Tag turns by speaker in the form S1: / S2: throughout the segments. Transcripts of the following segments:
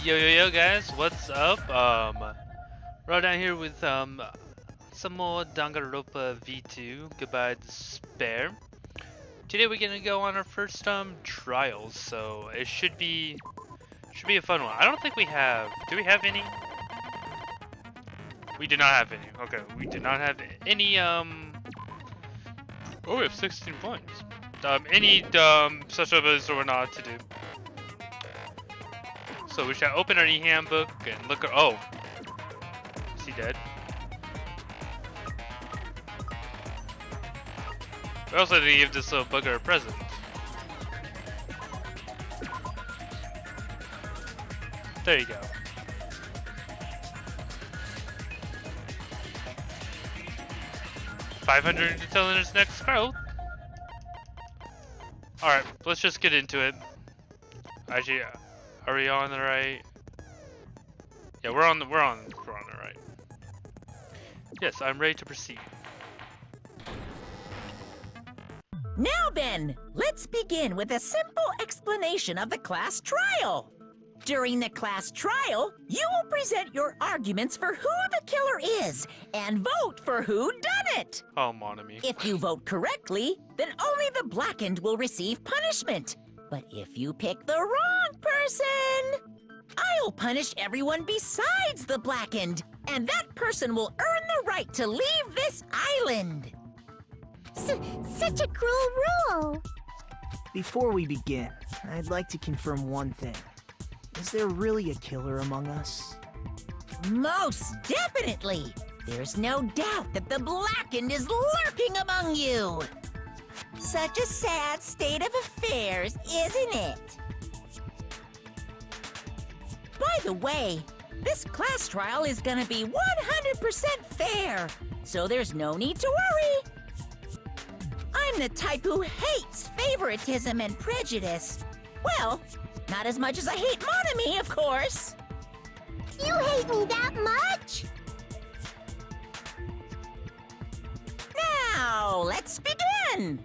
S1: Yo yo yo guys, what's up? Right down here with some more Danganronpa V2. Goodbye despair. Today we're gonna go on our first trials, so it should be a fun one. I don't think we have. Do we have any? We do not have any. Okay, we do not have any Oh, we have 16 points. Any such abilities we're not to do. So we shall open our e-handbook and look at. Oh, is he dead? We also need to give this little bugger a present. There you go. $500 until his next growth. All right, let's just get into it. Actually, are we on the right? Yeah, we're on the right. Yes, I'm ready to proceed.
S2: Now then, let's begin with a simple explanation of the class trial. During the class trial, you will present your arguments for who the killer is and vote for who done it.
S1: Oh, Monomi.
S2: If you vote correctly, then only the blackened will receive punishment. But if you pick the wrong person, I'll punish everyone besides the blackened, and that person will earn the right to leave this island.
S3: Such a cruel rule.
S4: Before we begin, I'd like to confirm one thing. Is there really a killer among us?
S2: Most definitely. There's no doubt that the blackened is lurking among you. Such a sad state of affairs, isn't it? By the way, this class trial is gonna be 100% fair, so there's no need to worry. I'm the type who hates favoritism and prejudice. Well, not as much as I hate Monomi, of course.
S3: You hate me that much?
S2: Now, let's begin.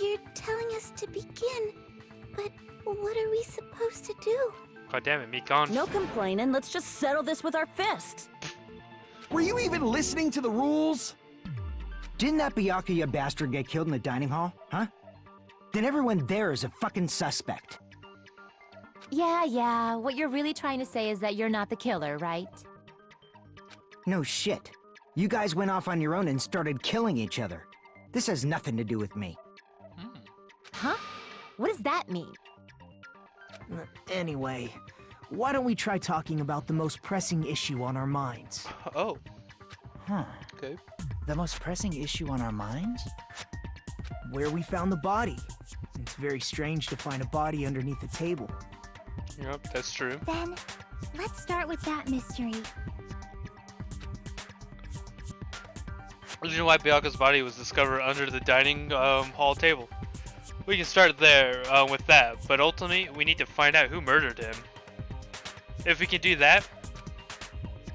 S3: You're telling us to begin, but what are we supposed to do?
S1: God damn it, me gone.
S5: No complaining, let's just settle this with our fists.
S6: Were you even listening to the rules?
S4: Didn't that Byakuya bastard get killed in the dining hall, huh? Then everyone there is a fucking suspect.
S5: Yeah, what you're really trying to say is that you're not the killer, right?
S4: No shit. You guys went off on your own and started killing each other. This has nothing to do with me.
S5: Huh? What does that mean?
S4: Anyway, why don't we try talking about the most pressing issue on our minds?
S1: Oh,
S4: Huh.
S1: okay.
S4: The most pressing issue on our minds? Where we found the body. It's very strange to find a body underneath a table.
S1: Yep, that's true.
S3: Then, let's start with that mystery.
S1: The reason why Byakuya's body was discovered under the dining hall table. We can start there with that, but ultimately we need to find out who murdered him. If we can do that,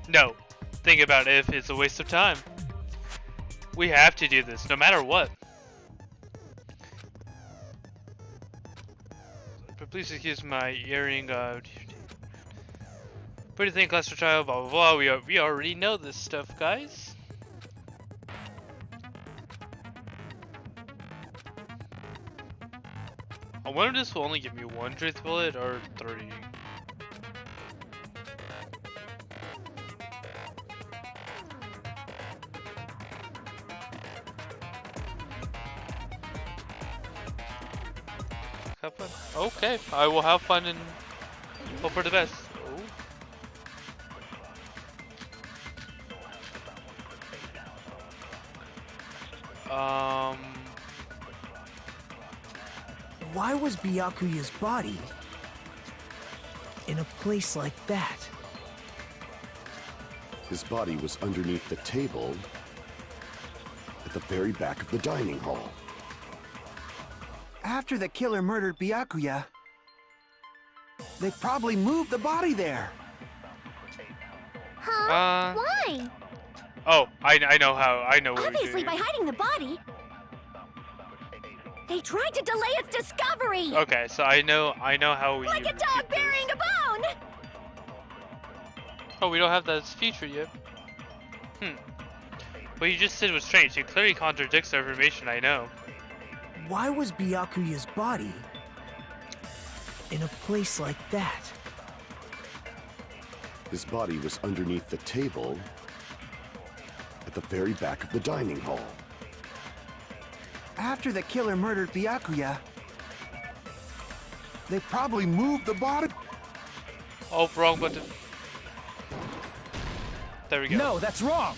S1: no. Think about it if it's a waste of time. We have to do this, no matter what. But please excuse my earring. What do you think, Cluster Child? Blah blah blah. We already know this stuff, guys. I wonder if this will only give me one truth bullet or 3. Have fun. Okay, I will have fun and hope for the best.
S4: Why was Byakuya's body in a place like that?
S7: His body was underneath the table at the very back of the dining hall.
S6: After the killer murdered Byakuya, they probably moved the body there.
S3: Huh? Why?
S1: Oh, I know how. I know what we do.
S3: Obviously by hiding the body.
S5: They tried to delay its discovery!
S1: Okay, so I know how we.
S5: Like a dog burying a bone!
S1: Oh, we don't have that as feature yet. What you just said was strange. It clearly contradicts the information I know.
S4: Why was Byakuya's body in a place like that?
S7: His body was underneath the table at the very back of the dining hall.
S6: After the killer murdered Byakuya, they probably moved the body.
S1: Oh, wrong button. There we go.
S4: No, that's wrong.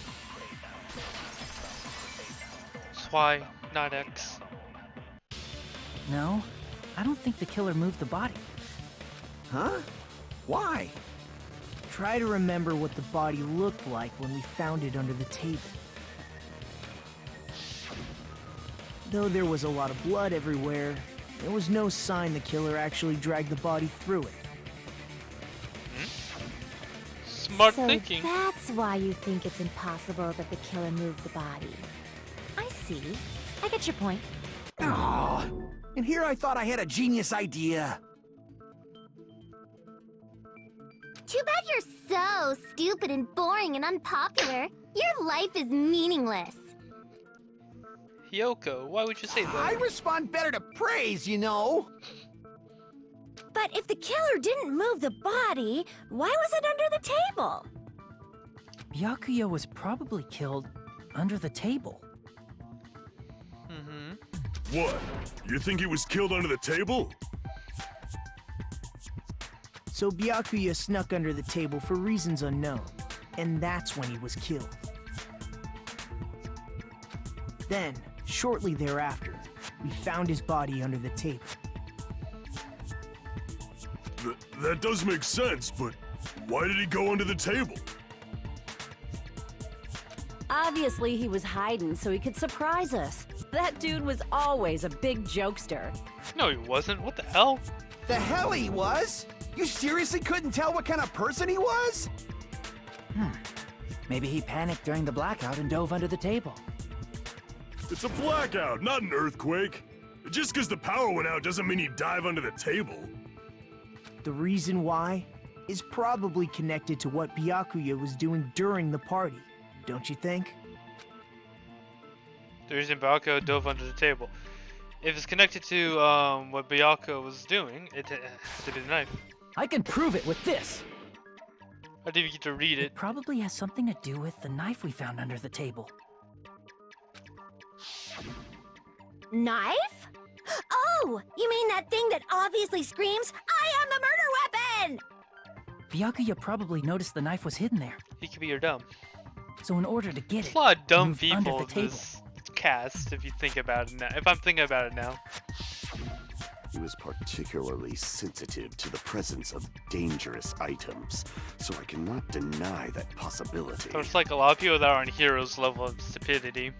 S1: It's Y, not X.
S4: No, I don't think the killer moved the body.
S6: Huh? Why?
S4: Try to remember what the body looked like when we found it under the table. Though there was a lot of blood everywhere, there was no sign the killer actually dragged the body through it.
S1: Smart
S5: So
S1: thinking.
S5: that's why you think it's impossible that the killer moved the body. I see. I get your point.
S6: Aw, and here I thought I had a genius idea.
S3: Too bad you're so stupid and boring and unpopular. Your life is meaningless.
S1: Yoko, why would you say
S6: I
S1: that?
S6: respond better to praise, you know.
S5: But if the killer didn't move the body, why was it under the table?
S4: Byakuya was probably killed under the table.
S8: What? You think he was killed under the table?
S4: So Byakuya snuck under the table for reasons unknown, and that's when he was killed. Then, shortly thereafter, we found his body under the table.
S8: That does make sense, but why did he go under the table?
S5: Obviously, he was hiding so he could surprise us. That dude was always a big jokester.
S1: No, he wasn't. What the hell?
S6: The hell he was? You seriously couldn't tell what kind of person he was?
S4: Maybe he panicked during the blackout and dove under the table.
S8: It's a blackout, not an earthquake. Just because the power went out doesn't mean you dive under the table.
S4: The reason why is probably connected to what Byakuya was doing during the party, don't you think?
S1: The reason Byakuya dove under the table. If it's connected to what Byakuya was doing, it has to be the knife.
S4: I can prove it with this!
S1: I didn't even get to read it.
S4: It probably has something to do with the knife we found under the table.
S3: Knife? Oh, you mean that thing that obviously screams, I am the murder weapon!
S4: Byakuya probably noticed the knife was hidden there.
S1: He could be your dumb.
S4: So in order to get
S1: There's
S4: it,
S1: a lot of dumb
S4: moved under
S1: people
S4: the
S1: in
S4: table.
S1: this cast, if you think about it now. If I'm thinking about it now.
S7: He was particularly sensitive to the presence of dangerous items, so I cannot deny that possibility.
S1: There's like a lot of people that are on Hero's level of stupidity.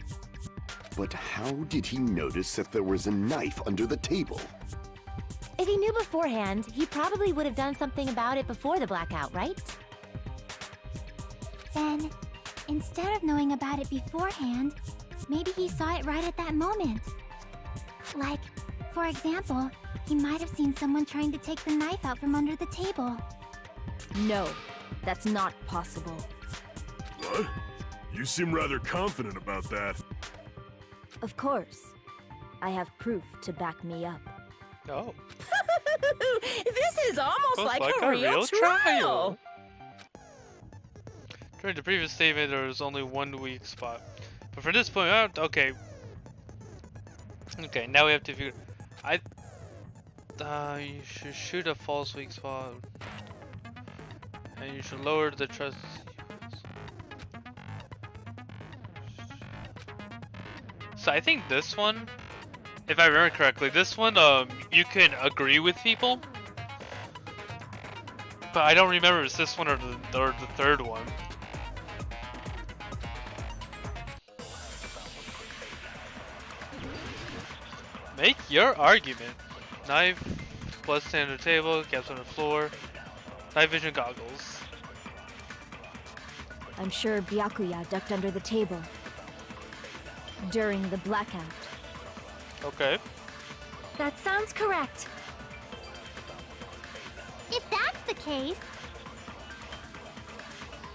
S7: But how did he notice that there was a knife under the table?
S5: If he knew beforehand, he probably would have done something about it before the blackout, right?
S3: Then, instead of knowing about it beforehand, maybe he saw it right at that moment. Like, for example, he might have seen someone trying to take the knife out from under the table.
S5: No, that's not possible.
S8: What? You seem rather confident about that.
S5: Of course. I have proof to back me up.
S1: Oh.
S2: This is almost
S1: Looks
S2: like a real trial.
S1: During the previous statement, there was only one weak spot. But from this point out, okay. Okay, now we have to figure. You should shoot a false weak spot. And you should lower the trust. So I think this one, if I remember correctly, this one, you can agree with people. But I don't remember if it's this one or the third one. Make your argument. Knife, bloodstain on the table, gaps on the floor, night vision goggles.
S5: I'm sure Byakuya ducked under the table during the blackout.
S1: Okay.
S3: That sounds correct. If that's the case...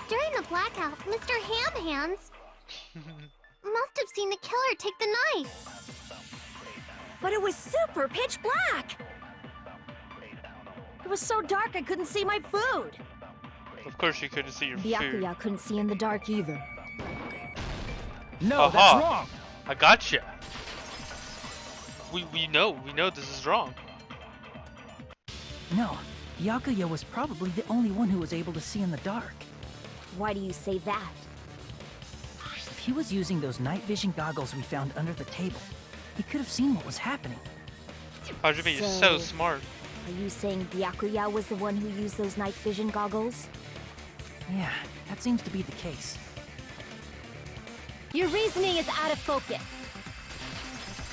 S3: During the blackout, Mr. Ham Hands must have seen the killer take the knife.
S5: But it was super pitch black! It was so dark I couldn't see my food.
S1: Of course you couldn't see your food.
S5: Byakuya couldn't see in the dark either.
S4: No, that's wrong.
S1: I gotcha. We know this is wrong.
S4: No, Byakuya was probably the only one who was able to see in the dark.
S5: Why do you say that?
S4: If he was using those night vision goggles we found under the table, he could have seen what was happening.
S1: Hajime, you're so smart.
S5: Are you saying Byakuya was the one who used those night vision goggles?
S4: Yeah, that seems to be the case.
S3: Your reasoning is out of focus.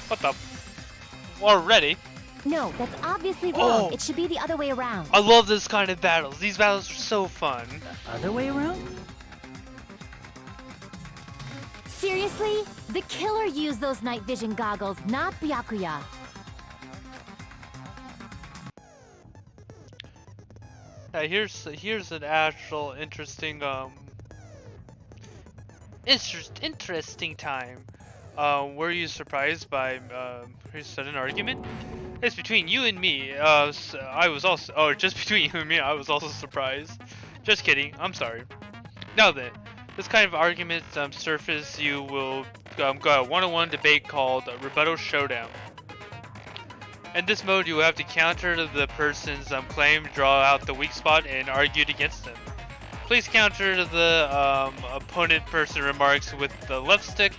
S1: What the? Already?
S3: No, that's obviously wrong.
S1: Oh.
S3: It should be the other way around.
S1: I love this kind of battles. These battles are so fun.
S4: Other way around?
S3: Seriously? The killer used those night vision goggles, not Byakuya.
S1: Here's an actual interesting interesting time. Were you surprised by his sudden argument? It's between you and me. I was also just between you and me. I was also surprised. Just kidding. I'm sorry. Now then, this kind of argument surface. You will go a one-on-one debate called Rebuttal Showdown. In this mode, you will have to counter the person's claim, draw out the weak spot, and argue against them. Please counter the opponent person remarks with the left stick.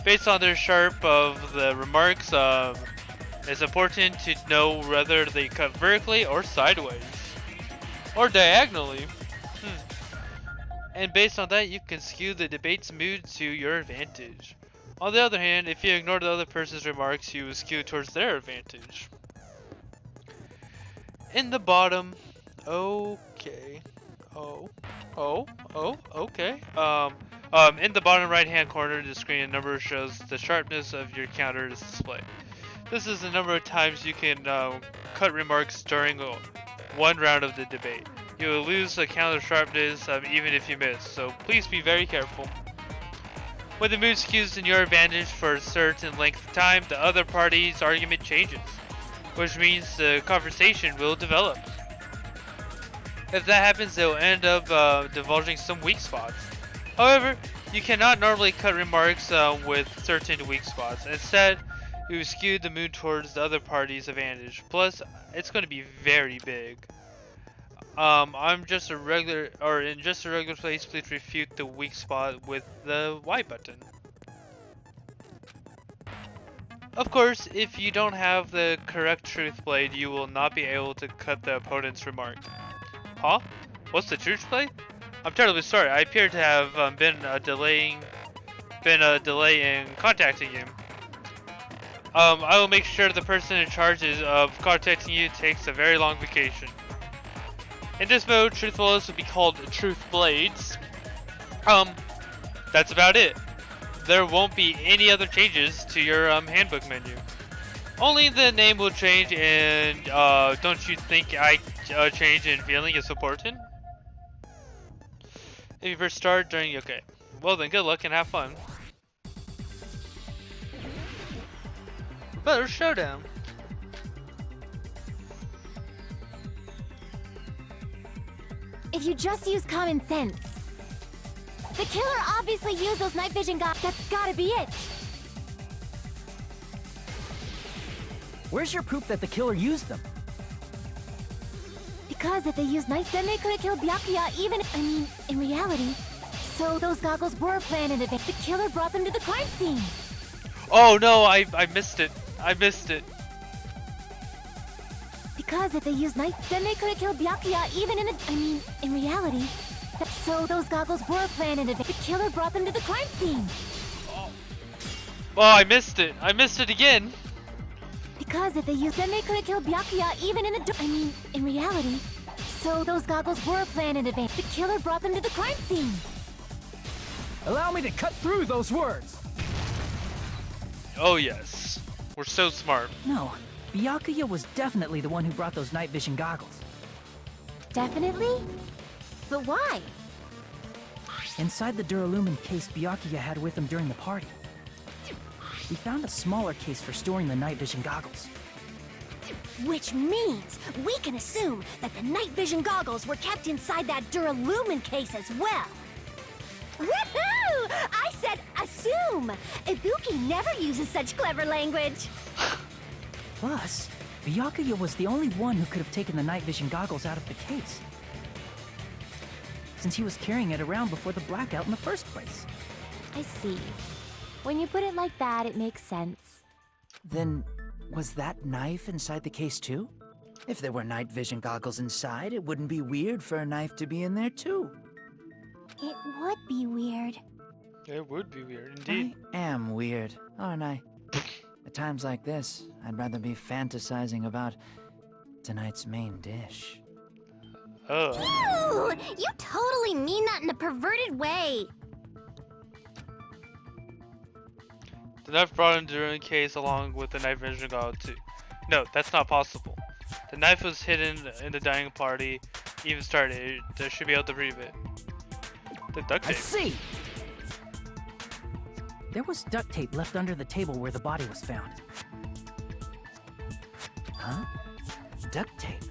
S1: Based on their sharp of the remarks, it's important to know whether they cut vertically or sideways. Or diagonally. And based on that, you can skew the debate's mood to your advantage. On the other hand, if you ignore the other person's remarks, you will skew towards their advantage. In the bottom, okay. Okay. In the bottom right-hand corner of the screen, a number shows the sharpness of your counter is displayed. This is the number of times you can cut remarks during one round of the debate. You will lose the counter sharpness even if you miss, so please be very careful. When the mood skews in your advantage for a certain length of time, the other party's argument changes, which means the conversation will develop. If that happens, they will end up divulging some weak spots. However, you cannot normally cut remarks with certain weak spots. Instead, you will skew the mood towards the other party's advantage. Plus, it's going to be very big. In just a regular place, please refute the weak spot with the Y button. Of course, if you don't have the correct truth blade, you will not be able to cut the opponent's remark. Huh? What's the truth blade? I'm terribly sorry. I appear to have been a delay in contacting you. I will make sure the person in charge of contacting you takes a very long vacation. In this mode, truth bullets will be called truth blades. That's about it. There won't be any other changes to your handbook menu. Only the name will change, and don't you think change in feeling is important? If you first start during, okay. Well then, good luck and have fun. Better showdown.
S3: If you just use common sense. The killer obviously used those night vision goggles. That's gotta be it.
S4: Where's your proof that the killer used them?
S3: Because if they used night, then they could have killed Byakuya even, in reality. So those goggles were planned in advance. The killer brought them to the crime scene.
S1: Oh no, I missed it. I missed it.
S3: Because if they used night, then they could have killed Byakuya even in reality. So those goggles were planned in advance. The killer brought them to the crime scene.
S1: Oh, I missed it. I missed it again.
S3: Because if they used, then they could have killed Byakuya even in reality. So those goggles were planned in advance. The killer brought them to the crime scene.
S4: Allow me to cut through those words.
S1: Oh yes. We're so smart.
S4: No, Byakuya was definitely the one who brought those night vision goggles.
S3: Definitely? But why?
S4: Inside the Duralumin case Byakuya had with him during the party, we found a smaller case for storing the night vision goggles.
S3: Which means we can assume that the night vision goggles were kept inside that Duralumin case as well. Woohoo! I said assume! Ibuki never uses such clever language.
S4: Plus, Byakuya was the only one who could have taken the night vision goggles out of the case, since he was carrying it around before the blackout in the first place.
S3: I see. When you put it like that, it makes sense.
S4: Then, was that knife inside the case too? If there were night vision goggles inside, it wouldn't be weird for a knife to be in there too.
S3: It would be weird.
S1: It would be weird, indeed.
S4: I am weird, aren't I? At times like this, I'd rather be fantasizing about tonight's main dish.
S1: Oh.
S3: Ew! You totally mean that in a perverted way.
S1: The knife brought into the case along with the night vision goggle too. No, that's not possible. The knife was hidden in the dining party. Even started. They should be able to read it. The duct
S4: I
S1: tape.
S4: see! There was duct tape left under the table where the body was found. Huh? Duct tape.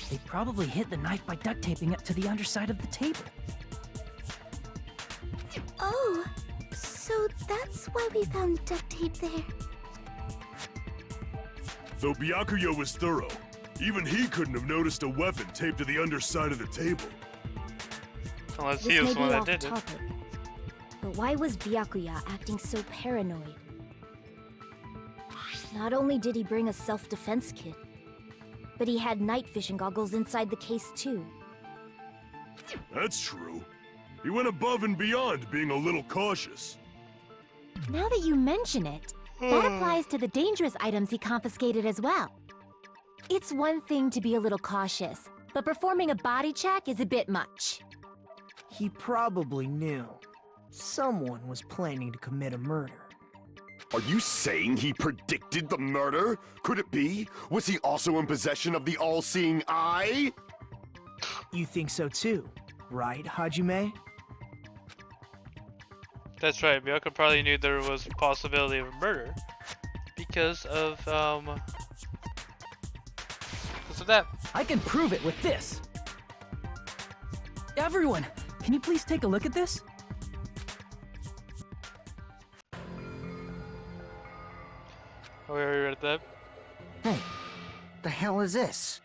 S4: They probably hid the knife by duct taping it to the underside of the table.
S3: Oh, so that's why we found duct tape there.
S8: Though Byakuya was thorough, even he couldn't have noticed a weapon taped to the underside of the table.
S1: Unless
S3: This
S1: he
S3: may
S1: was
S3: be
S1: the one that
S3: off
S1: did it.
S3: topic, but why was Byakuya acting so paranoid? Not only did he bring a self-defense kit, but he had night vision goggles inside the case too.
S8: That's true. He went above and beyond being a little cautious.
S3: Now that you mention it, that applies to the dangerous items he confiscated as well. It's one thing to be a little cautious, but performing a body check is a bit much.
S4: He probably knew someone was planning to commit a murder.
S7: Are you saying he predicted the murder? Could it be? Was he also in possession of the all-seeing eye?
S4: You think so too, right, Hajime?
S1: That's right. Byakuya probably knew there was a possibility of a murder because of that.
S4: I can prove it with this. Everyone, can you please take a look at this?
S1: Oh, we already read that.
S6: Hey, the hell is this?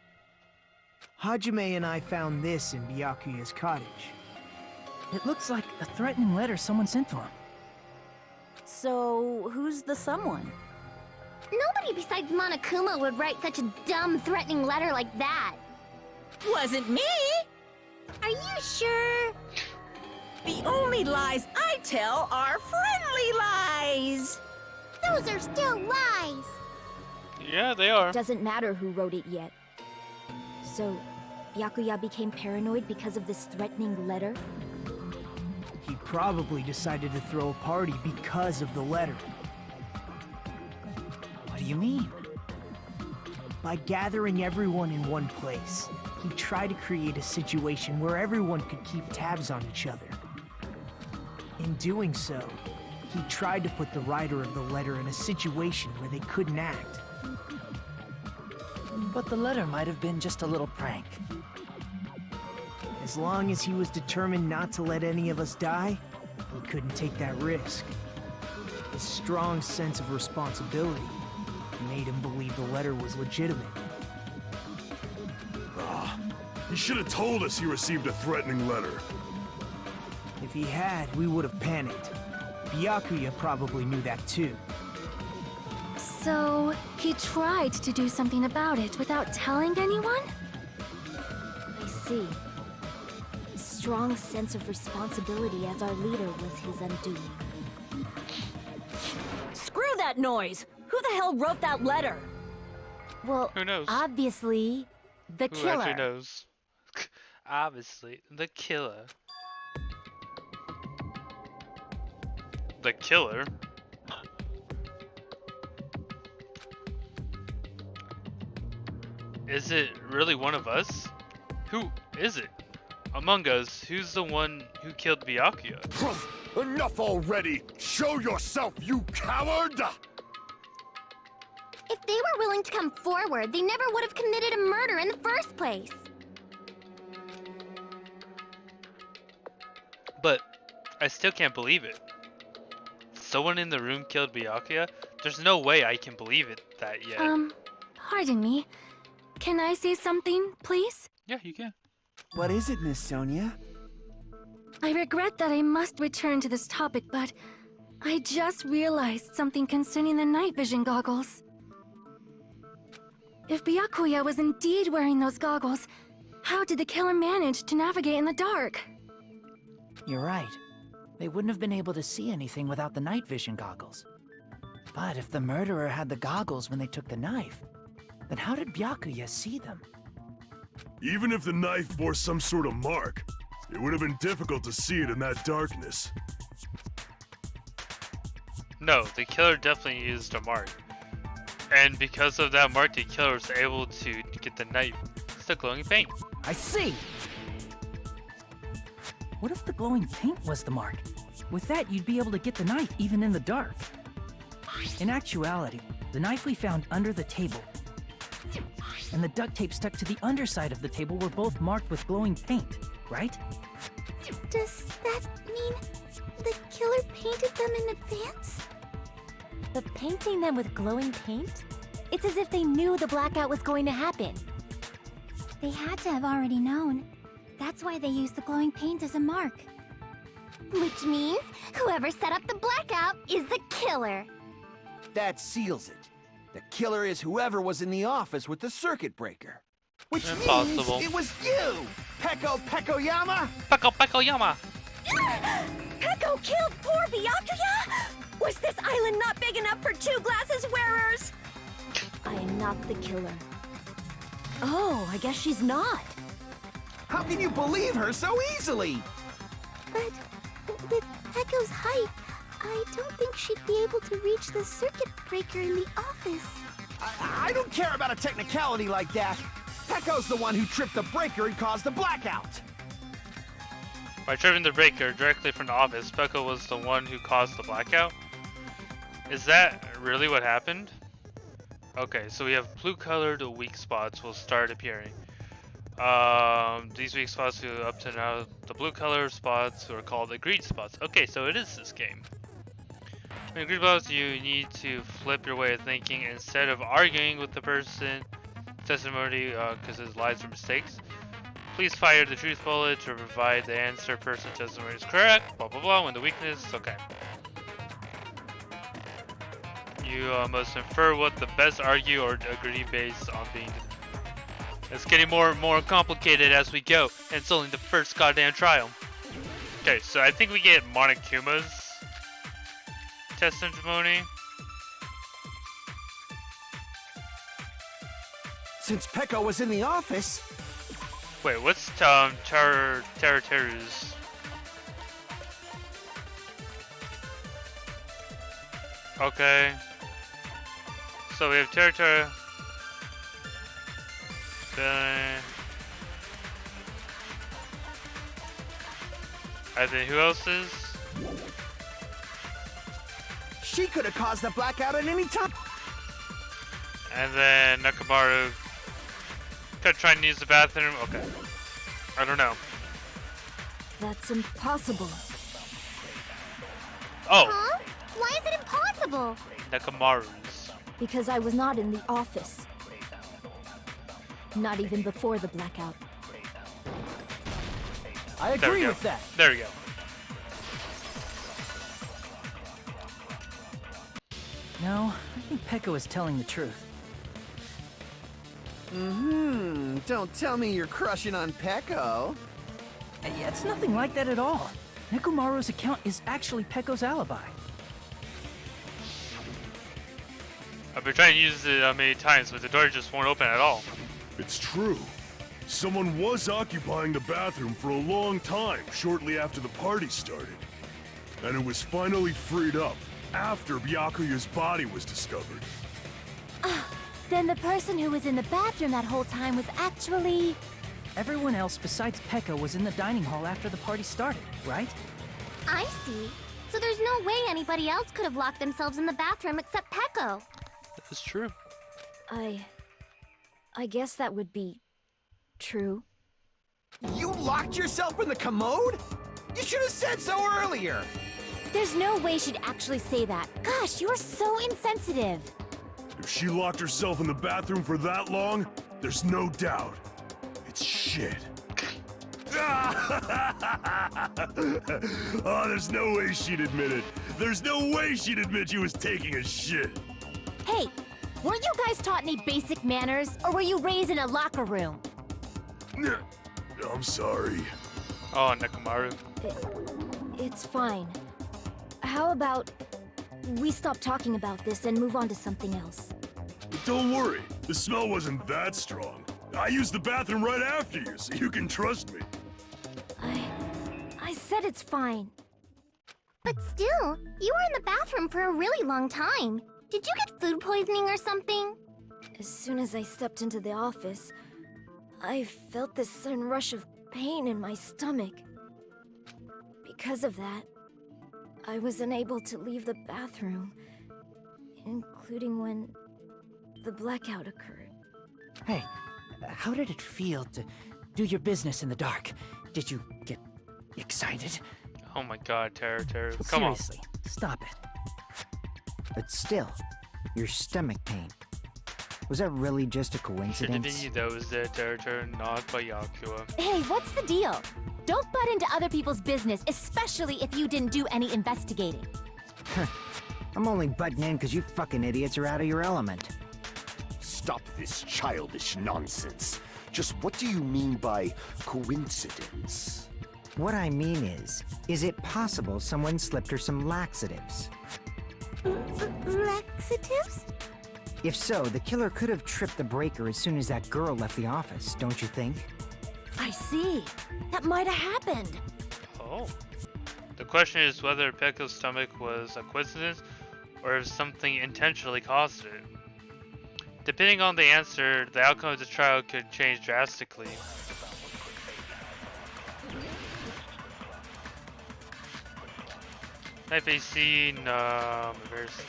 S4: Hajime and I found this in Byakuya's cottage. It looks like a threatening letter someone sent to him.
S5: So, who's the someone?
S3: Nobody besides Monokuma would write such a dumb, threatening letter like that.
S2: Wasn't me!
S3: Are you sure?
S2: The only lies I tell are friendly lies!
S3: Those are still lies.
S1: Yeah, they are.
S3: Doesn't matter who wrote it yet. So, Byakuya became paranoid because of this threatening letter?
S4: He probably decided to throw a party because of the letter. What do you mean? By gathering everyone in one place, he tried to create a situation where everyone could keep tabs on each other. In doing so, he tried to put the writer of the letter in a situation where they couldn't act. But the letter might have been just a little prank. As long as he was determined not to let any of us die, he couldn't take that risk. His strong sense of responsibility made him believe the letter was legitimate.
S8: He should have told us he received a threatening letter.
S4: If he had, we would have panicked. Byakuya probably knew that too.
S3: So, he tried to do something about it without telling anyone? I see. His strong sense of responsibility as our leader was his undoing.
S5: Screw that noise! Who the hell wrote that letter?
S3: Well,
S1: Who knows?
S3: obviously, the
S1: Who
S3: killer.
S1: actually knows? Obviously, the killer. The killer? Is it really one of us? Who is it? Among us, who's the one who killed Byakuya?
S8: Enough already! Show yourself, you coward!
S3: If they were willing to come forward, they never would have committed a murder in the first place.
S1: But I still can't believe it. Someone in the room killed Byakuya? There's no way I can believe it that yet.
S3: Pardon me. Can I say something, please?
S1: Yeah, you can.
S6: What is it, Miss Sonia?
S3: I regret that I must return to this topic, but I just realized something concerning the night vision goggles. If Byakuya was indeed wearing those goggles, how did the killer manage to navigate in the dark?
S4: You're right. They wouldn't have been able to see anything without the night vision goggles. But if the murderer had the goggles when they took the knife, then how did Byakuya see them?
S8: Even if the knife bore some sort of mark, it would have been difficult to see it in that darkness.
S1: No, the killer definitely used a mark. And because of that mark, the killer was able to get the knife. It's the glowing paint.
S4: I see! What if the glowing paint was the mark? With that, you'd be able to get the knife even in the dark. In actuality, the knife we found under the table and the duct tape stuck to the underside of the table were both marked with glowing paint, right?
S3: Does that mean the killer painted them in advance?
S9: But painting them with glowing paint? It's as if they knew the blackout was going to happen.
S3: They had to have already known. That's why they used the glowing paint as a mark. Which means whoever set up the blackout is the killer.
S6: That seals it. The killer is whoever was in the office with the circuit breaker. Which
S1: Impossible.
S6: means it was you, Peko Pekoyama!
S1: Peko Yama!
S2: Peko killed poor Byakuya? Was this island not big enough for two glasses wearers?
S5: I am not the killer. Oh, I guess she's not.
S6: How can you believe her so easily?
S3: But with Peko's height, I don't think she'd be able to reach the circuit breaker in the office.
S6: I don't care about a technicality like that. Peko's the one who tripped the breaker and caused the blackout.
S1: By tripping the breaker directly from the office, Peko was the one who caused the blackout? Is that really what happened? Okay, so we have blue-colored weak spots will start appearing. These weak spots who up to now the blue-colored spots who are called agreed spots. Okay, so it is this game. In agreed spots, you need to flip your way of thinking instead of arguing with the person testimony because his lies or mistakes. Please fire the truth bullet to provide the answer person testimony is correct. Blah blah blah. When the weakness, okay. You must infer what the best argue or agree based on being. It's getting more and more complicated as we go, and it's only the first goddamn trial. Okay, so I think we get Monokuma's testimony.
S6: Since Peko was in the office,
S1: Wait, what's Teru's? Okay. So we have Teru. And then who else is?
S6: she could have caused the blackout at any time.
S1: And then Nakamaru could try and use the bathroom. Okay. I don't know.
S5: That's impossible.
S1: Oh,
S3: Huh? Why is it impossible?
S1: Nakamaru's.
S5: Because I was not in the office. Not even before the blackout.
S4: I
S1: There we
S4: agree
S1: go.
S4: with that.
S1: There we go.
S4: No, I think Peko is telling the truth.
S6: Don't tell me you're crushing on Peko.
S4: It's nothing like that at all. Nekomaru's account is actually Peko's alibi.
S1: I've been trying to use it many times, but the door just won't open at all.
S8: It's true. Someone was occupying the bathroom for a long time shortly after the party started. And it was finally freed up after Byakuya's body was discovered.
S9: Then the person who was in the bathroom that whole time was actually...
S10: Everyone else besides Pekka was in the dining hall after the party started, right?
S3: I see. So there's no way anybody else could have locked themselves in the bathroom except Pecco.
S1: That's true.
S5: I guess that would be... true.
S6: You locked yourself in the commode? You should have said so earlier!
S9: There's no way she'd actually say that. Gosh, you're so insensitive.
S8: If she locked herself in the bathroom for that long, there's no doubt. It's shit. Oh, there's no way she'd admit it. There's no way she'd admit she was taking a shit.
S9: Hey, weren't you guys taught any basic manners, or were you raised in a locker room?
S8: I'm sorry.
S1: Oh, Nekomaru.
S9: It's fine. How about we stop talking about this and move on to something else?
S8: But don't worry, the smell wasn't that strong. I used the bathroom right after you, so you can trust me.
S9: I said it's fine.
S3: But still, you were in the bathroom for a really long time. Did you get food poisoning or something?
S9: As soon as I stepped into the office, I felt this sudden rush of pain in my stomach. Because of that, I was unable to leave the bathroom, including when the blackout occurred.
S10: Hey, how did it feel to do your business in the dark? Did you get excited?
S1: Oh my god, Terror. Come on.
S10: Seriously, stop it.
S11: But still, your stomach pain. Was that really just a
S1: Should have
S11: coincidence?
S1: been you that was there, Terror, not by Yakua.
S9: Hey, what's the deal? Don't butt into other people's business, especially if you didn't do any investigating.
S11: I'm only butting in because you fucking idiots are out of your element.
S7: Stop this childish nonsense. Just what do you mean by coincidence?
S11: What I mean is it possible someone slipped her some laxatives?
S3: Laxatives?
S11: If so, the killer could have tripped the breaker as soon as that girl left the office, don't you think?
S5: I see. That might have happened.
S1: Oh. The question is whether Pekko's stomach was a coincidence or if something intentionally caused it. Depending on the answer, the outcome of the trial could change drastically. FAC, no, embarrassing.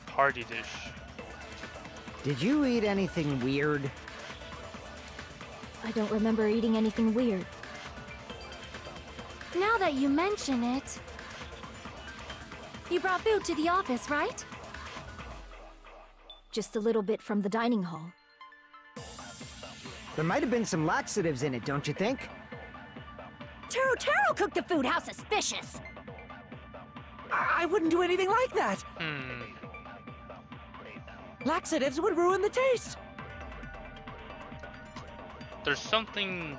S1: Party dish.
S11: Did you eat anything weird?
S9: I don't remember eating anything weird. Now that you mention it... You brought food to the office, right? Just a little bit from the dining hall.
S11: There might have been some laxatives in it, don't you think?
S5: Taro cooked the food. How suspicious!
S10: I wouldn't do anything like that. Laxatives would ruin the taste.
S1: There's something...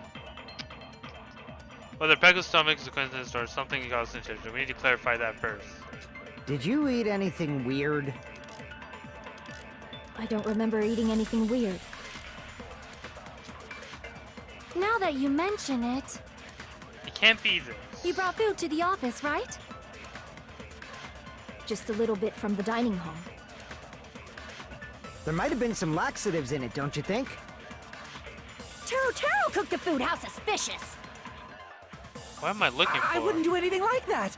S1: Whether Pekko's stomach is a coincidence or something caused intention. We need to clarify that first.
S11: Did you eat anything weird?
S9: I don't remember eating anything weird. Now that you mention it...
S1: It can't be this.
S9: You brought food to the office, right? Just a little bit from the dining hall.
S11: There might have been some laxatives in it, don't you think?
S5: Taro cooked the food. How suspicious!
S1: What am I looking for?
S10: I wouldn't do anything like that.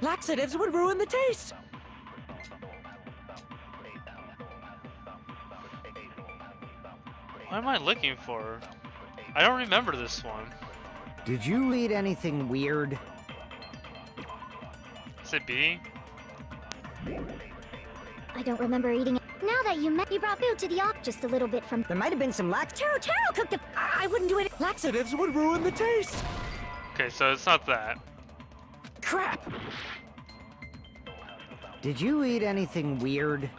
S10: Laxatives would ruin the taste.
S1: What am I looking for? I don't remember this one.
S11: Did you eat anything weird?
S1: Is it B?
S3: I don't remember eating it. Now that you brought food to the office, just a little bit from...
S11: There might have been some
S5: Taro cooked the... I wouldn't do it.
S10: Laxatives would ruin the taste.
S1: Okay, so it's not that.
S10: Crap.
S11: Did you eat anything weird?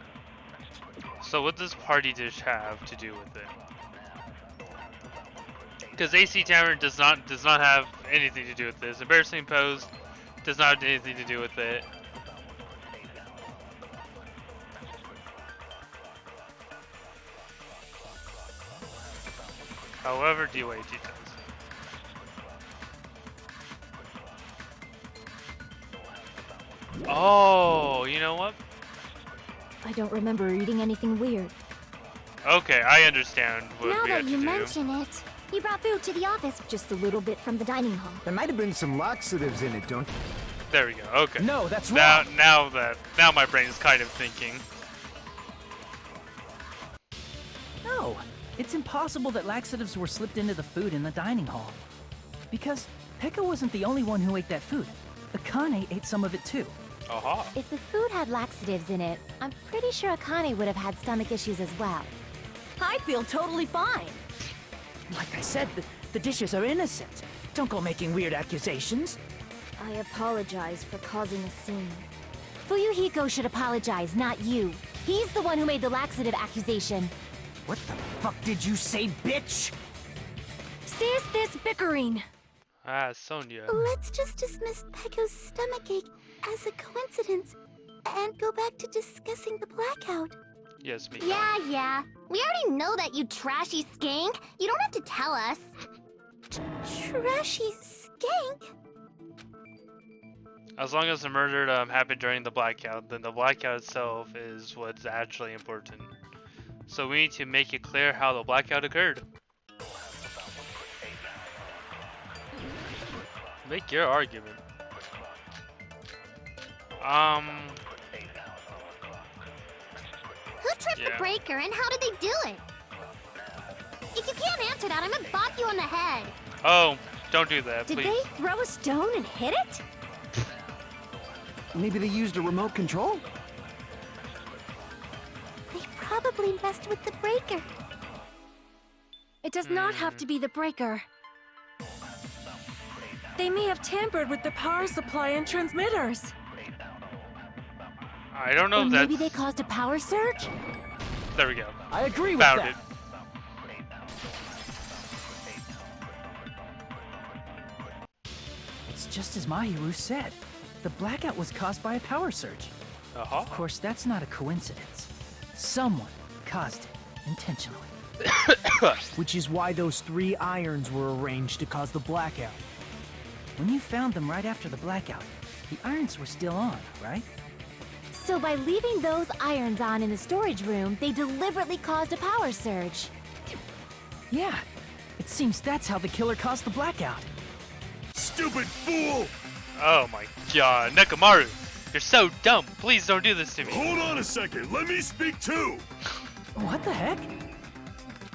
S1: So what does party dish have to do with it? Because AC Tavern does not have anything to do with this. Embarrassing pose does not have anything to do with it. However, DYT does. Oh, you know what?
S9: I don't remember eating anything weird.
S1: Okay, I understand what
S3: Now
S1: we
S3: that
S1: had
S3: you
S1: to do.
S3: mention it, you brought food to the office.
S9: Just a little bit from the dining hall.
S6: There might have been some laxatives in it, don't you?
S1: There we go. Okay.
S10: No, that's wrong.
S1: Now my brain is kind of thinking.
S10: No, it's impossible that laxatives were slipped into the food in the dining hall. Because Pekka wasn't the only one who ate that food. Akane ate some of it too.
S1: Aha.
S3: If the food had laxatives in it, I'm pretty sure Akane would have had stomach issues as well.
S5: I feel totally fine.
S10: Like I said, the dishes are innocent. Don't go making weird accusations.
S9: I apologize for causing a scene.
S3: Fuyuhiko should apologize, not you. He's the one who made the laxative accusation.
S10: What the fuck did you say, bitch?
S3: Cease this bickering.
S1: Ah, Sonia.
S3: Let's just dismiss Pekko's stomachache as a coincidence and go back to discussing the blackout.
S1: Yes, me.
S3: Yeah. We already know that, you trashy skank. You don't have to tell us. Trashy skank?
S1: As long as the murder happened during the blackout, then the blackout itself is what's actually important. So we need to make it clear how the blackout occurred. Make your argument.
S3: Who tripped the breaker and how did they do it? If you can't answer that, I'm gonna bop you on the head.
S1: Oh, don't do that,
S3: Did
S1: please.
S3: they throw a stone and hit it?
S6: Maybe they used a remote control?
S3: They probably messed with the breaker.
S5: It does not have to be the breaker. They may have tampered with the power supply and transmitters.
S1: I don't know
S3: Or
S1: if
S3: maybe
S1: that's...
S3: they caused a power surge?
S1: There we go.
S10: I agree with
S1: Found
S10: that.
S1: it.
S10: It's just as Mahiru said. The blackout was caused by a power surge.
S1: Uh-huh.
S10: Of course, that's not a coincidence. Someone caused it intentionally.
S4: Which is why those 3 irons were arranged to cause the blackout.
S10: When you found them right after the blackout, the irons were still on, right?
S3: So by leaving those irons on in the storage room, they deliberately caused a power surge.
S10: Yeah. It seems that's how the killer caused the blackout.
S8: Stupid fool!
S1: Oh my god. Nekamaru, you're so dumb. Please don't do this to me.
S8: Hold on a second, let me speak too!
S10: What the heck?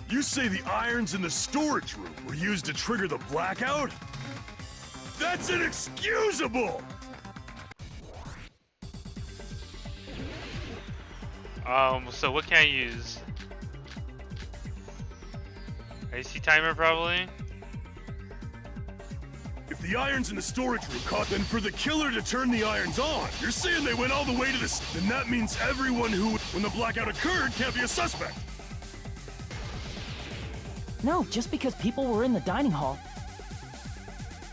S8: You say the irons in the storage room were used to trigger the blackout? That's inexcusable!
S1: So what can I use? AC timer probably?
S8: If the irons in the storage room caught, then for the killer to turn the irons on, you're saying they went all the way to this, then that means everyone who, when the blackout occurred, can't be a suspect.
S10: No, just because people were in the dining hall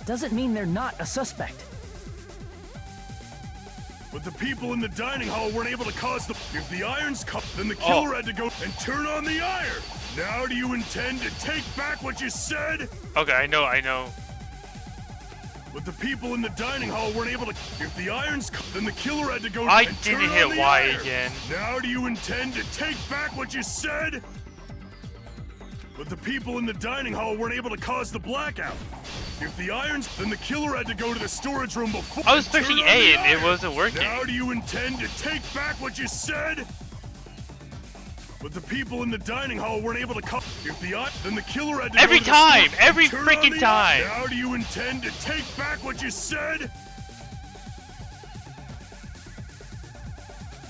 S10: doesn't mean they're not a suspect.
S8: But the people in the dining hall weren't able to cause the... If the irons cut, then the killer had to go and turn on the iron. Now do you intend to take back what you said?
S1: Okay, I know.
S8: But the people in the dining hall weren't able to... If the irons cut, then the killer had to go
S1: I
S8: and turn
S1: didn't
S8: on
S1: hit
S8: the
S1: Y
S8: iron.
S1: again.
S8: Now do you intend to take back what you said? But the people in the dining hall weren't able to cause the blackout. If the irons, then the killer had to go to the storage room before.
S1: I was
S8: and turn
S1: pushing
S8: on
S1: A
S8: the
S1: and it
S8: iron.
S1: wasn't working.
S8: Now do you intend to take back what you said? But the people in the dining hall weren't able to cause. If the then the killer had to
S1: Every
S8: go to the
S1: time!
S8: storage and
S1: Every
S8: turn on
S1: freaking
S8: the iron.
S1: time!
S8: Now do you intend to take back what you said?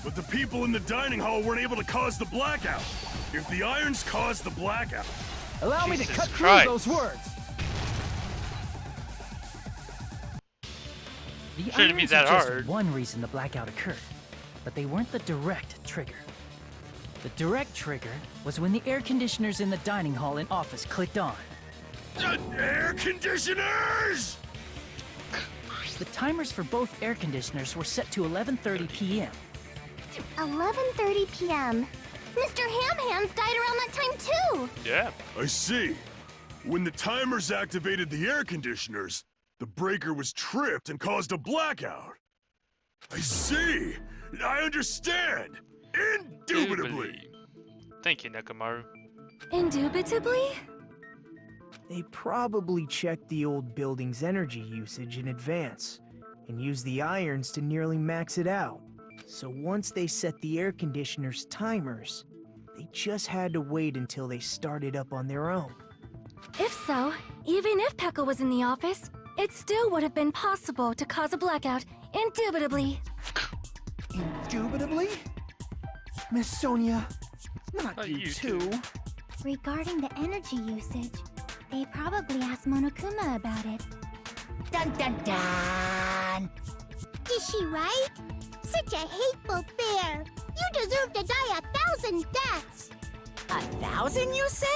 S8: But the people in the dining hall weren't able to cause the blackout. If the irons caused the blackout.
S10: Allow me to
S1: Jesus
S10: cut
S1: Christ.
S10: through those words. The
S1: Shouldn't be
S10: irons
S1: that
S10: are just
S1: hard.
S10: one reason the blackout occurred, but they weren't the direct trigger. The direct trigger was when the air conditioners in the dining hall and office clicked on.
S8: Air conditioners!
S10: The timers for both air conditioners were set to 11:30 p.m.
S3: 11:30 p.m. Mr. Ham-Hands died around that time too!
S1: Yeah.
S8: I see. When the timers activated the air conditioners, the breaker was tripped and caused a blackout. I see! I understand! Indubitably!
S1: Thank you, Nekomaru.
S3: Indubitably?
S4: They probably checked the old building's energy usage in advance and used the irons to nearly max it out. So once they set the air conditioner's timers, they just had to wait until they started up on their own.
S3: If so, even if Pekka was in the office, it still would have been possible to cause a blackout, indubitably.
S6: Indubitably? Miss Sonia, not you too.
S3: Regarding the energy usage, they probably asked Monokuma about it.
S2: Dun dun dun!
S12: Is she right? Such a hateful bear. You deserve to die 1,000 deaths.
S2: 1,000, you say?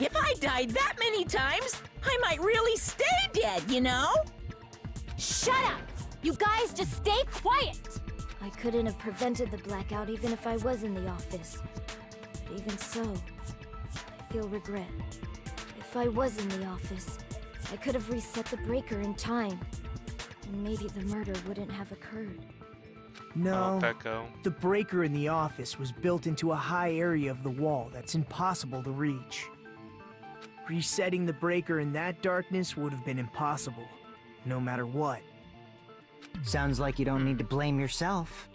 S2: If I died that many times, I might really stay dead, you know?
S3: Shut up! You guys just stay quiet!
S9: I couldn't have prevented the blackout even if I was in the office. But even so, I feel regret. If I was in the office, I could have reset the breaker in time. And maybe the murder wouldn't have occurred.
S4: No,
S1: Pecco.
S4: the breaker in the office was built into a high area of the wall that's impossible to reach. Resetting the breaker in that darkness would have been impossible, no matter what.
S11: Sounds like you don't need to blame yourself.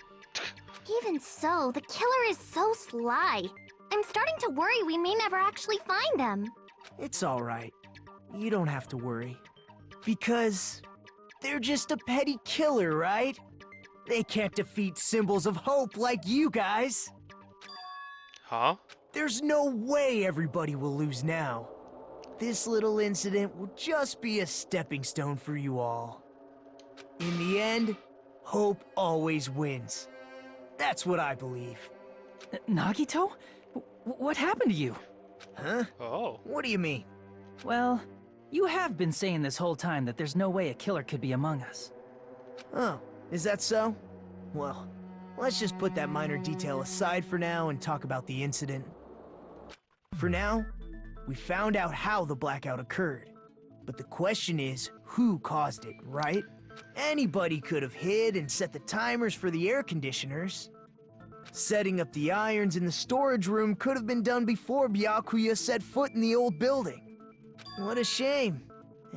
S12: Even so, the killer is so sly. I'm starting to worry we may never actually find them.
S4: It's alright. You don't have to worry. Because they're just a petty killer, right? They can't defeat symbols of hope like you guys.
S1: Huh?
S4: There's no way everybody will lose now. This little incident will just be a stepping stone for you all. In the end, hope always wins. That's what I believe.
S10: Nagito? What happened to you?
S4: Huh?
S1: Oh.
S4: What do you mean?
S10: Well, you have been saying this whole time that there's no way a killer could be among us.
S4: Oh, is that so? Well, let's just put that minor detail aside for now and talk about the incident. For now, we found out how the blackout occurred. But the question is, who caused it, right? Anybody could have hid and set the timers for the air conditioners. Setting up the irons in the storage room could have been done before Byakuya set foot in the old building. What a shame.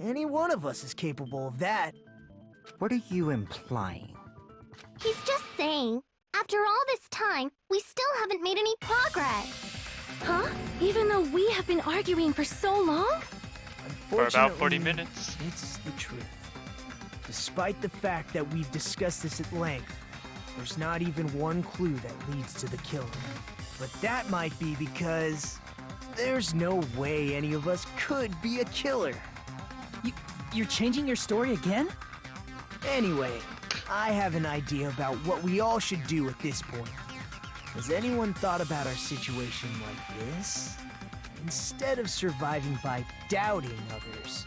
S4: Any one of us is capable of that.
S11: What are you implying?
S12: He's just saying, after all this time, we still haven't made any progress.
S3: Huh? Even though we have been arguing for so long?
S1: For about 40
S4: Unfortunately,
S1: minutes.
S4: It's the truth. Despite the fact that we've discussed this at length, there's not even one clue that leads to the killer. But that might be because there's no way any of us could be a killer.
S10: You're changing your story again?
S4: Anyway, I have an idea about what we all should do at this point. Has anyone thought about our situation like this? Instead of surviving by doubting others,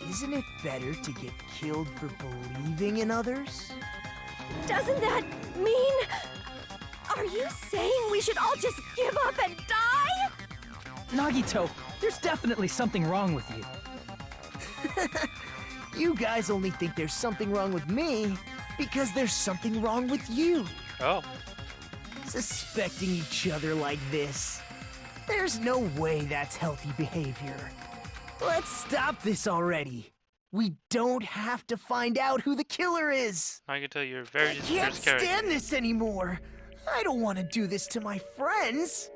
S4: isn't it better to get killed for believing in others?
S3: Doesn't that mean... Are you saying we should all just give up and die?
S10: Nagito, there's definitely something wrong with you.
S4: You guys only think there's something wrong with me because there's something wrong with you.
S1: Oh.
S4: Suspecting each other like this. There's no way that's healthy behavior. Let's stop this already. We don't have to find out who the killer is.
S1: I can tell you're very
S4: I can't
S1: character.
S4: stand this anymore. I don't want to do this to my friends.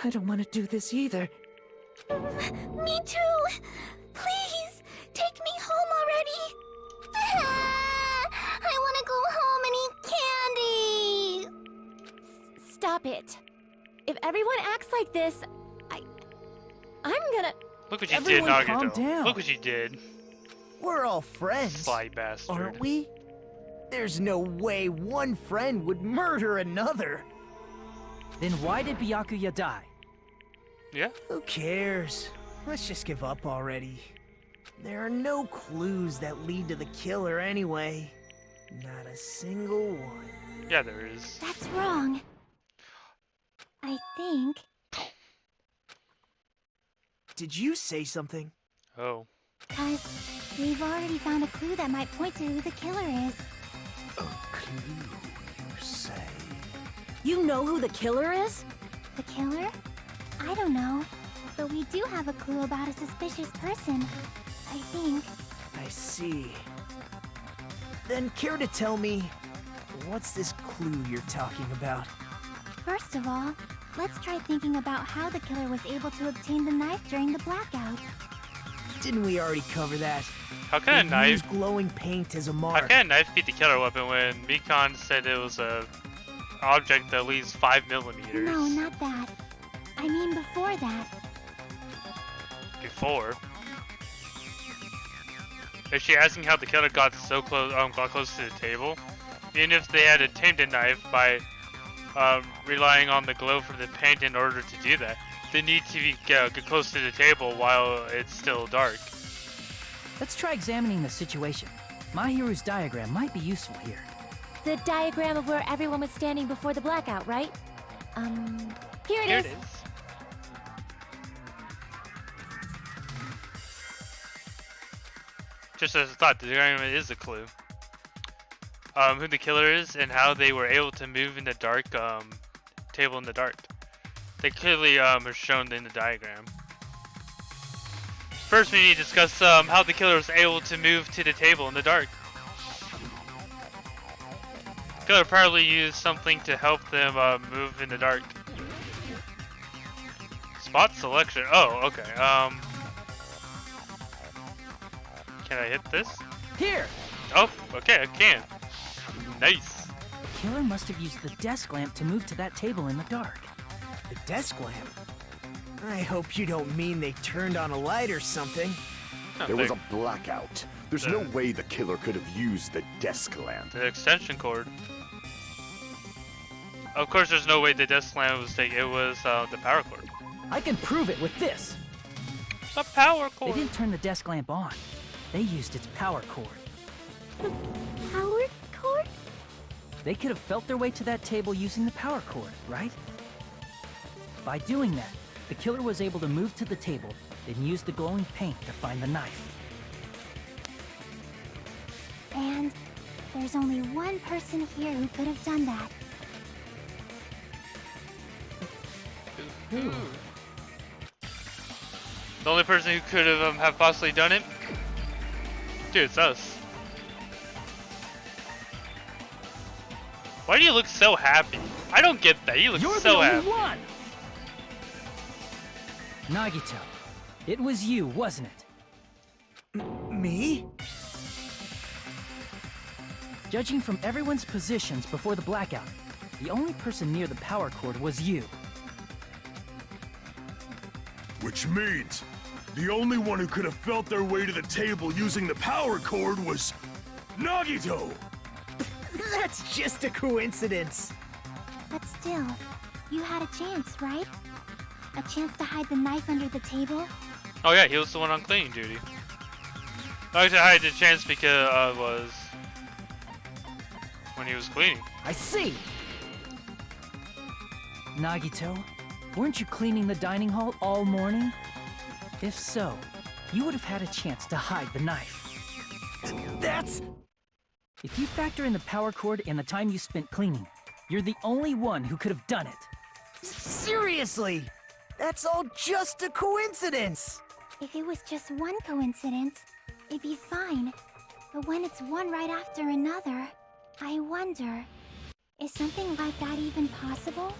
S13: I don't want to do this either.
S12: Me too! Please, take me home already! I want to go home and eat candy!
S3: Stop it. If everyone acts like this, I'm gonna...
S1: Look what you
S10: Everyone
S1: did,
S10: calm
S1: Nagito.
S10: down.
S1: Look what you did.
S4: We're all friends,
S1: Sly bastard.
S4: aren't we? There's no way one friend would murder another.
S10: Then why did Byakuya die?
S1: Yeah?
S4: Who cares? Let's just give up already. There are no clues that lead to the killer anyway. Not a single one.
S1: Yeah, there is.
S3: That's wrong. I think...
S4: Did you say something?
S1: Oh.
S3: We've already found a clue that might point to who the killer is.
S4: You say?
S5: You know who the killer is?
S3: The killer? I don't know. But we do have a clue about a suspicious person. I think.
S4: I see. Then care to tell me, what's this clue you're talking about?
S3: First of all, let's try thinking about how the killer was able to obtain the knife during the blackout.
S4: Didn't we already cover that?
S1: How can a
S4: They
S1: knife?
S4: used glowing paint as a
S1: How
S4: mark.
S1: can a knife be the killer weapon when Mikon said it was a object that leaves 5 millimeters?
S3: No, not that. I mean before that.
S1: Before. Is she asking how the killer got so close? Got close to the table? Even if they had obtained a knife by relying on the glow from the paint in order to do that, they need to get close to the table while it's still dark.
S10: Let's try examining the situation. Mahiru's diagram might be useful here.
S14: The diagram of where everyone was standing before the blackout, right? Here it is.
S1: Just as a thought, the diagram is a clue. Who the killer is and how they were able to move in the dark, table in the dark. They clearly are shown in the diagram. First, we need to discuss how the killer was able to move to the table in the dark. The killer probably used something to help them move in the dark. Spot selection. Oh, okay. Can I hit this?
S10: Here!
S1: Oh, okay, I can. Nice.
S10: The killer must have used the desk lamp to move to that table in the dark.
S4: The desk lamp? I hope you don't mean they turned on a light or something.
S7: There was a blackout. There's no way the killer could have used the desk lamp.
S1: The extension cord. Of course, there's no way the desk lamp was taken. It was the power cord.
S10: I can prove it with this.
S1: The power cord.
S10: They didn't turn the desk lamp on. They used its power cord.
S3: Power cord?
S10: They could have felt their way to that table using the power cord, right? By doing that, the killer was able to move to the table, then use the glowing paint to find the knife.
S3: And there's only one person here who could have done that.
S10: Who?
S1: The only person who could have possibly done it? Dude, it's us. Why do you look so happy? I don't get that. You look
S10: You're
S1: so
S10: the only
S1: happy.
S10: one! Nagito, it was you, wasn't it?
S4: Me?
S10: Judging from everyone's positions before the blackout, the only person near the power cord was you.
S8: Which means the only one who could have felt their way to the table using the power cord was Nagito!
S4: That's just a coincidence.
S3: But still, you had a chance, right? A chance to hide the knife under the table?
S1: Oh yeah, he was the one on cleaning duty. I like to hide the chance because was when he was cleaning.
S10: I see! Nagito, weren't you cleaning the dining hall all morning? If so, you would have had a chance to hide the knife.
S4: That's...
S10: If you factor in the power cord and the time you spent cleaning, you're the only one who could have done it.
S4: Seriously! That's all just a coincidence!
S3: If it was just one coincidence, it'd be fine. But when it's one right after another, I wonder, is something like that even possible?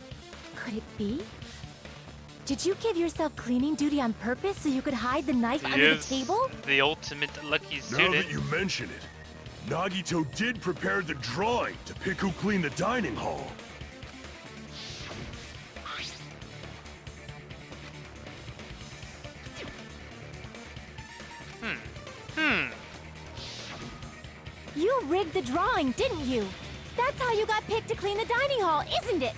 S14: Could it be? Did you give yourself cleaning duty on purpose so you could hide the knife
S1: He
S14: under the
S1: is
S14: table?
S1: the ultimate lucky
S8: Now
S1: student.
S8: that you mention it, Nagito did prepare the drawing to pick who cleaned the dining hall.
S14: You rigged the drawing, didn't you? That's how you got picked to clean the dining hall, isn't it?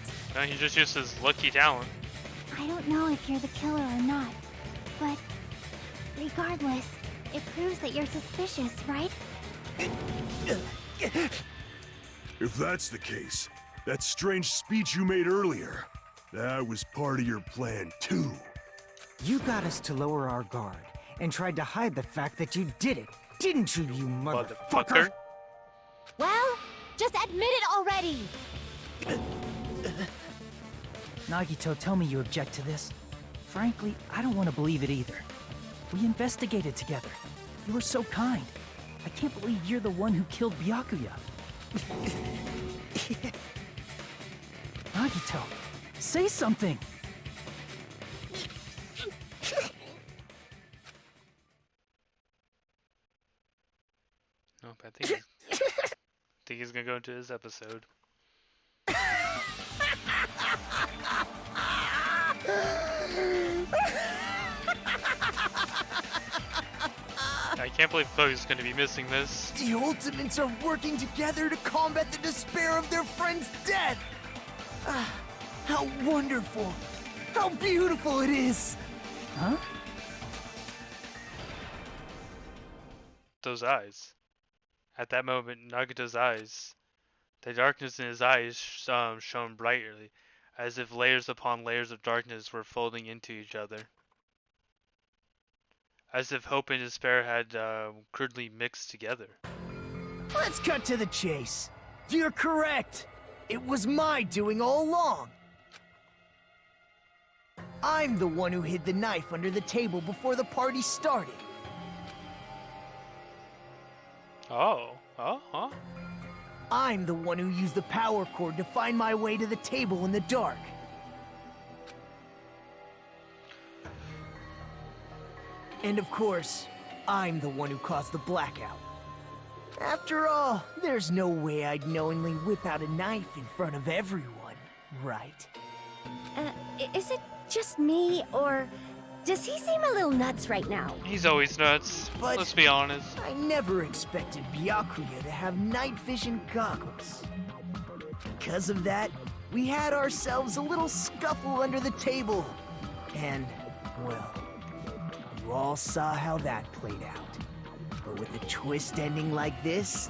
S1: He just used his lucky talent.
S3: I don't know if you're the killer or not, but regardless, it proves that you're suspicious, right?
S8: If that's the case, that strange speech you made earlier, that was part of your plan too.
S11: You got us to lower our guard and tried to hide the fact that you did it, didn't you, you motherfucker?
S14: Well, Just admit it already!
S10: Nagito, tell me you object to this. Frankly, I don't want to believe it either. We investigated together. You were so kind. I can't believe you're the one who killed Byakuya. Nagito, say something!
S1: Nope, I think he's gonna go into this episode. I can't believe Chloe's gonna be missing this.
S4: The Ultimates are working together to combat the despair of their friend's death! Ah, how wonderful! How beautiful it is!
S10: Huh?
S1: Those eyes. At that moment, Nagito's eyes, the darkness in his eyes shone brightly, as if layers upon layers of darkness were folding into each other. As if hope and despair had crudely mixed together.
S4: Let's cut to the chase. You're correct. It was my doing all along. I'm the one who hid the knife under the table before the party started.
S1: Huh?
S4: I'm the one who used the power cord to find my way to the table in the dark. And of course, I'm the one who caused the blackout. After all, there's no way I'd knowingly whip out a knife in front of everyone, right?
S14: Is it just me, or does he seem a little nuts right now?
S1: He's always nuts,
S4: But
S1: let's be honest.
S4: I never expected Byakuya to have night vision goggles. Because of that, we had ourselves a little scuffle under the table. And, well, you all saw how that played out. But with a twist ending like this,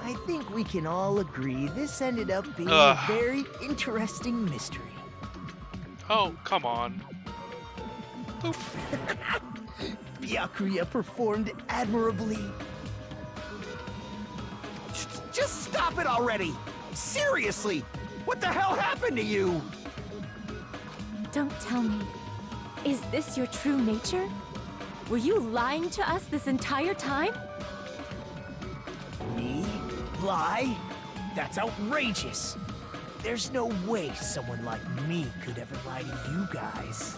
S4: I think we can all agree this ended up being a very interesting mystery.
S1: Oh, come on.
S4: Byakuya performed admirably.
S6: Just stop it already! Seriously! What the hell happened to you?
S14: Don't tell me. Is this your true nature? Were you lying to us this entire time?
S4: Me? Lie? That's outrageous! There's no way someone like me could ever lie to you guys.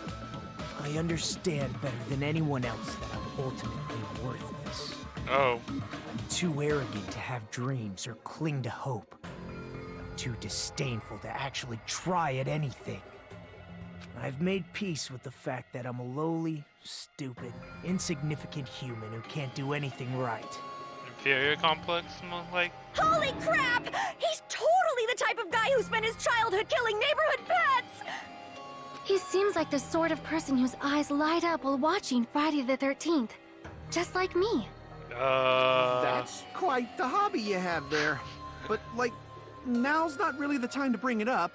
S4: I understand better than anyone else that I'm ultimately worthless.
S1: Oh.
S4: I'm too arrogant to have dreams or cling to hope. I'm too disdainful to actually try at anything. I've made peace with the fact that I'm a lowly, stupid, insignificant human who can't do anything right.
S1: Inferior complex, like?
S14: Holy crap! He's totally the type of guy who spent his childhood killing neighborhood pets!
S12: He seems like the sort of person whose eyes light up while watching Friday the 13th. Just like me.
S6: That's quite the hobby you have there. But, like, now's not really the time to bring it up.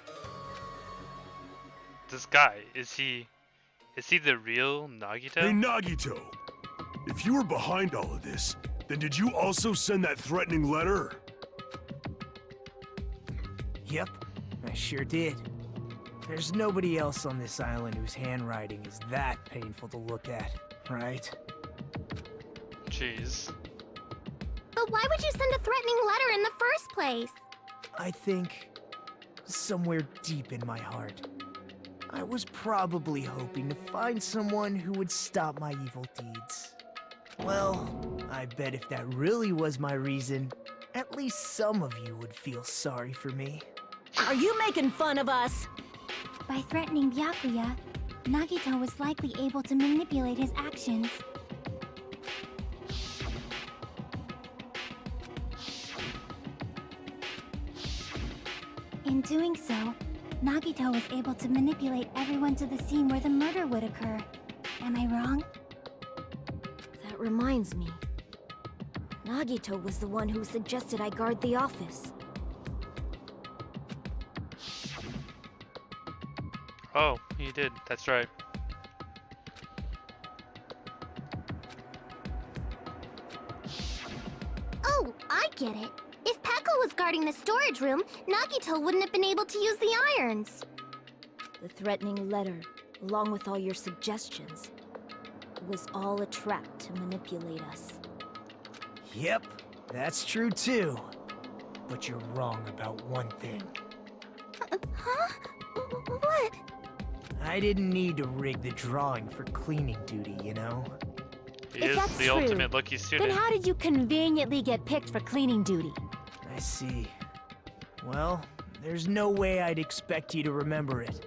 S1: This guy, is he the real Nagito?
S8: Hey, Nagito! If you were behind all of this, then did you also send that threatening letter?
S4: Yep, I sure did. There's nobody else on this island whose handwriting is that painful to look at, right?
S1: Jeez.
S12: But why would you send a threatening letter in the first place?
S4: I think somewhere deep in my heart, I was probably hoping to find someone who would stop my evil deeds. Well, I bet if that really was my reason, at least some of you would feel sorry for me.
S5: Are you making fun of us?
S3: By threatening Byakuya, Nagito was likely able to manipulate his actions. In doing so, Nagito was able to manipulate everyone to the scene where the murder would occur. Am I wrong?
S9: That reminds me. Nagito was the one who suggested I guard the office.
S1: Oh, he did. That's right.
S12: Oh, I get it. If Peko was guarding the storage room, Nagito wouldn't have been able to use the irons.
S5: The threatening letter, along with all your suggestions, it was all a trap to manipulate us.
S4: Yep, that's true too. But you're wrong about one thing.
S12: Huh? What?
S4: I didn't need to rig the drawing for cleaning duty, you know?
S1: He
S14: If
S1: is
S14: that's
S1: the
S14: true,
S1: ultimate lucky student.
S14: Then how did you conveniently get picked for cleaning duty?
S4: I see. Well, there's no way I'd expect you to remember it.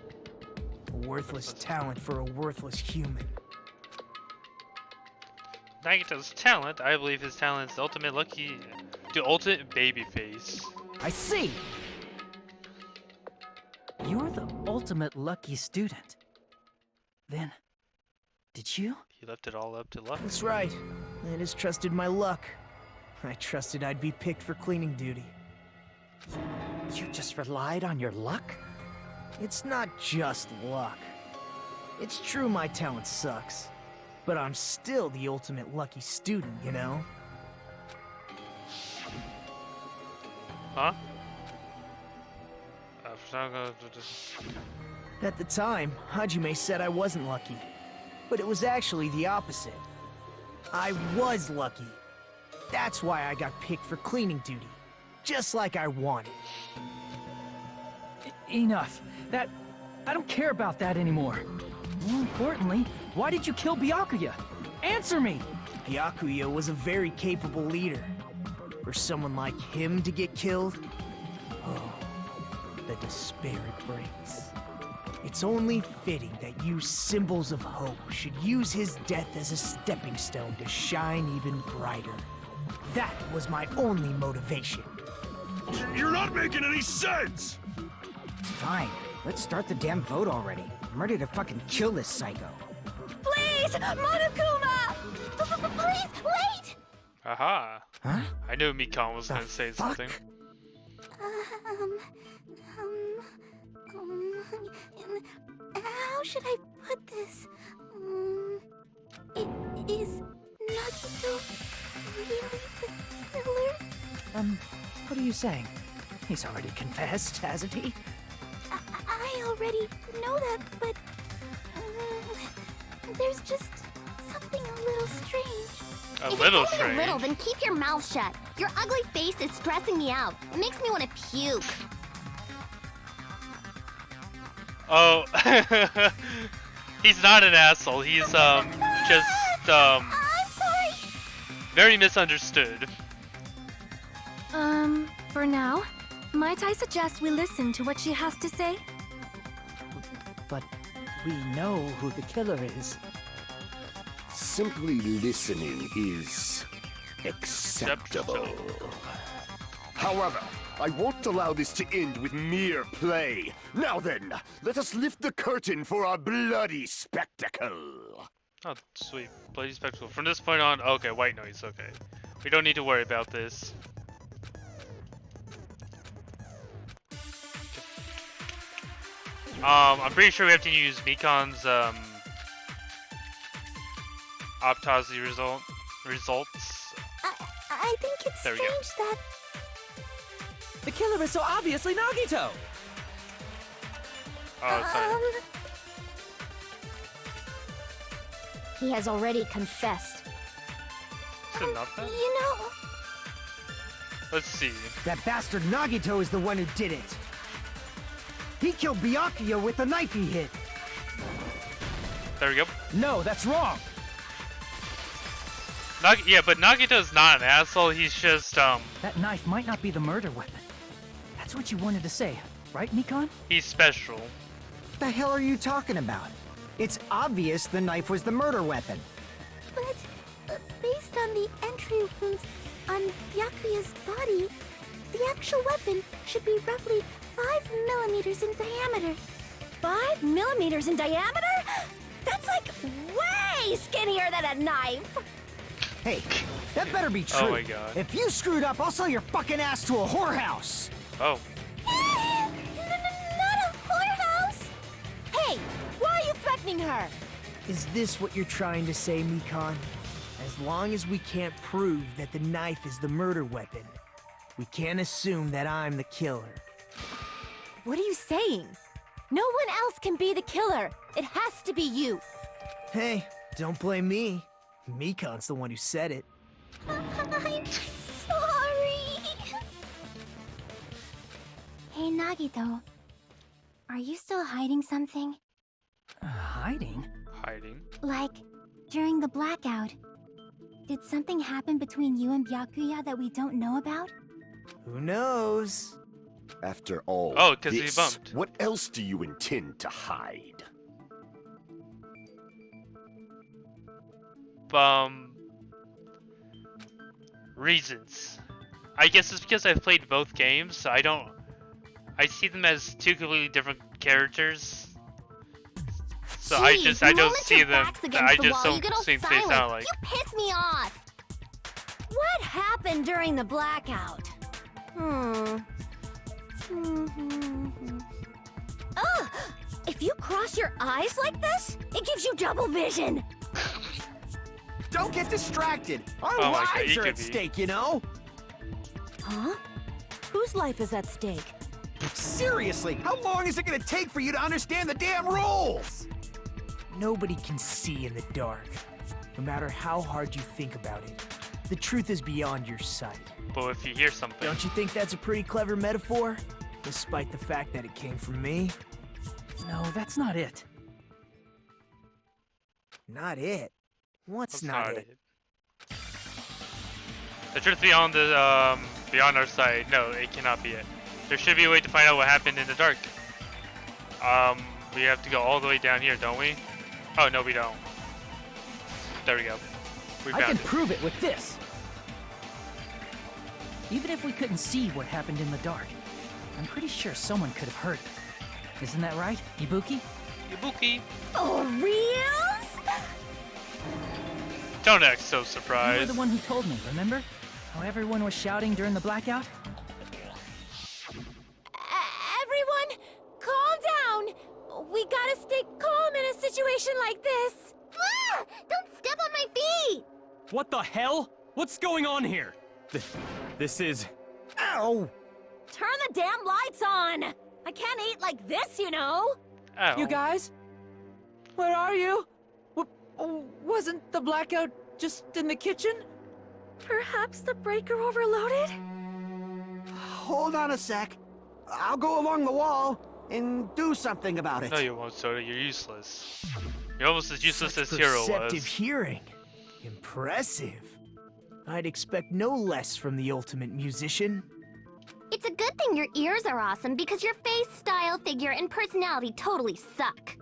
S4: A worthless talent for a worthless human.
S1: Nagito's talent, I believe his talent is the ultimate baby face.
S4: I see!
S10: You're the ultimate lucky student. Then, did you?
S1: He left it all up to luck.
S4: That's right. I just trusted my luck. I trusted I'd be picked for cleaning duty.
S11: You just relied on your luck?
S4: It's not just luck. It's true my talent sucks, but I'm still the ultimate lucky student, you know?
S1: Huh?
S4: At the time, Hajime said I wasn't lucky, but it was actually the opposite. I was lucky. That's why I got picked for cleaning duty, just like I wanted.
S10: Enough. I don't care about that anymore. More importantly, why did you kill Byakuya? Answer me!
S4: Byakuya was a very capable leader. For someone like him to get killed, oh, the despair it brings. It's only fitting that you symbols of hope should use his death as a stepping stone to shine even brighter. That was my only motivation.
S8: You're not making any sense!
S11: Fine. Let's start the damn vote already. I'm ready to fucking kill this psycho.
S12: Please, Monokuma! Please, wait!
S1: Aha!
S11: Huh?
S1: I knew Mikon was gonna say something.
S12: How should I put this? Is Nagito really the killer?
S10: What are you saying? He's already confessed, hasn't he?
S12: I already know that, but there's just something a little strange.
S1: A
S12: If
S1: little
S12: it's only
S1: strange.
S12: a little, then keep your mouth shut. Your ugly face is stressing me out. It makes me want to puke.
S1: Oh, he's not an asshole. He's just
S12: I'm sorry.
S1: very misunderstood.
S14: For now, might I suggest we listen to what she has to say?
S11: But we know who the killer is.
S7: Simply listening is acceptable. However, I won't allow this to end with mere play. Now then, let us lift the curtain for our bloody spectacle.
S1: Oh, sweet. Bloody spectacle. From this point on, okay, white noise, okay. We don't need to worry about this. I'm pretty sure we have to use Mikon's, autopsy results.
S12: I think it's
S1: There we go.
S12: strange that
S10: The killer is so obviously Nagito!
S1: Oh, sorry.
S5: He has already confessed.
S1: Is it not that?
S12: you know.
S1: Let's see.
S11: That bastard Nagito is the one who did it. He killed Byakuya with the knife he hit.
S1: There we go.
S10: No, that's wrong!
S1: Yeah, but Nagito's not an asshole, he's just,
S10: That knife might not be the murder weapon. That's what you wanted to say, right, Mikon?
S1: he's special.
S11: What the hell are you talking about? It's obvious the knife was the murder weapon.
S12: But based on the entry wounds on Byakuya's body, the actual weapon should be roughly 5 millimeters in diameter.
S5: 5 millimeters in diameter? That's like way skinnier than a knife!
S11: Hey, that better be true.
S1: Oh my god.
S11: If you screwed up, I'll sell your fucking ass to a whorehouse.
S1: Oh.
S12: Not a whorehouse!
S14: Hey, why are you threatening her?
S4: Is this what you're trying to say, Mikon? As long as we can't prove that the knife is the murder weapon, We can't assume that I'm the killer.
S14: What are you saying? No one else can be the killer. It has to be you.
S4: Hey, don't blame me. Mikan's the one who said it.
S12: I'm sorry.
S3: Hey, Nagito. Are you still hiding something?
S10: Hiding?
S1: Hiding?
S3: Like, during the blackout, did something happen between you and Byakuya that we don't know about?
S4: Who knows?
S7: After all
S1: Oh, 'cause he
S7: this,
S1: bumped.
S7: what else do you intend to hide?
S1: Reasons. I guess it's because I've played both games, so I see them as two completely different characters. So I don't see them. I just don't think they sound like.
S12: You piss me off.
S5: What happened during the blackout? Ugh! If you cross your eyes like this, it gives you double vision.
S6: Don't get distracted. Our
S1: Oh my God,
S6: lives
S1: you
S6: are
S1: could
S6: at
S1: be.
S6: stake, you know?
S5: Huh? Whose life is at stake?
S6: Seriously, how long is it gonna take for you to understand the damn rules?
S4: Nobody can see in the dark, no matter how hard you think about it. The truth is beyond your sight.
S1: But if you hear something,
S4: Don't you think that's a pretty clever metaphor? Despite the fact that it came from me?
S10: No, that's not it.
S4: Not it. What's
S1: that's
S4: not it?
S1: The truth beyond beyond our sight. No, it cannot be it. There should be a way to find out what happened in the dark. We have to go all the way down here, don't we? Oh no, we don't. There we go. We
S10: I
S1: found
S10: can
S1: it.
S10: prove it with this. Even if we couldn't see what happened in the dark, I'm pretty sure someone could have heard it. Isn't that right, Ibuki?
S1: Ibuki.
S5: Oh, reals?
S1: Don't act so
S10: You were
S1: surprised.
S10: the one who told me, remember? How everyone was shouting during the blackout?
S14: Everyone, calm down. We gotta stay calm in a situation like this.
S12: Ah! Don't step on my feet!
S15: What the hell? What's going on here? This is...
S6: Ow!
S5: Turn the damn lights on! I can't eat like this, you know?
S1: Oh.
S13: You guys? Where are you? Wasn't the blackout just in the kitchen?
S14: Perhaps the breaker overloaded?
S6: Hold on a sec. I'll go along the wall and do something about it.
S1: No, you won't, Soda. You're useless. You're almost as useless
S4: Such
S1: as Hero
S4: perceptive
S1: was.
S4: hearing. Impressive. I'd expect no less from the ultimate musician.
S12: It's a good thing your ears are awesome because your face, style, figure, and personality totally suck.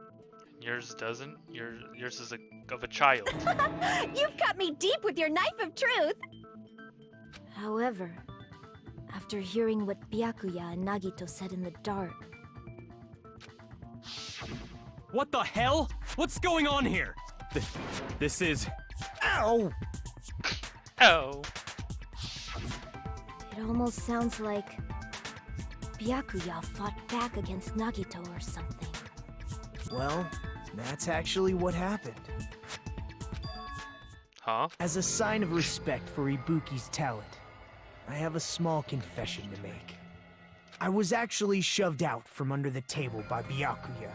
S1: Yours doesn't. Yours is of a child.
S5: You've cut me deep with your knife of truth! However, after hearing what Byakuya and Nagito said in the dark...
S15: What the hell? What's going on here? This is...
S6: Ow!
S1: Oh.
S5: It almost sounds like Byakuya fought back against Nagito or something.
S4: Well, that's actually what happened.
S1: Huh?
S4: As a sign of respect for Ibuki's talent, I have a small confession to make. I was actually shoved out from under the table by Byakuya.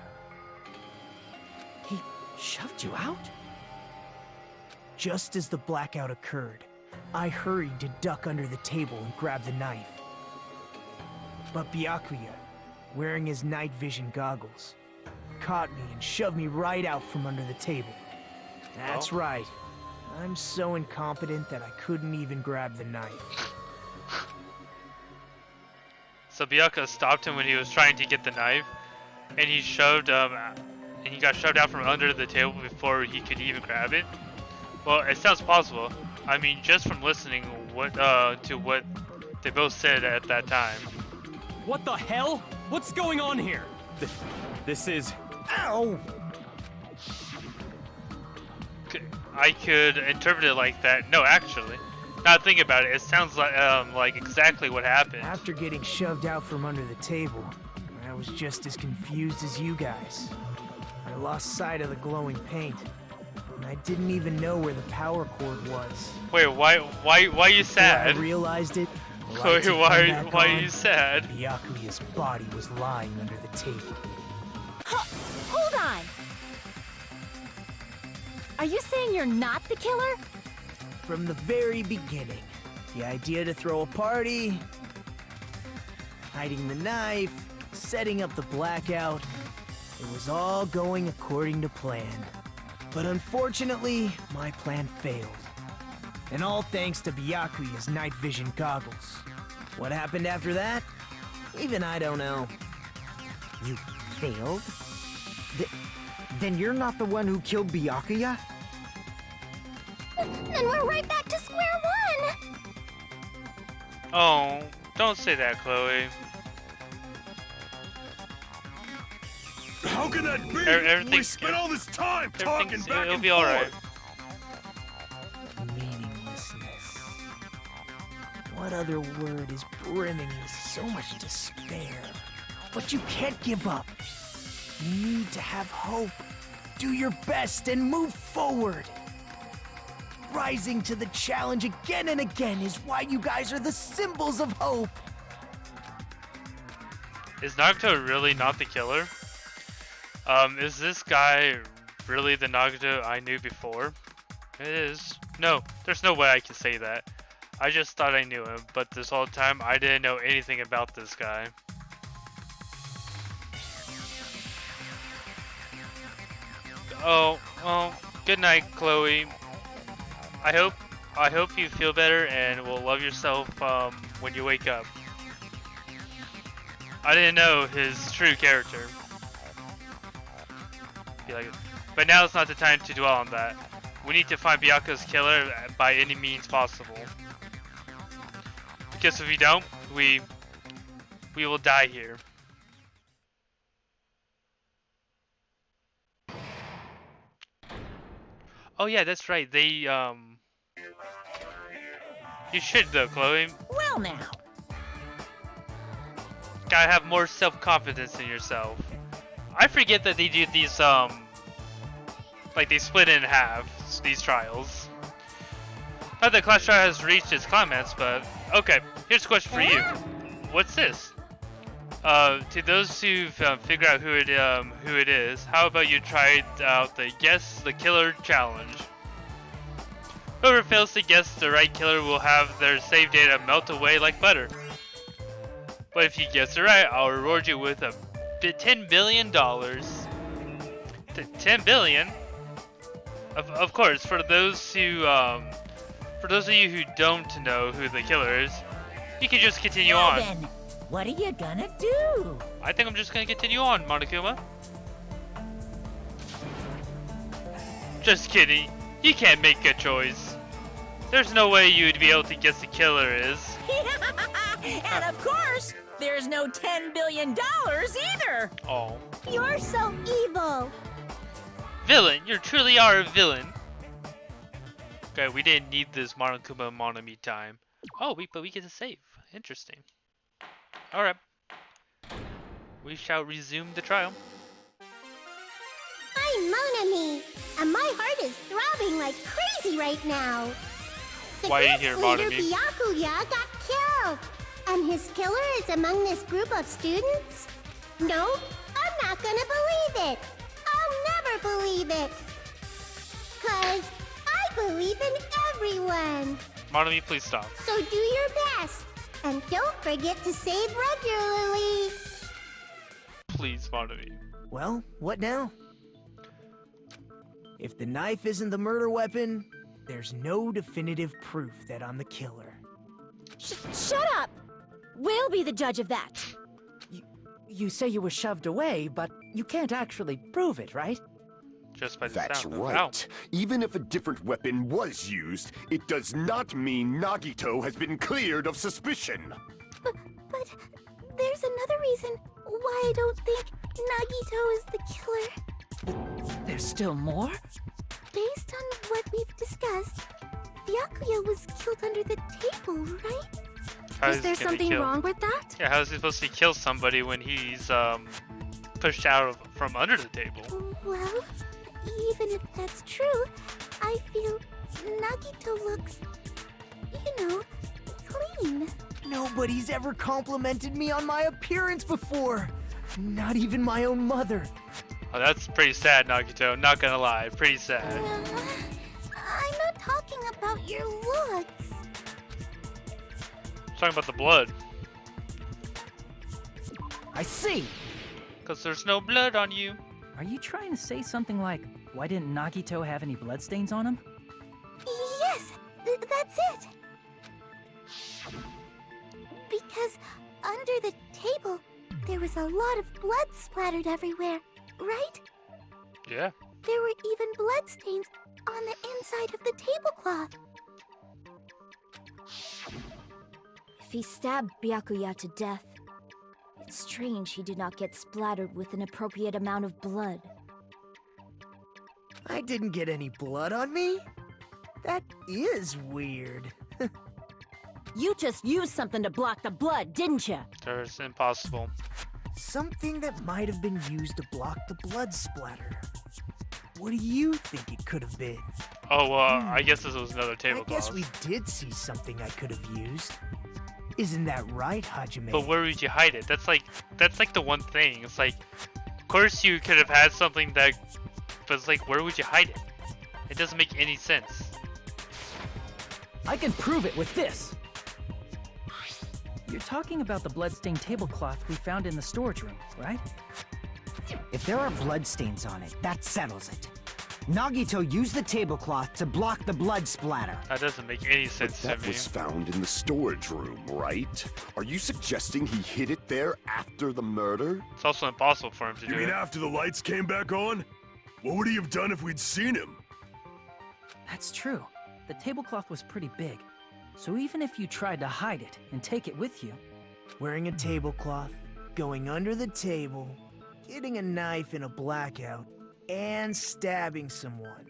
S10: He shoved you out?
S4: Just as the blackout occurred, I hurried to duck under the table and grab the knife. But Byakuya, wearing his night vision goggles, caught me and shoved me right out from under the table. That's right. I'm so incompetent that I couldn't even grab the knife.
S1: So Byakuya stopped him when he was trying to get the knife, and he got shoved out from under the table before he could even grab it. Well, it sounds possible. I mean, just from listening to what they both said at that time.
S15: What the hell? What's going on here? This is...
S6: Ow!
S1: I could interpret it like that. No, actually. Now think about it, it sounds like exactly what happened.
S4: After getting shoved out from under the table, I was just as confused as you guys. I lost sight of the glowing paint, and I didn't even know where the power cord was.
S1: Wait, why are you
S4: Before I
S1: sad?
S4: realized it, The lights had come back
S1: why
S4: on.
S1: are you sad?
S4: Byakuya's body was lying under the table.
S14: Hold on! Are you saying you're not the killer?
S4: From the very beginning, the idea to throw a party, hiding the knife, setting up the blackout, it was all going according to plan. But unfortunately, my plan failed. And all thanks to Byakuya's night vision goggles. What happened after that? Even I don't know.
S11: You failed? Then you're not the one who killed Byakuya?
S12: Then we're right back to square one!
S1: Oh, don't say that, Chloe.
S8: How can that be? We
S1: Everything's
S8: spent all this time talking back
S1: It'll
S8: and
S1: be alright.
S4: Meaninglessness. What other word is brimming with so much despair? But you can't give up. You need to have hope. Do your best and move forward. Rising to the challenge again and again is why you guys are the symbols of hope.
S1: Is Nagato really not the killer? Is this guy really the Nagato I knew before? It is. No, there's no way I can say that. I just thought I knew him, but this whole time I didn't know anything about this guy. Oh, well, good night, Chloe. I hope you feel better and will love yourself when you wake up. I didn't know his true character. But now is not the time to dwell on that. We need to find Byakuya's killer by any means possible. Because if we don't, we will die here. Oh yeah, that's right. They you should though, Chloe.
S2: Well now.
S1: Gotta have more self-confidence in yourself. I forget that they do these like they split in half these trials. Not that Clash Trial has reached its climax, but okay. Here's a question for you. What's this? To those who've figured out who it is, how about you try out the Guess the Killer challenge? Whoever fails to guess the right killer will have their save data melt away like butter. But if you guess it right, I'll reward you with a $10 billion. $10 billion? Of course, for those of you who don't know who the killer is, you can just continue on.
S2: Then, what are you gonna do?
S1: I think I'm just gonna continue on, Monokuma. Just kidding. You can't make a choice. There's no way you'd be able to guess the killer is.
S2: And of course, there's no $10 billion either.
S1: Oh.
S12: You're so evil.
S1: Villain, you truly are a villain. Okay, we didn't need this Monokuma Monomi time. Oh, but we get to save. Interesting. Alright. We shall resume the trial.
S12: I'm Monomi, and my heart is throbbing like crazy right now. The
S1: Why are you
S12: group's
S1: here,
S12: leader,
S1: Monomi?
S12: Byakuya, got killed. And his killer is among this group of students? No, I'm not gonna believe it. I'll never believe it. 'Cause I believe in everyone.
S1: Monomi, please stop.
S12: So do your best. And don't forget to save regularly.
S1: Please, Monomi.
S4: Well, what now? If the knife isn't the murder weapon, there's no definitive proof that I'm the killer.
S14: Shut up! We'll be the judge of that.
S10: You say you were shoved away, but you can't actually prove it, right?
S1: Just by the
S7: That's
S1: sound.
S7: right.
S1: Ow.
S7: Even if a different weapon was used, it does not mean Nagito has been cleared of suspicion.
S12: But there's another reason why I don't think Nagito is the killer.
S10: There's still more?
S12: Based on what we've discussed, Byakuya was killed under the table, right?
S1: How
S5: Is there
S1: he gonna
S5: something
S1: kill?
S5: wrong with that?
S1: Yeah, how is he supposed to kill somebody when he's pushed out from under the table?
S12: Well, even if that's true, I feel Nagito looks, clean.
S3: mean?
S4: Nobody's ever complimented me on my appearance before. Not even my own mother.
S1: Oh, that's pretty sad, Nagito. Not gonna lie, pretty sad.
S3: I'm not talking about your looks.
S1: I'm talking about the blood.
S10: I see.
S1: Cause there's no blood on you.
S10: Are you trying to say something like, why didn't Nagito have any bloodstains on him?
S3: Yes, that's it. Because under the table, there was a lot of blood splattered everywhere, right?
S1: Yeah.
S3: There were even bloodstains on the inside of the tablecloth.
S5: If he stabbed Byakuya to death, it's strange he did not get splattered with an appropriate amount of blood.
S4: I didn't get any blood on me? That is weird.
S2: You just used something to block the blood, didn't you?
S1: There's impossible.
S4: Something that might have been used to block the blood splatter. What do you think it could have been?
S1: Oh, I guess this was another tablecloth.
S4: I guess we did see something I could have used. Isn't that right, Hajime?
S1: But where would you hide it? That's like the one thing. It's like, of course you could have had something that, but it's like, where would you hide it? It doesn't make any sense.
S10: I can prove it with this. You're talking about the bloodstained tablecloth we found in the storage room, right?
S11: If there are bloodstains on it, that settles it. Nagito used the tablecloth to block the blood splatter.
S1: That doesn't make any sense
S7: But
S1: to
S7: that
S1: me.
S7: was found in the storage room, right? Are you suggesting he hid it there after the murder?
S1: It's also impossible for him to
S8: You
S1: do
S8: mean
S1: it.
S8: after the lights came back on? What would he have done if we'd seen him?
S10: That's true. The tablecloth was pretty big. So even if you tried to hide it and take it with you...
S4: Wearing a tablecloth, going under the table, getting a knife in a blackout, and stabbing someone.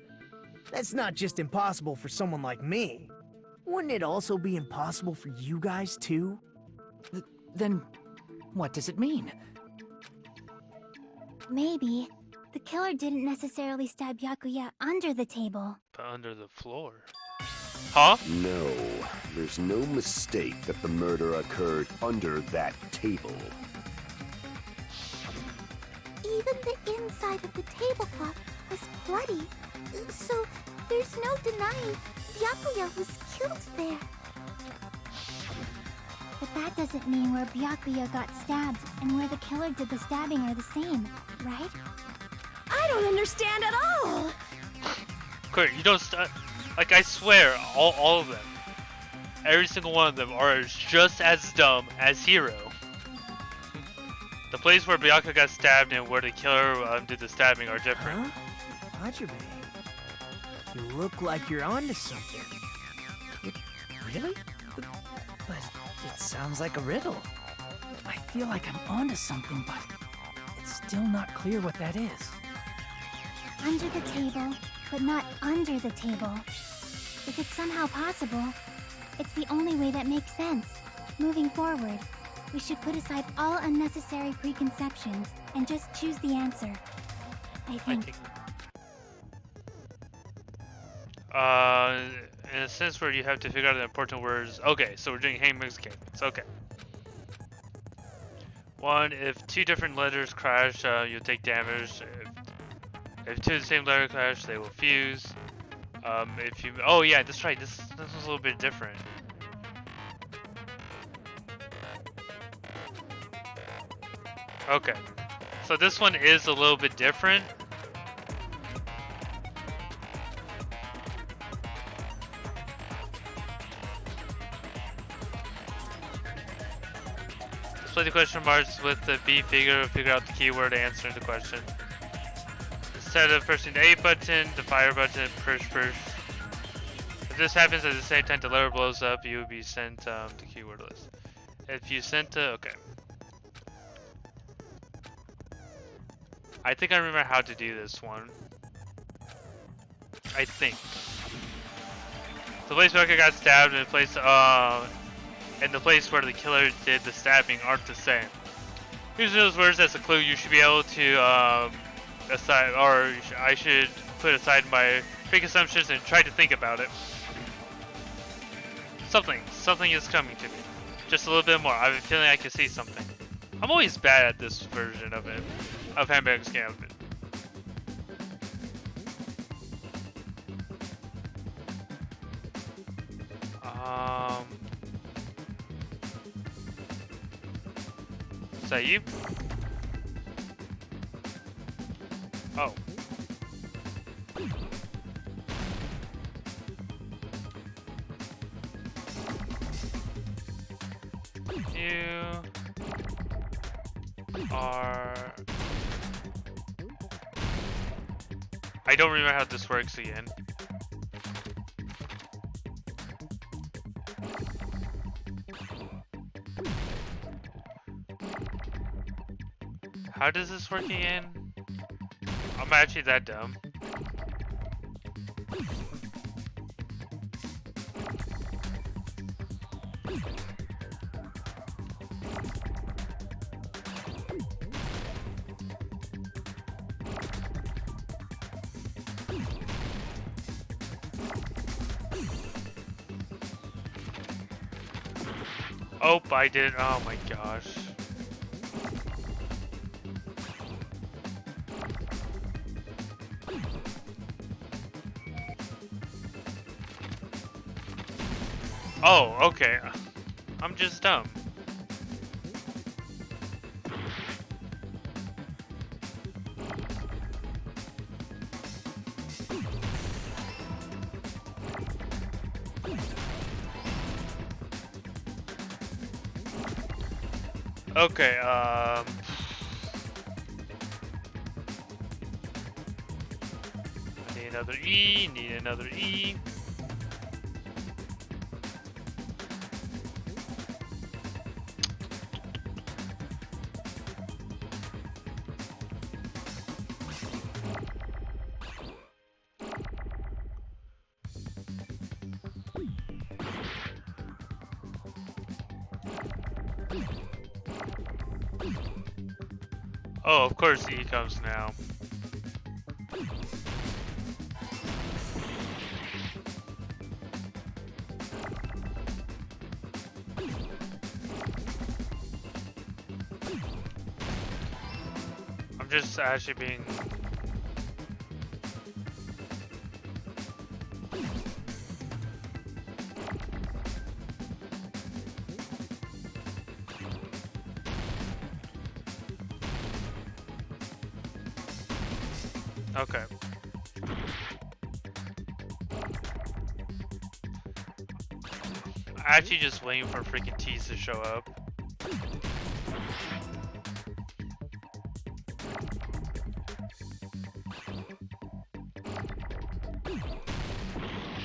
S4: That's not just impossible for someone like me. Wouldn't it also be impossible for you guys too?
S10: Then what does it mean?
S3: Maybe the killer didn't necessarily stab Byakuya under the table.
S1: But under the floor. Huh?
S7: No, there's no mistake that the murder occurred under that table.
S3: Even the inside of the tablecloth was bloody, so there's no denying Byakuya was killed there. But that doesn't mean where Byakuya got stabbed and where the killer did the stabbing are the same, right?
S5: I don't understand at all!
S1: Kurt, you don't like, I swear, all of them, every single one of them are just as dumb as Hiro. The place where Byakuya got stabbed and where the killer did the stabbing are different.
S4: Huh? Hajime, you look like you're onto something.
S10: Really? But it sounds like a riddle. I feel like I'm onto something, but it's still not clear what that is.
S3: Under the table, but not under the table. If it's somehow possible, it's the only way that makes sense. Moving forward, we should put aside all unnecessary preconceptions and just choose the answer. I think.
S1: In a sense where you have to figure out the important words. Okay, so we're doing hang Mexican. It's okay. One, if two different letters crash, you'll take damage. If two of the same letter crash, they will fuse. If you, oh yeah, that's right. This was a little bit different. Okay, so this one is a little bit different. Display the question marks with the B figure to figure out the keyword answering the question. Instead of pressing the A button, the fire button, push. If this happens at the same time the letter blows up, you will be sent the keyword list. If you sent okay. I think I remember how to do this one. I think. The place where I got stabbed and the place where the killer did the stabbing aren't the same. Using those words as a clue, you should be able to aside, or I should put aside my fake assumptions and try to think about it. Something is coming to me. Just a little bit more. I have a feeling I can see something. I'm always bad at this version of it, of Handbags Gambit. Is that you? Oh. You are... I don't remember how this works again. How does this work again? I'm actually that dumb. Oh, I did. Oh my gosh. Oh, okay. I'm just dumb. Okay, need another E, need another E. Oh, of course E comes now. I'm just actually being... Okay. Actually just waiting for freaking T's to show up.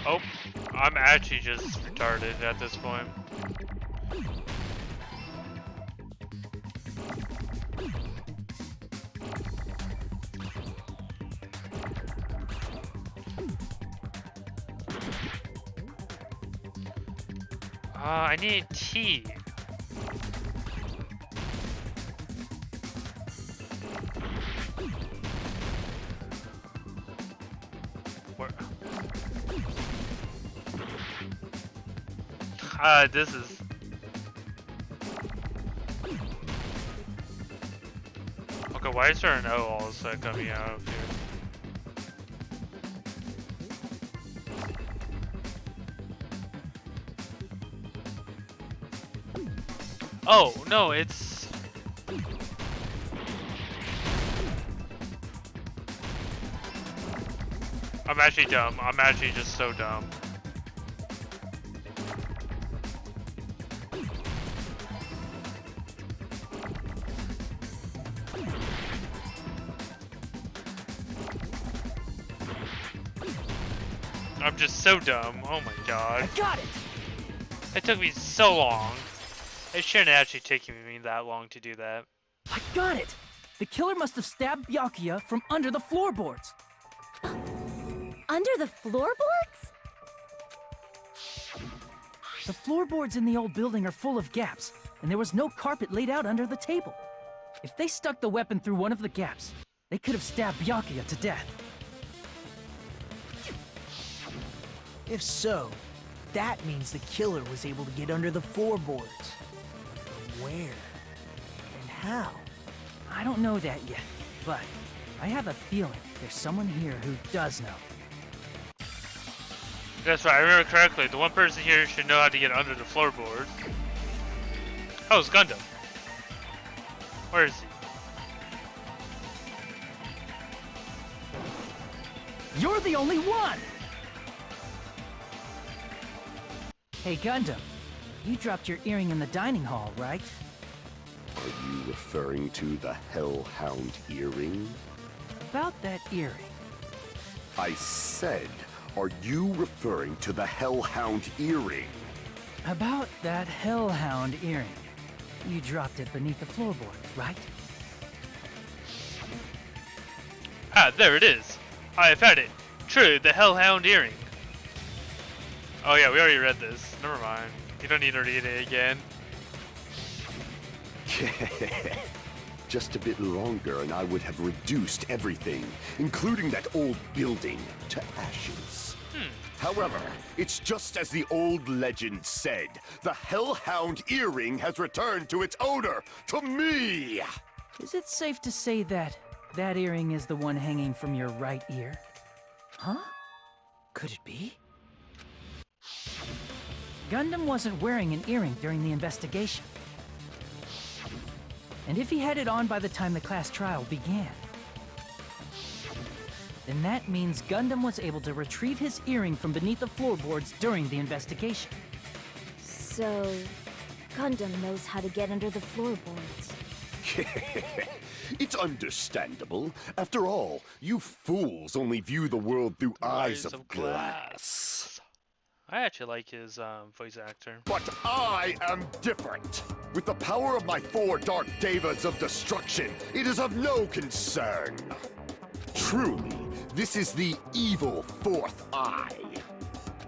S1: Oh, I'm actually just retarded at this point. I need T. Where? This is... Okay, why is there an O all of a sudden coming out of here? Oh, no, it's... I'm actually dumb. I'm actually just so dumb. I'm just so dumb. Oh my god.
S10: I got it!
S1: It took me so long. It shouldn't actually take me that long to do that.
S10: I got it! The killer must have stabbed Byakuya from under the floorboards.
S14: Under the floorboards?
S10: The floorboards in the old building are full of gaps, and there was no carpet laid out under the table. If they stuck the weapon through one of the gaps, they could have stabbed Byakuya to death.
S4: If so, that means the killer was able to get under the floorboards. From where? And how?
S10: I don't know that yet, but I have a feeling there's someone here who does know.
S1: That's right, I remember correctly. The one person here should know how to get under the floorboard. Oh, it's Gundam. Where is he?
S10: You're the only one! Hey, Gundam. You dropped your earring in the dining hall, right?
S7: Are you referring to the Hellhound earring?
S10: About that earring.
S7: I said, are you referring to the Hellhound earring?
S10: About that Hellhound earring. You dropped it beneath the floorboards, right?
S1: Ah, there it is. I have found it. True, the Hellhound earring. Oh yeah, we already read this. Never mind. You don't need to read it again.
S7: Just a bit longer and I would have reduced everything, including that old building, to ashes. However, it's just as the old legend said. The Hellhound earring has returned to its owner, to me!
S10: Is it safe to say that that earring is the one hanging from your right ear? Huh? Could it be? Gundam wasn't wearing an earring during the investigation. And if he had it on by the time the class trial began, then that means Gundam was able to retrieve his earring from beneath the floorboards during the investigation.
S9: So, Gundam knows how to get under the floorboards.
S7: It's understandable. After all, you fools only view the world through eyes of glass.
S1: I actually like his voice actor.
S7: But I am different. With the power of my 4 Dark Devas of Destruction, it is of no concern. Truly, this is the evil 4th eye.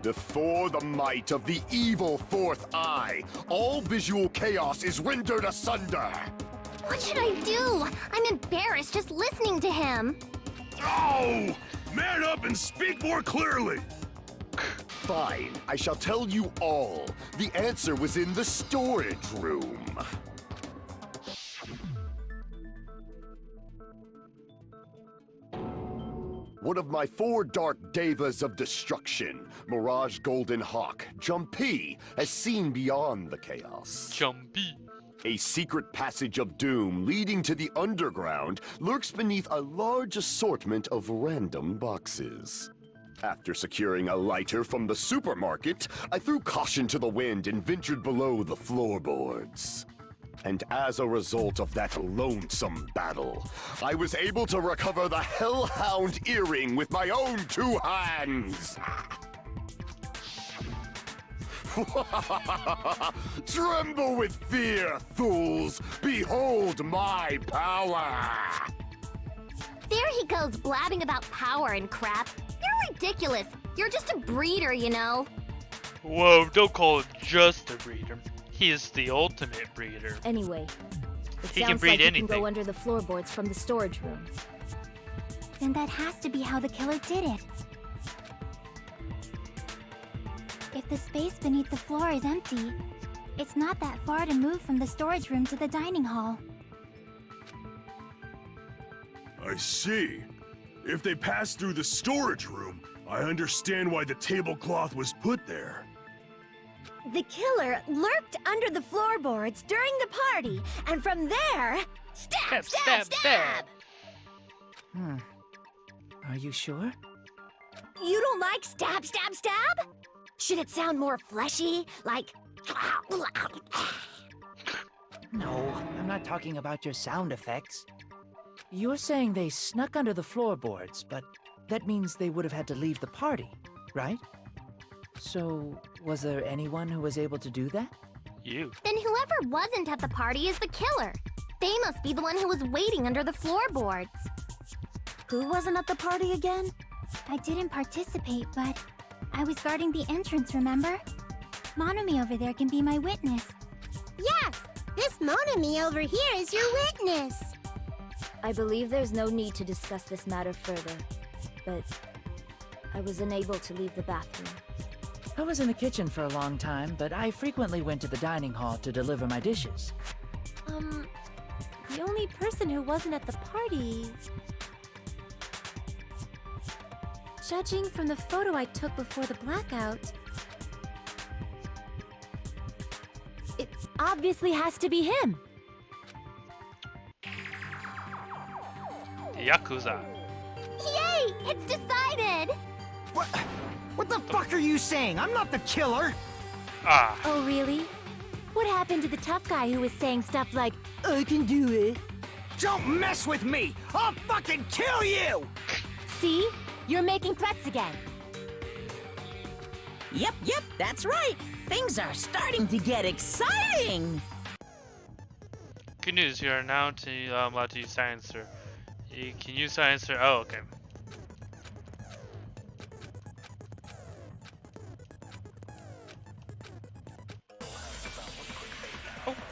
S7: Before the might of the evil 4th eye, all visual chaos is rendered asunder.
S12: What should I do? I'm embarrassed just listening to him.
S8: Oh! Man up and speak more clearly!
S7: Fine, I shall tell you all. The answer was in the storage room. One of my 4 Dark Devas of Destruction, Mirage Golden Hawk, Jumpy, has seen beyond the chaos.
S1: Jumpy.
S7: A secret passage of doom leading to the underground lurks beneath a large assortment of random boxes. After securing a lighter from the supermarket, I threw caution to the wind and ventured below the floorboards. And as a result of that lonesome battle, I was able to recover the Hellhound earring with my own 2 hands! Tremble with fear, fools! Behold my power!
S12: There he goes blabbing about power and crap. You're ridiculous. You're just a breeder, you know.
S1: Whoa, don't call him just a breeder. He is the ultimate breeder.
S9: Anyway, it
S1: He
S9: sounds
S1: can breed
S9: like you
S1: anything.
S9: can go under the floorboards from the storage room.
S3: Then that has to be how the killer did it. If the space beneath the floor is empty, it's not that far to move from the storage room to the dining hall.
S8: I see. If they passed through the storage room, I understand why the tablecloth was put there.
S5: The killer lurked under the floorboards during the party, and from there, stab, stab, stab!
S10: Are you sure?
S5: You don't like stab, stab, stab? Should it sound more fleshy, like...
S13: No, I'm not talking about your sound effects. You're saying they snuck under the floorboards, but that means they would have had to leave the party, right? So, was there anyone who was able to do that?
S1: You.
S12: Then whoever wasn't at the party is the killer. They must be the one who was waiting under the floorboards.
S3: Who wasn't at the party again? I didn't participate, but I was guarding the entrance, remember? Monomi over there can be my witness.
S12: Yes, this Monomi over here is your witness.
S9: I believe there's no need to discuss this matter further, but I was unable to leave the bathroom.
S10: I was in the kitchen for a long time, but I frequently went to the dining hall to deliver my dishes.
S14: The only person who wasn't at the party... Judging from the photo I took before the blackout... It obviously has to be him.
S1: Yakuza.
S3: Yay! It's decided!
S11: What the fuck are you saying? I'm not the killer!
S1: Ah.
S14: Oh, really? What happened to the tough guy who was saying stuff like,
S11: I can do it. Don't mess with me! I'll fucking kill you!
S14: see? You're making threats again.
S2: Yep, that's right. Things are starting to get exciting.
S1: Good news, you are now allowed to use Silencer. You can use Silencer. Oh, okay.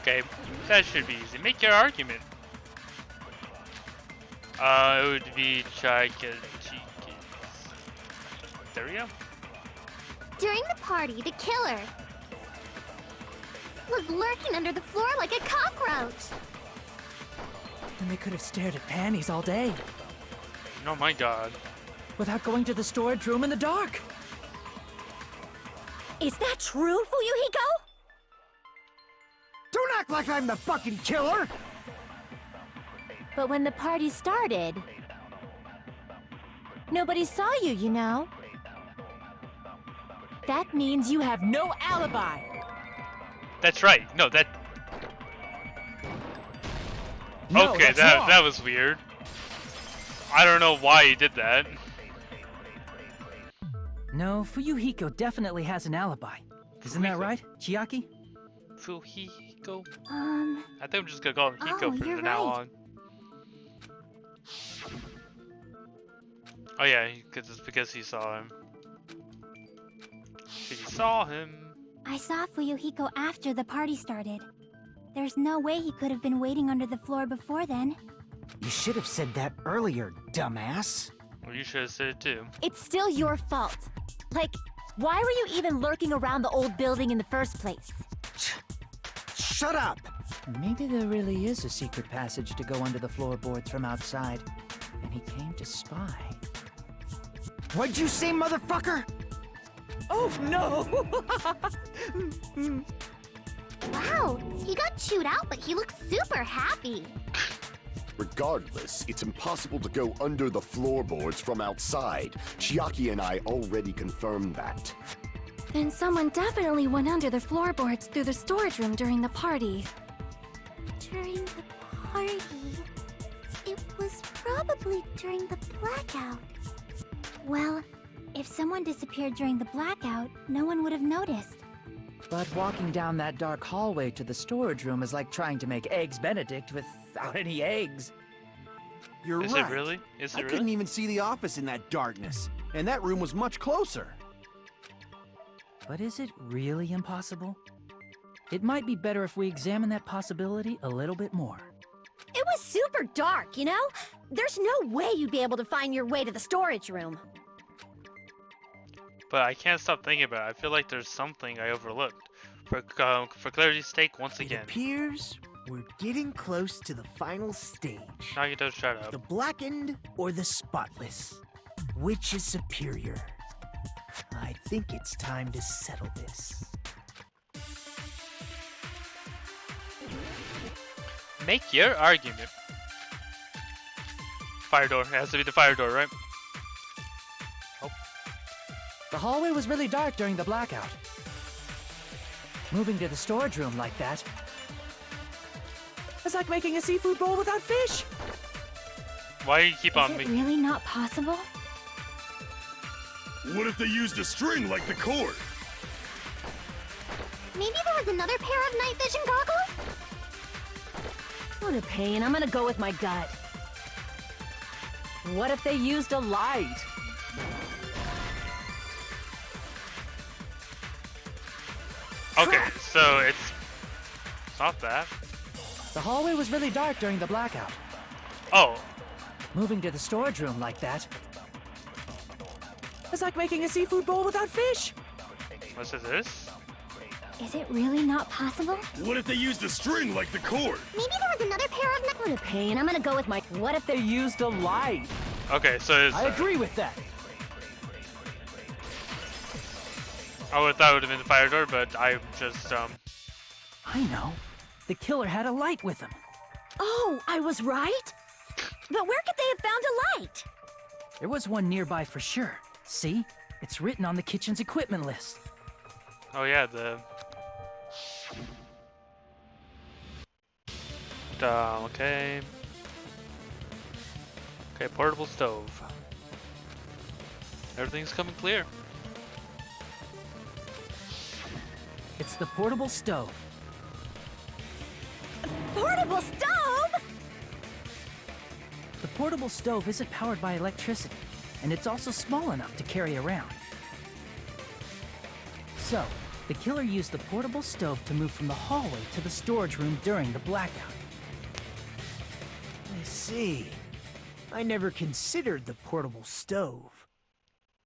S1: Okay, that should be easy. Make your argument. It would be There we go.
S3: During the party, the killer was lurking under the floor like a cockroach.
S10: And they could have stared at panties all day.
S1: Oh my god.
S10: Without going to the storage room in the dark.
S14: Is that true, Fuyuhiko?
S11: Don't act like I'm the fucking killer!
S14: But when the party started, nobody saw you, you know. That means you have no alibi.
S1: That's right. No, that.
S10: No,
S1: okay,
S10: that's
S1: that
S10: wrong.
S1: that was weird. I don't know why he did that.
S10: No, Fuyuhiko definitely has an alibi. Isn't that right, Chiaki?
S1: Fuyuhiko?
S3: Um...
S1: I think I'm just gonna call him Hiko
S3: Oh,
S1: from
S3: you're
S1: now
S3: right.
S1: on. Oh yeah, it's because he saw him. He saw him.
S3: I saw Fuyuhiko after the party started. There's no way he could have been waiting under the floor before then.
S11: You should have said that earlier, dumbass.
S1: Well, you should have said it too.
S14: It's still your fault. Like, why were you even lurking around the old building in the first place?
S11: Shut up!
S10: Maybe there really is a secret passage to go under the floorboards from outside, and he came to spy.
S11: What'd you say, motherfucker?
S10: Oh no!
S3: Wow, he got chewed out, but he looks super happy.
S7: Regardless, it's impossible to go under the floorboards from outside. Chiaki and I already confirmed that.
S9: Then someone definitely went under the floorboards through the storage room during the party.
S3: During the party... It was probably during the blackout. Well, if someone disappeared during the blackout, no one would have noticed.
S10: But walking down that dark hallway to the storage room is like trying to make eggs Benedict without any eggs.
S6: You're
S1: Is
S6: right.
S1: it really? Is it
S6: I
S1: really?
S6: couldn't even see the office in that darkness, and that room was much closer.
S10: But is it really impossible? It might be better if we examine that possibility a little bit more.
S5: It was super dark, you know? There's no way you'd be able to find your way to the storage room.
S1: But I can't stop thinking about it. I feel like there's something I overlooked. For clarity's sake, once
S4: It
S1: again.
S4: appears we're getting close to the final stage.
S1: Nagito, shut
S4: The
S1: up.
S4: blackened or the spotless? Which is superior? I think it's time to settle this.
S1: Make your argument. Fire door. It has to be the fire door, right? Oh.
S10: The hallway was really dark during the blackout. Moving to the storage room like that... It's like making a seafood bowl without fish!
S1: Why do you keep on
S3: Is it
S1: making...
S3: really not possible?
S8: What if they used a string like the cord?
S3: Maybe there was another pair of night vision goggles?
S5: What a pain. I'm gonna go with my gut.
S14: What if they used a light?
S1: Okay, so it's not that.
S10: The hallway was really dark during the blackout.
S1: Oh.
S10: Moving to the storage room like that... It's like making a seafood bowl without fish!
S1: What's this?
S3: Is it really not possible?
S8: What if they used a string like the cord?
S12: Maybe there was another pair of...
S5: What a pain. I'm gonna go with my...
S13: What if they used a light?
S1: Okay, so it's...
S13: I agree with that.
S1: I would have thought it would have been the fire door, but I'm just,
S10: I know. The killer had a light with him.
S5: Oh, I was right? But where could they have found a light?
S10: There was one nearby for sure. See? It's written on the kitchen's equipment list.
S1: Oh yeah, the... okay. Okay, portable stove. Everything's coming clear.
S10: It's the portable stove.
S5: Portable stove?
S10: The portable stove isn't powered by electricity, and it's also small enough to carry around. So, the killer used the portable stove to move from the hallway to the storage room during the blackout.
S4: I see. I never considered the portable stove.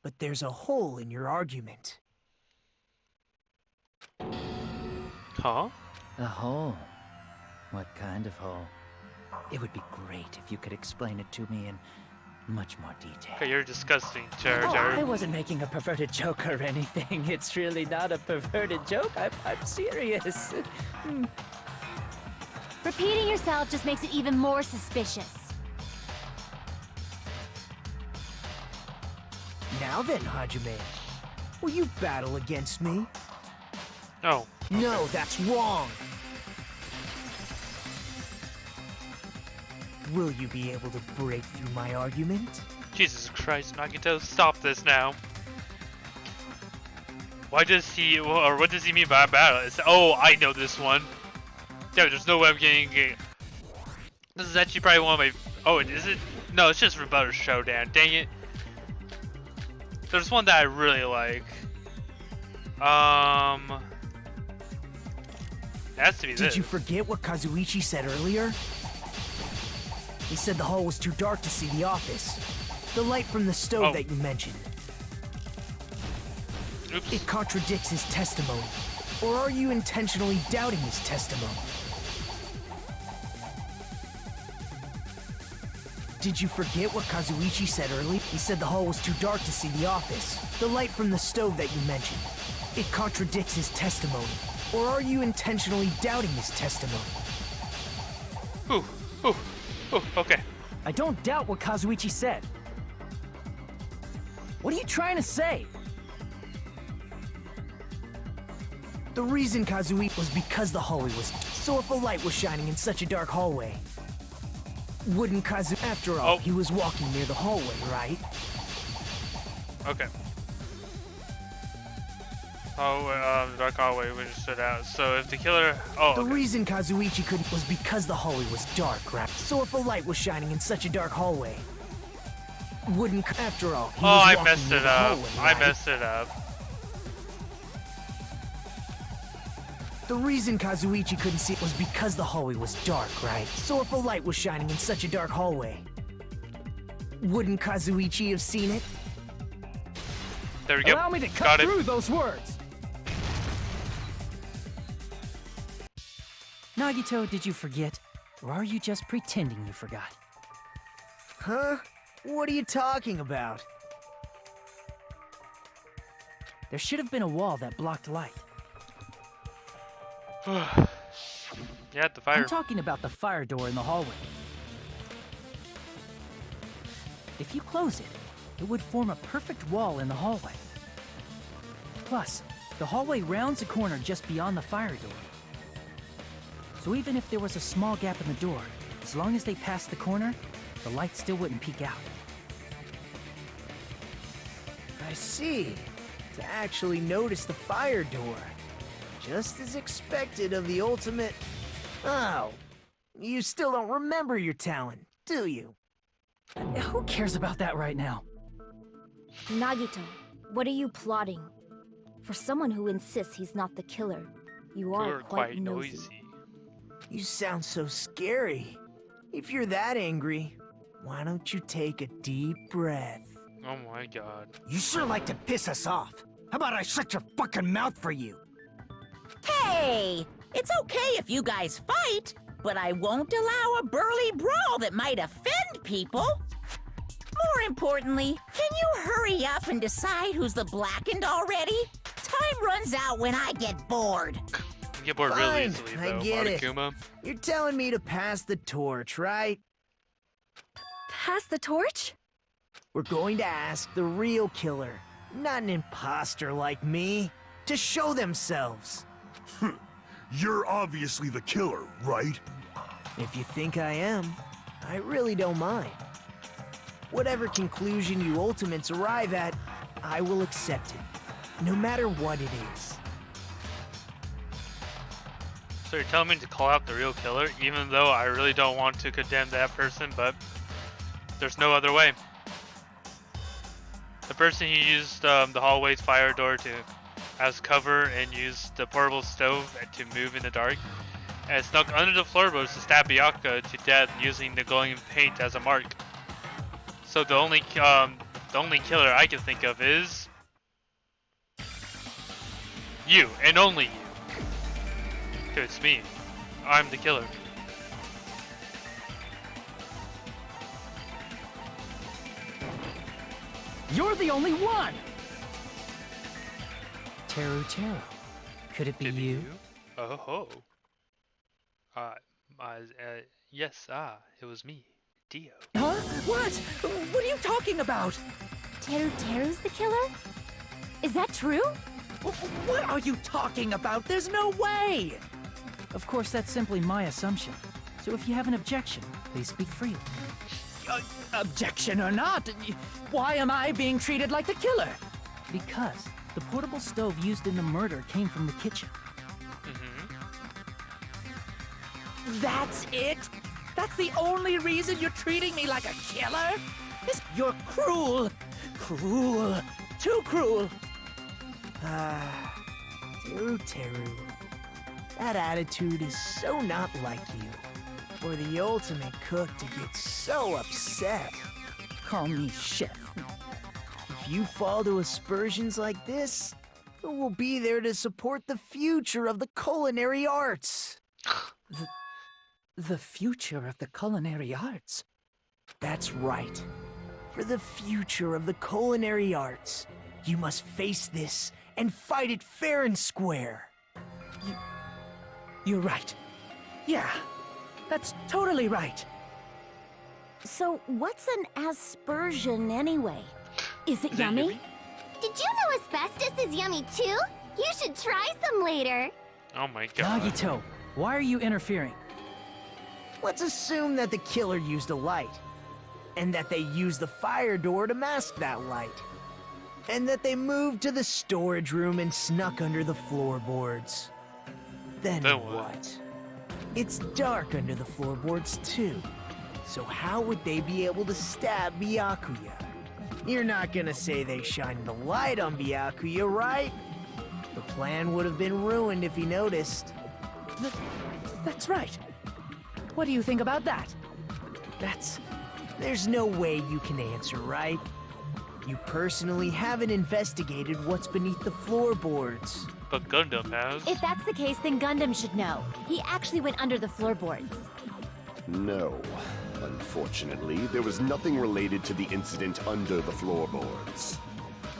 S4: But there's a hole in your argument.
S1: Huh?
S10: A hole? What kind of hole? It would be great if you could explain it to me in much more detail.
S1: Okay, you're disgusting, Jar
S10: Oh,
S1: Jar.
S10: I wasn't making a perverted joke or anything. It's really not a perverted joke. I'm serious.
S3: Repeating yourself just makes it even more suspicious.
S4: Now then, Hajime, will you battle against me?
S1: No.
S4: No, that's wrong. Will you be able to break through my argument?
S1: Jesus Christ, Nagito, stop this now. Why does he, or what does he mean by battle? Oh, I know this one. Yeah, there's no way I'm getting it. This is actually probably one of my, oh, is it? No, it's just Rebuttal Showdown, dang it. There's one that I really like. It has to be this.
S4: Did you forget what Kazuichi said earlier? He said the hall was too dark to see the office. The light from the stove that you mentioned.
S1: Oops.
S4: It contradicts his testimony. Or are you intentionally doubting his testimony? Did you forget what Kazuichi said earlier? He said the hall was too dark to see the office. The light from the stove that you mentioned. It contradicts his testimony. Or are you intentionally doubting his testimony?
S1: Okay.
S10: I don't doubt what Kazuichi said. What are you trying to say?
S4: The reason Kazuichi was because the hallway was... So if a light was shining in such a dark hallway... Wouldn't Kazu... After all, he was walking near the hallway, right?
S1: Okay. Oh, the dark hallway we just stood out. So if the killer... Oh,
S4: The reason Kazuichi couldn't was because the hallway was dark, right? So if a light was shining in such a dark hallway... Wouldn't... After all, he was
S1: I
S4: walking
S1: messed
S4: near
S1: it
S4: the
S1: up.
S4: hallway,
S1: I
S4: right?
S1: messed it up.
S4: The reason Kazuichi couldn't see it was because the hallway was dark, right? So if a light was shining in such a dark hallway... Wouldn't Kazuichi have seen it?
S1: There we go.
S13: Allow me to cut through those words.
S10: Nagito, did you forget? Or are you just pretending you forgot?
S4: Huh? What are you talking about?
S10: There should have been a wall that blocked light.
S1: Yeah, the fire.
S10: I'm talking about the fire door in the hallway. If you close it, it would form a perfect wall in the hallway. Plus, the hallway rounds a corner just beyond the fire door. So even if there was a small gap in the door, as long as they passed the corner, the light still wouldn't peek out.
S4: I see. To actually notice the fire door. Just as expected of the ultimate... Oh. You still don't remember your talent, do you?
S10: Who cares about that right now?
S5: Nagito, what are you plotting? For someone who insists he's not the killer, you are quite nosy.
S4: You sound so scary. If you're that angry, why don't you take a deep breath?
S1: Oh my god.
S11: You sure like to piss us off. How about I shut your fucking mouth for you?
S2: Hey! It's okay if you guys fight, but I won't allow a burly brawl that might offend people. More importantly, can you hurry up and decide who's the blackened already? Time runs out when I get bored.
S1: You get bored real
S4: Fine,
S1: easily,
S4: I
S1: though,
S4: get it.
S1: Monokuma.
S4: You're telling me to pass the torch, right?
S5: Pass the torch?
S4: We're going to ask the real killer, not an imposter like me, to show themselves.
S8: You're obviously the killer, right?
S4: If you think I am, I really don't mind. Whatever conclusion you ultimates arrive at, I will accept it, no matter what it is.
S1: So you're telling me to call out the real killer, even though I really don't want to condemn that person, but there's no other way. The person who used the hallway's fire door to as cover and used the portable stove to move in the dark, and snuck under the floorboards to stab Byakuya to death using the glowing paint as a mark. So the only killer I can think of is you, and only you. So it's me. I'm the killer.
S10: You're the only one! Teru. Could it be you?
S1: Oh ho. Yes, it was me, Dio.
S10: Huh? What? What are you talking about?
S14: Teru's the killer? Is that true?
S10: What are you talking about? There's no way! Of course, that's simply my assumption. So if you have an objection, please speak freely. Objection or not, why am I being treated like the killer? Because the portable stove used in the murder came from the kitchen. That's it? That's the only reason you're treating me like a killer? You're cruel. Cruel. Too cruel.
S4: Teru. That attitude is so not like you. For the ultimate cook to get so upset.
S10: Call me chef.
S4: If you fall to aspersions like this, who will be there to support the future of the culinary arts?
S10: The future of the culinary arts?
S4: That's right. For the future of the culinary arts, you must face this and fight it fair and square.
S10: You're right. Yeah, that's totally right.
S5: So, what's an aspersion anyway?
S14: Is it yummy?
S12: Did you know asbestos is yummy too? You should try some later.
S1: Oh my god.
S10: Nagito, why are you interfering?
S4: Let's assume that the killer used a light, and that they used the fire door to mask that light, and that they moved to the storage room and snuck under the floorboards. Then what? It's dark under the floorboards too, so how would they be able to stab Byakuya? You're not gonna say they shined the light on Byakuya, right? The plan would have been ruined if he noticed.
S10: That's right. What do you think about that?
S4: There's no way you can answer, right? You personally haven't investigated what's beneath the floorboards.
S1: But Gundam has.
S14: If that's the case, then Gundam should know. He actually went under the floorboards.
S7: No. Unfortunately, there was nothing related to the incident under the floorboards.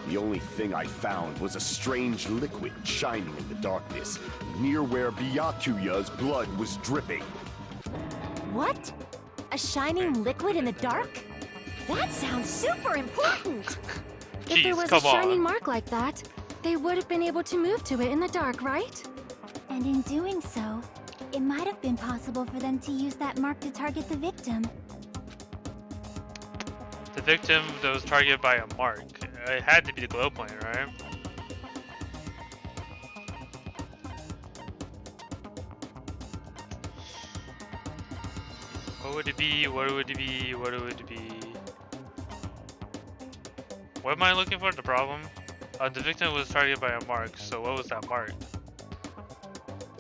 S7: The only thing I found was a strange liquid shining in the darkness, near where Byakuya's blood was dripping.
S14: What? A shining liquid in the dark?
S5: That sounds super important!
S9: If there was a shining mark like that, they would have been able to move to it in the dark, right?
S3: And in doing so, it might have been possible for them to use that mark to target the victim.
S1: The victim that was targeted by a mark. It had to be the glow point, right? What would it be? What would it be? What would it be? What am I looking for? The problem? The victim was targeted by a mark, so what was that mark?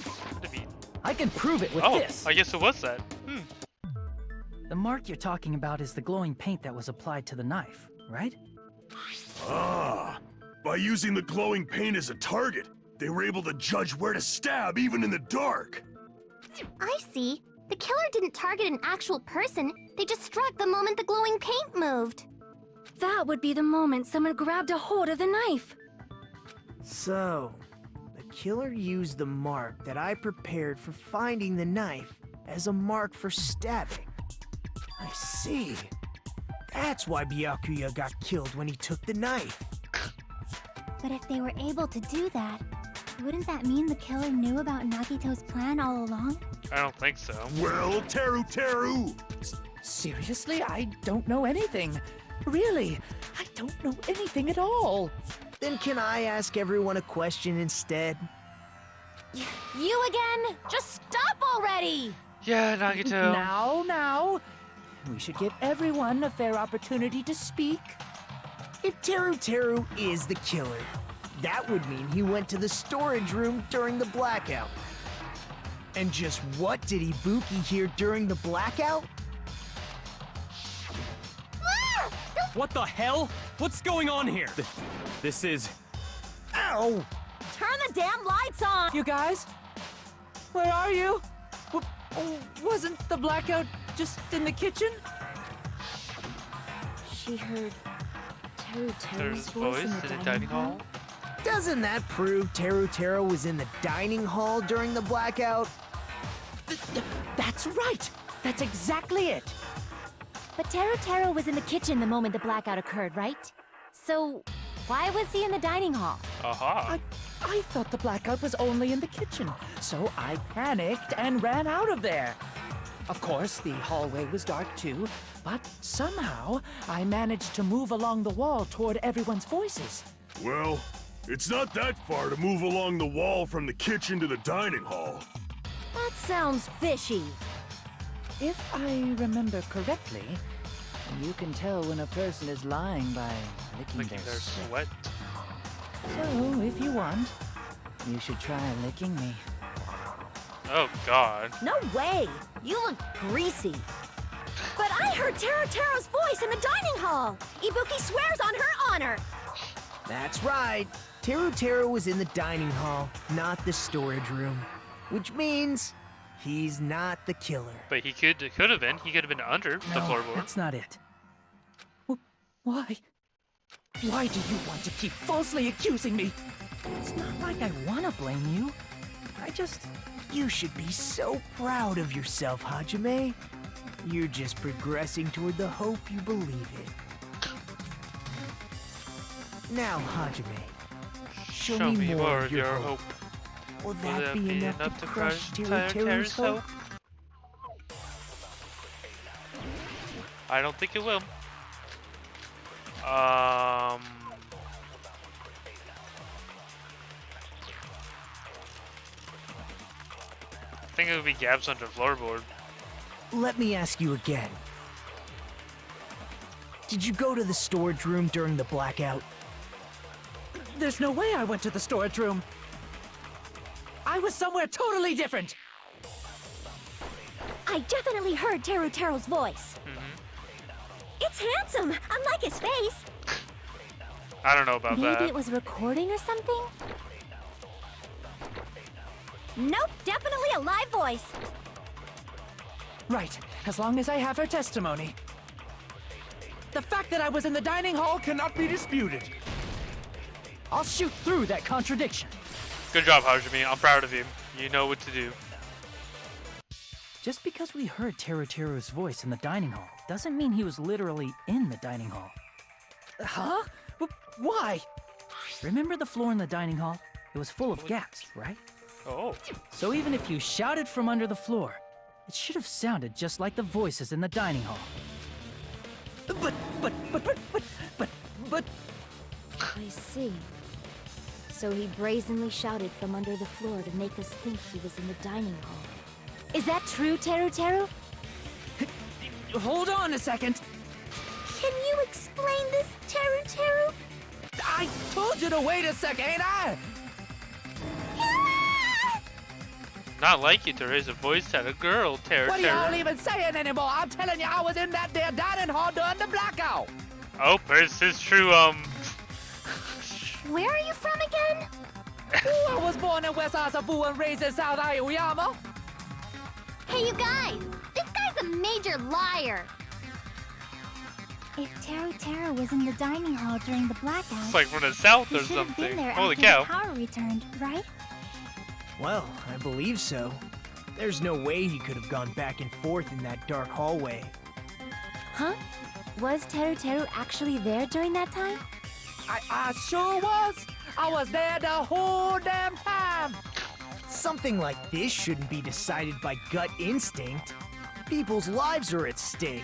S1: What would it be?
S10: I can prove it with this.
S1: I guess it was that.
S10: The mark you're talking about is the glowing paint that was applied to the knife, right?
S8: Ah, By using the glowing paint as a target, they were able to judge where to stab even in the dark.
S3: I see. The killer didn't target an actual person. They just struck the moment the glowing paint moved.
S5: That would be the moment someone grabbed a hold of the knife.
S4: So, the killer used the mark that I prepared for finding the knife as a mark for stabbing. I see. That's why Byakuya got killed when he took the knife.
S3: But if they were able to do that, wouldn't that mean the killer knew about Nagito's plan all along?
S1: I don't think so.
S8: Well, Teru!
S13: Seriously? I don't know anything. Really, I don't know anything at all.
S4: Then can I ask everyone a question instead?
S5: You again? Just stop already!
S1: Yeah, Nagito.
S13: Now. We should give everyone a fair opportunity to speak.
S4: If Teru is the killer, that would mean he went to the storage room during the blackout. And just what did Ibuki hear during the blackout?
S15: What the hell? What's going on here? This is...
S4: Ow!
S5: Turn the damn lights on!
S13: You guys? Where are you? Wasn't the blackout just in the kitchen?
S5: She heard
S1: Teru's voice in the dining hall?
S4: Doesn't that prove Teru was in the dining hall during the blackout?
S13: That's right! That's exactly it!
S14: But Teru was in the kitchen the moment the blackout occurred, right? So, why was he in the dining hall?
S1: Aha.
S13: I thought the blackout was only in the kitchen, so I panicked and ran out of there. Of course, the hallway was dark too, but somehow I managed to move along the wall toward everyone's voices.
S8: Well, it's not that far to move along the wall from the kitchen to the dining hall.
S5: That sounds fishy.
S13: If I remember correctly, you can tell when a person is lying by licking their
S1: sweat.
S13: So, if you want, you should try licking me.
S1: Oh, God.
S5: No way! You look greasy. But I heard Teru's voice in the dining hall! Ibuki swears on her honor!
S4: That's right. Teru was in the dining hall, not the storage room. Which means he's not the killer.
S1: But he could have been. He could have been under the floorboard.
S13: That's not it. Why? Why do you want to keep falsely accusing me? It's not like I want to blame you. I just...
S4: You should be so proud of yourself, Hajime. You're just progressing toward the hope you believe in. Now, Hajime, show me more of your hope. Will that be enough to crush Teru's hope?
S1: I don't think it will. I think it would be gaps under floorboard.
S4: Let me ask you again. Did you go to the storage room during the blackout?
S13: There's no way I went to the storage room. I was somewhere totally different.
S5: I definitely heard Teru's voice. It's handsome, unlike his face.
S1: I don't know about that.
S14: Maybe it was a recording or something?
S5: Nope, definitely a live voice.
S13: Right, as long as I have her testimony. The fact that I was in the dining hall cannot be disputed. I'll shoot through that contradiction.
S1: Good job, Hajime. I'm proud of you. You know what to do.
S10: Just because we heard Teru's voice in the dining hall doesn't mean he was literally in the dining hall.
S13: Huh? Why?
S10: Remember the floor in the dining hall? It was full of gaps, right?
S1: Oh.
S10: So even if you shouted from under the floor, it should have sounded just like the voices in the dining hall.
S13: But...
S5: I see. So he brazenly shouted from under the floor to make us think he was in the dining hall.
S14: Is that true, Teru?
S13: Hold on a second.
S3: Can you explain this, Teru?
S13: I told you to wait a second, ain't I?
S1: Not like you to raise a voice at a girl, Teru.
S13: What are y'all even saying anymore? I'm telling you, I was in that there dining hall during the blackout.
S1: Oh, it's his true,
S3: Where are you from again?
S13: I was born in West Asabu and raised in South Aoyama.
S12: Hey, you guys! This guy's a major liar!
S3: If Teru was in the dining hall during the blackout,
S1: It's like from the south
S3: he
S1: or
S3: should have been
S1: something.
S3: there
S1: Holy
S3: after
S1: cow.
S3: the power returned, right?
S4: Well, I believe so. There's no way he could have gone back and forth in that dark hallway.
S14: Huh? Was Teru actually there during that time?
S13: I sure was. I was there the whole damn time.
S4: Something like this shouldn't be decided by gut instinct. People's lives are at stake.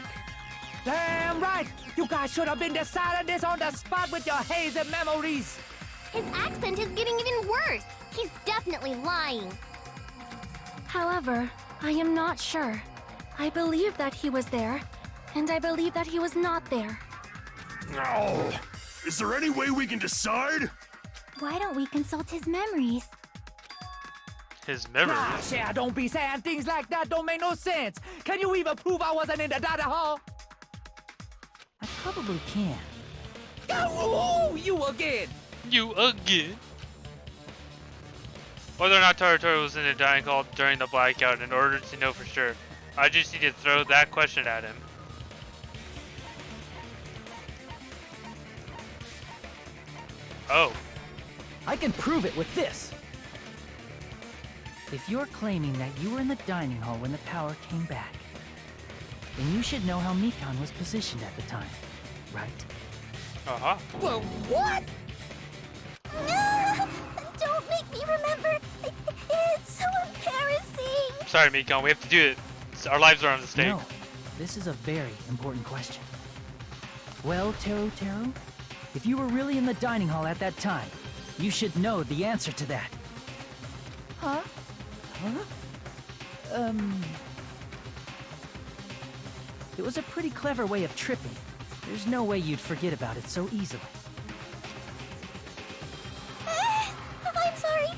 S13: Damn right. You guys should have been deciding this on the spot with your hazy memories.
S12: His accent is getting even worse. He's definitely lying.
S14: However, I am not sure. I believe that he was there, and I believe that he was not there.
S8: Oh, is there any way we can decide?
S3: Why don't we consult his memories?
S1: His memory.
S13: Gosh, yeah, don't be saying things like that. Don't make no sense. Can you even prove I wasn't in the dining hall?
S10: I probably can.
S13: Oh, you again.
S1: You again. Whether or not Teru was in the dining hall during the blackout, in order to know for sure, I just need to throw that question at him. Oh.
S10: I can prove it with this. If you're claiming that you were in the dining hall when the power came back, then you should know how Mikan was positioned at the time, right?
S1: Uh-huh.
S13: Well, what?
S12: No! Don't make me remember! It's so embarrassing!
S1: Sorry, Mikan, we have to do it. Our lives are on the stake.
S10: No, this is a very important question. Well, Teru, if you were really in the dining hall at that time, you should know the answer to that.
S13: Huh?
S10: It was a pretty clever way of tripping. There's no way you'd forget about it so easily.
S12: I'm sorry.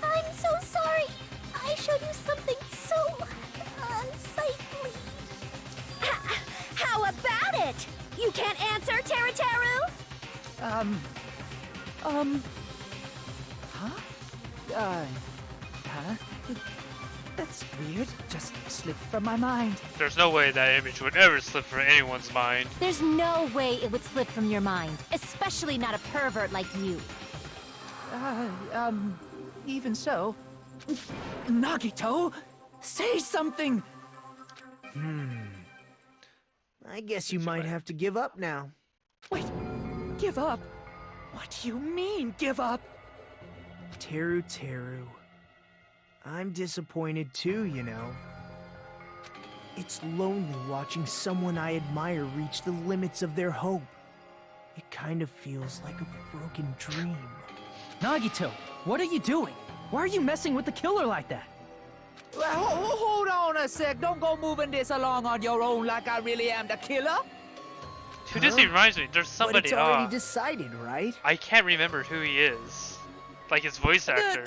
S12: I'm so sorry. I showed you something so unsightly.
S5: How about it? You can't answer, Teru?
S13: That's weird. Just slipped from my mind.
S1: There's no way that image would ever slip from anyone's mind.
S14: There's no way it would slip from your mind, especially not a pervert like you.
S13: Even so. Nagito, say something!
S4: I guess you might have to give up now.
S13: Wait, give up? What do you mean, give up?
S4: Teru. I'm disappointed too, you know. It's lonely watching someone I admire reach the limits of their hope. It kind of feels like a broken dream.
S10: Nagito, what are you doing? Why are you messing with the killer like that?
S13: Well, hold on a sec. Don't go moving this along on your own like I really am the killer.
S1: Dude, this reminds me, there's somebody.
S4: But it's already decided, right?
S1: I can't remember who he is. Like his voice actor.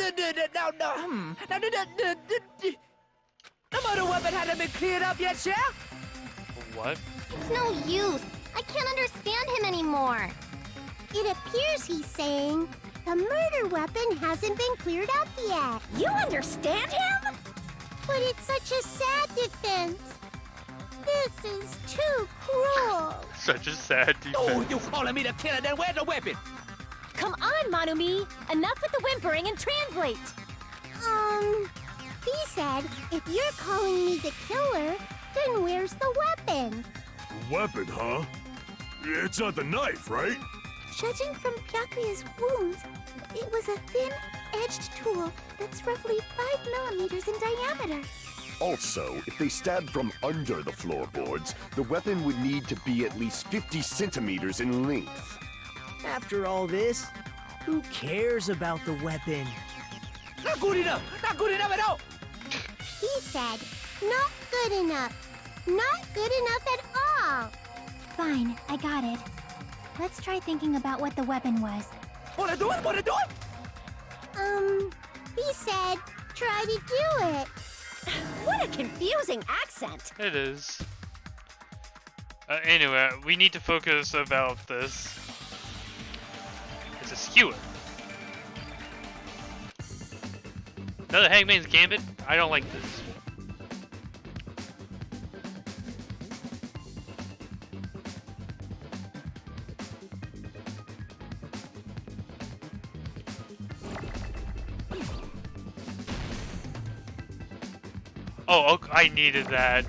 S13: No murder weapon hadn't been cleared up yet, Chef?
S1: What?
S12: It's no use. I can't understand him anymore. It appears he's saying the murder weapon hasn't been cleared up yet.
S5: You understand him?
S12: But it's such a sad defense. This is too cruel.
S1: Such a sad defense.
S13: Oh, you calling me the killer? Then where's the weapon?
S14: Come on, Monomi! Enough with the whimpering and translate!
S12: He said, if you're calling me the killer, then where's the weapon?
S8: Weapon, huh? It's not the knife, right?
S12: Judging from Byakuya's wounds, it was a thin-edged tool that's roughly 5 millimeters in diameter.
S7: Also, if they stabbed from under the floorboards, the weapon would need to be at least 50 centimeters in length.
S4: After all this, who cares about the weapon?
S13: Not good enough! Not good enough at all!
S12: He said, not good enough. Not good enough at all.
S3: Fine, I got it. Let's try thinking about what the weapon was.
S13: Wanna do it? Wanna do it?
S12: He said, try to do it.
S5: What a confusing accent.
S1: It is. Anyway, we need to focus about this. It's a skewer. Another Hangman's Gambit? I don't like this. Oh, okay, I needed that.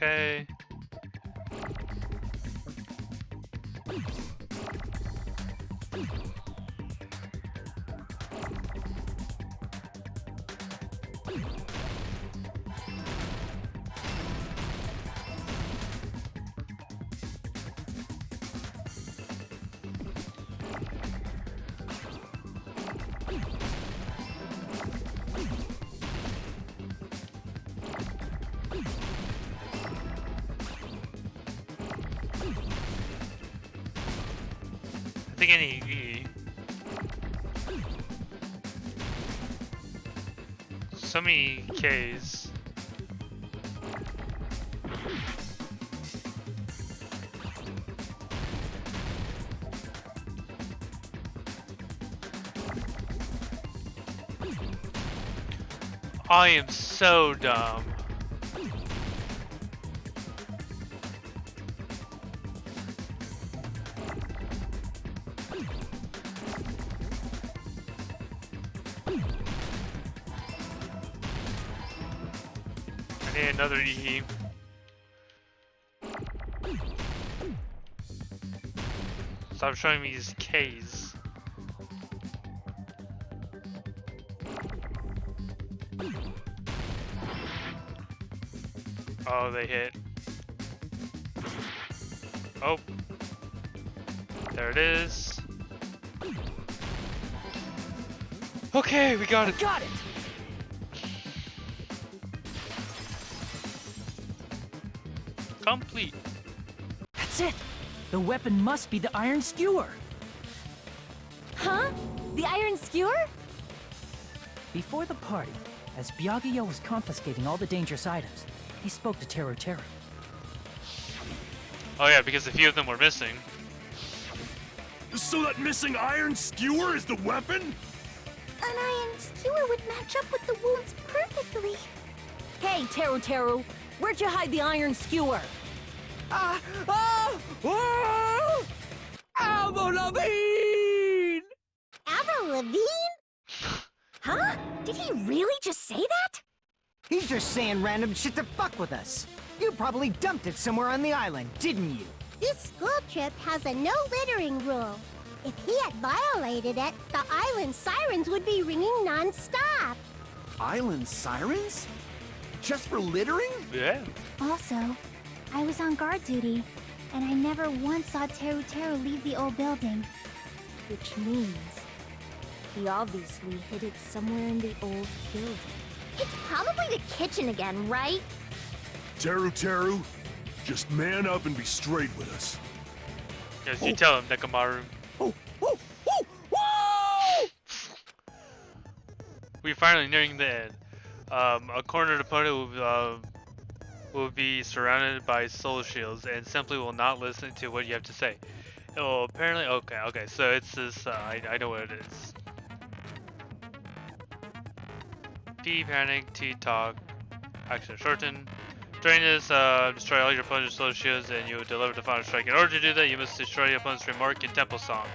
S1: Okay. I think I need so many Ks. I am so dumb. I need another E. Stop showing me these Ks. Oh, they hit. Oh. There it is. Okay, we got it.
S10: Got it!
S1: Complete.
S10: That's it! The weapon must be the iron skewer!
S14: Huh? The iron skewer?
S10: Before the party, as Byakuya was confiscating all the dangerous items, he spoke to Teru Teru.
S1: Oh yeah, because a few of them were missing.
S8: So that missing iron skewer is the weapon?
S12: An iron skewer would match up with the wounds perfectly.
S14: Hey, Teru Teru, where'd you hide the iron skewer?
S13: Avril Lavigne!
S12: Avril Lavigne?
S14: Huh? Did he really just say that?
S11: He's just saying random shit to fuck with us. You probably dumped it somewhere on the island, didn't you?
S12: This school trip has a no littering rule. If he had violated it, the island sirens would be ringing non-stop.
S6: Island sirens? Just for littering?
S1: Yeah.
S3: Also, I was on guard duty, and I never once saw Teru Teru leave the old building.
S9: Which means he obviously hid it somewhere in the old building.
S12: It's probably the kitchen again, right?
S8: Teru Teru, just man up and be straight with us.
S1: Yes, you tell him, Nekamaru. We're finally nearing the end. A cornered opponent will be surrounded by soul shields and simply will not listen to what you have to say. It will apparently, okay, so it's this, I know what it is. P, panic, T, talk, action, shorten. During this, destroy all your opponent's soul shields and you will deliver the final strike. In order to do that, you must destroy your opponent's remark in tempo song.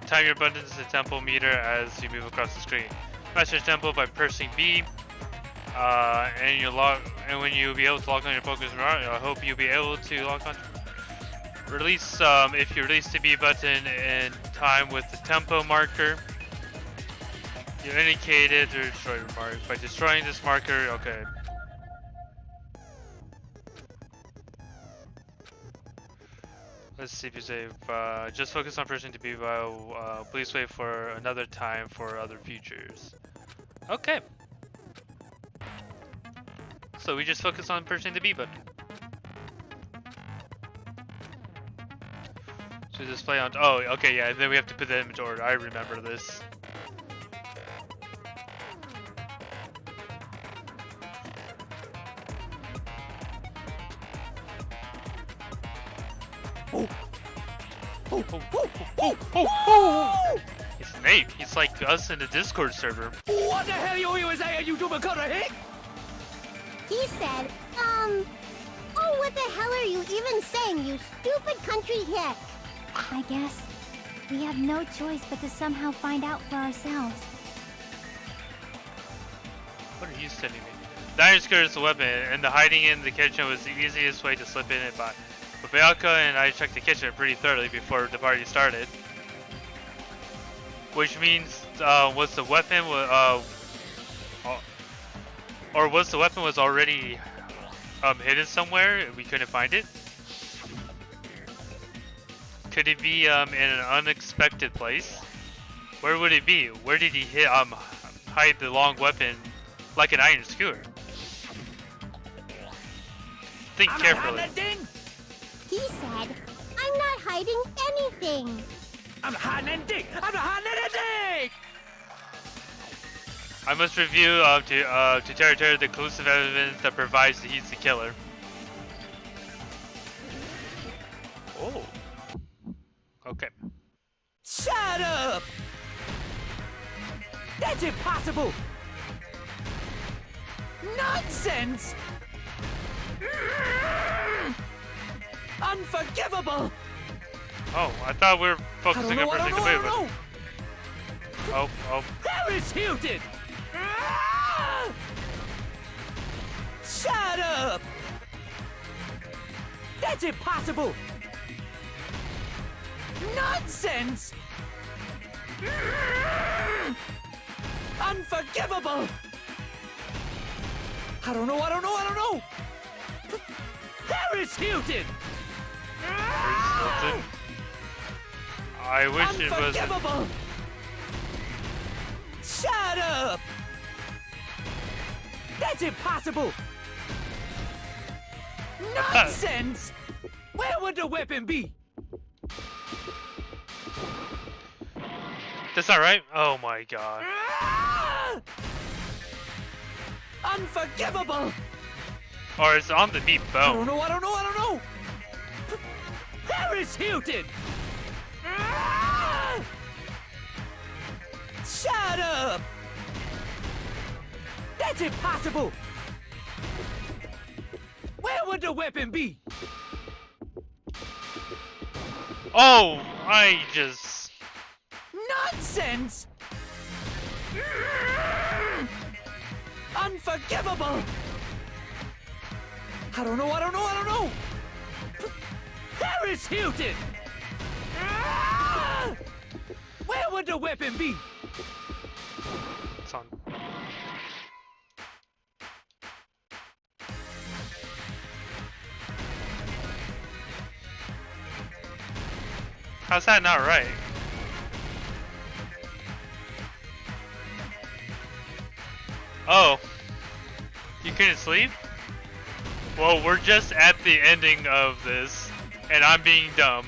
S1: Time your buttons to tempo meter as you move across the screen. Master tempo by pressing B, and when you'll be able to lock on your focus, I hope you'll be able to lock on. Release, if you release the B button in time with the tempo marker, you indicate it or destroy the mark. By destroying this marker, okay. Let's see if you save. Just focus on pressing to B while please wait for another time for other features. Okay. So we just focus on pushing the B button. So display on. Oh, okay, yeah. And then we have to put the image order. I remember this. It's Nate. He's like us in the Discord server.
S13: What the hell you saying, you YouTuber hick?
S12: He said, oh, what the hell are you even saying, you stupid country hick?
S3: I guess we have no choice but to somehow find out for ourselves.
S1: What are you sending me? The iron skirt is a weapon, and the hiding in the kitchen was the easiest way to slip in and by. But Bayaka and I checked the kitchen pretty thoroughly before the party started. Which means, was the weapon, or was the weapon was already hidden somewhere and we couldn't find it? Could it be in an unexpected place? Where would it be? Where did he hide the long weapon like an iron skewer? Think carefully.
S12: He said, I'm not hiding anything.
S13: I'm not hiding anything. I'm not hiding anything.
S1: I must review to territory the conclusive evidence that provides that he's the killer. Oh. Okay.
S13: Shut up! That's impossible! Nonsense! Unforgivable!
S1: Oh, I thought we were focusing on pushing the B button. Oh.
S13: Paris Hilton! Shut up! That's impossible! Nonsense! Unforgivable! I don't know! Paris Hilton!
S1: Hilton? I wish it was.
S13: Unforgivable! Shut up! That's impossible! Nonsense! Where would the weapon be?
S1: That's not right? Oh my god.
S13: Unforgivable!
S1: Or it's on the meat bone.
S13: I don't know! Paris Hilton! Shut up! That's impossible! Where would the weapon be?
S1: Oh, I just...
S13: Nonsense! Unforgivable! I don't know! Paris Hilton! Where would the weapon be?
S1: It's on. How's that not right? Oh. You couldn't sleep? Well, we're just at the ending of this, and I'm being dumb.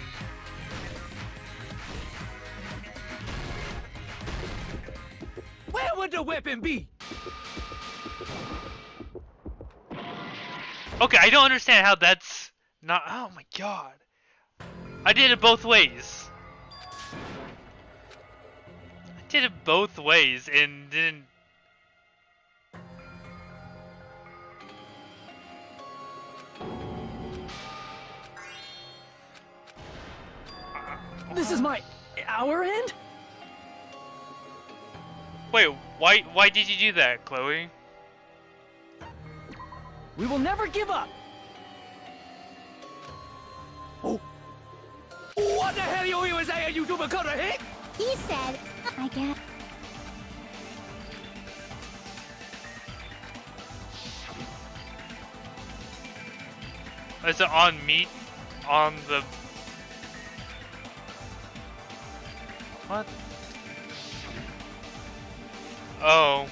S13: Where would the weapon be?
S1: Okay, I don't understand how that's not. Oh my god. I did it both ways. I did it both ways and didn't.
S10: This is our end?
S1: Wait, why did you do that, Chloe?
S10: We will never give up!
S13: Oh. What the hell you saying, you YouTuber cutter hick?
S12: He said,
S3: I guess.
S1: Is it on meat? On the... What? Oh.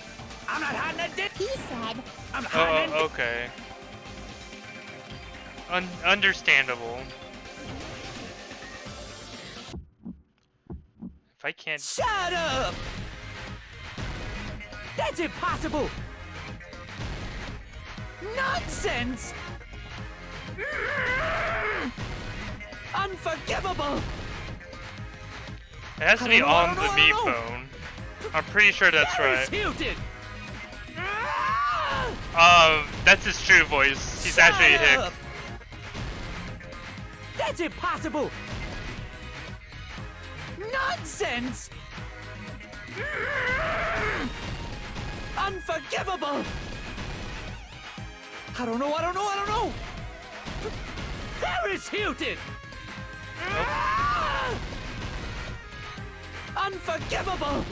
S13: I'm not hiding that dick.
S12: He said,
S13: I'm hiding that
S1: okay. Understandable. If I can't...
S13: Shut up! That's impossible! Nonsense! Unforgivable!
S1: It has to be on the Mii phone. I'm pretty sure that's right.
S13: Hilton!
S1: That's his true voice. He's actually a hick.
S13: That's impossible! Nonsense! Unforgivable! I don't know! Paris Hilton! Unforgivable!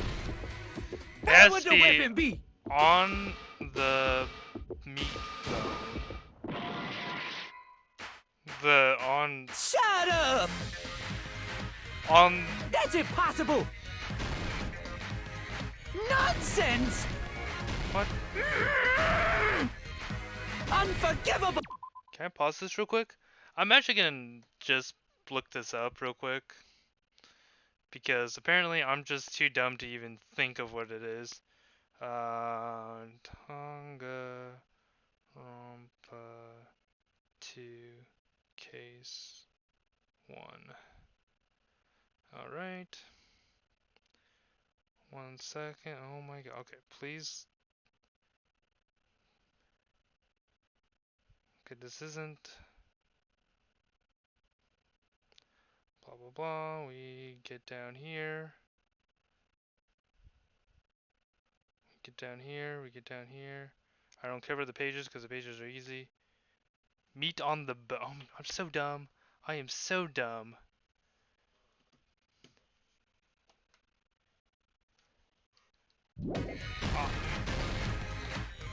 S1: It
S13: Where would
S1: has to
S13: the
S1: be
S13: weapon be?
S1: on the Mii phone.
S13: Shut up!
S1: On...
S13: That's impossible! Nonsense!
S1: What?
S13: Unforgivable!
S1: Can I pause this real quick? I'm actually gonna just look this up real quick. Because apparently I'm just too dumb to even think of what it is. Danganronpa 2 Case 1. Alright. 1 second. Oh my god. Okay, please. Okay, this isn't. Blah blah blah. We get down here. We get down here. I don't cover the pages because the pages are easy. Meat on the bone. I'm so dumb. I am so dumb.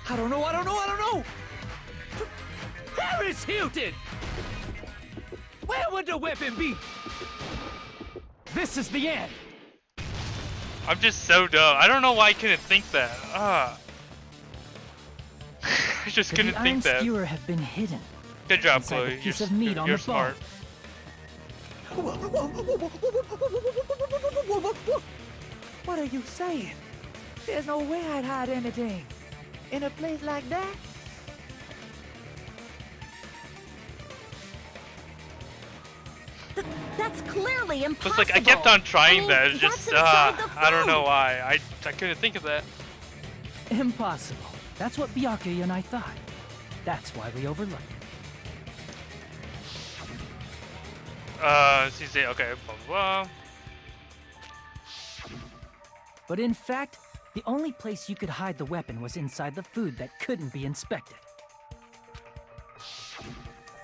S13: I don't know! Paris Hilton! Where would the weapon be? This is the end.
S1: I'm just so dumb. I don't know why I couldn't think that. I just couldn't think that.
S10: The iron skewer have been hidden.
S1: Good job,
S10: inside
S1: Chloe.
S10: the piece of meat on
S1: You're
S10: the
S1: smart.
S13: What are you saying? There's no way I'd hide anything in a place like that.
S2: That's clearly impossible.
S1: Just like I kept on trying that. It's
S2: that's
S1: just
S2: inside the
S1: I don't
S2: food.
S1: know why. I couldn't think of that.
S10: Impossible. That's what Byakuya and I thought. That's why we overlooked it.
S1: She's okay, blah blah blah.
S10: But in fact, the only place you could hide the weapon was inside the food that couldn't be inspected.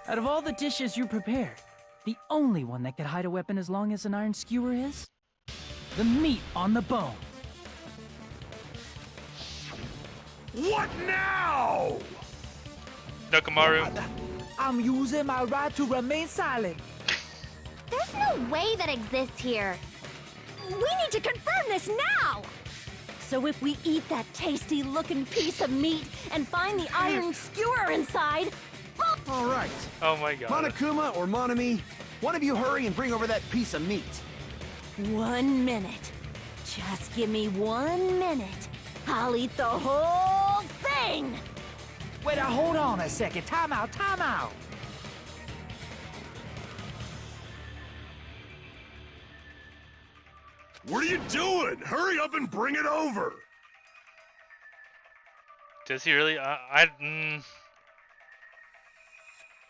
S10: Out of all the dishes you prepared, the only one that could hide a weapon as long as an iron skewer is the meat on the bone.
S8: What now?
S1: Nakamaru.
S13: I'm using my right to remain silent.
S3: There's no way that exists here.
S2: We need to confirm this now! So if we eat that tasty-looking piece of meat and find the iron skewer inside...
S6: All right.
S1: Oh my god.
S6: Monokuma or Monomi, one of you hurry and bring over that piece of meat.
S2: 1 minute. Just give me 1 minute. I'll eat the whole thing!
S13: Wait, hold on a second. Time out.
S8: What are you doing? Hurry up and bring it over!
S1: Does he really?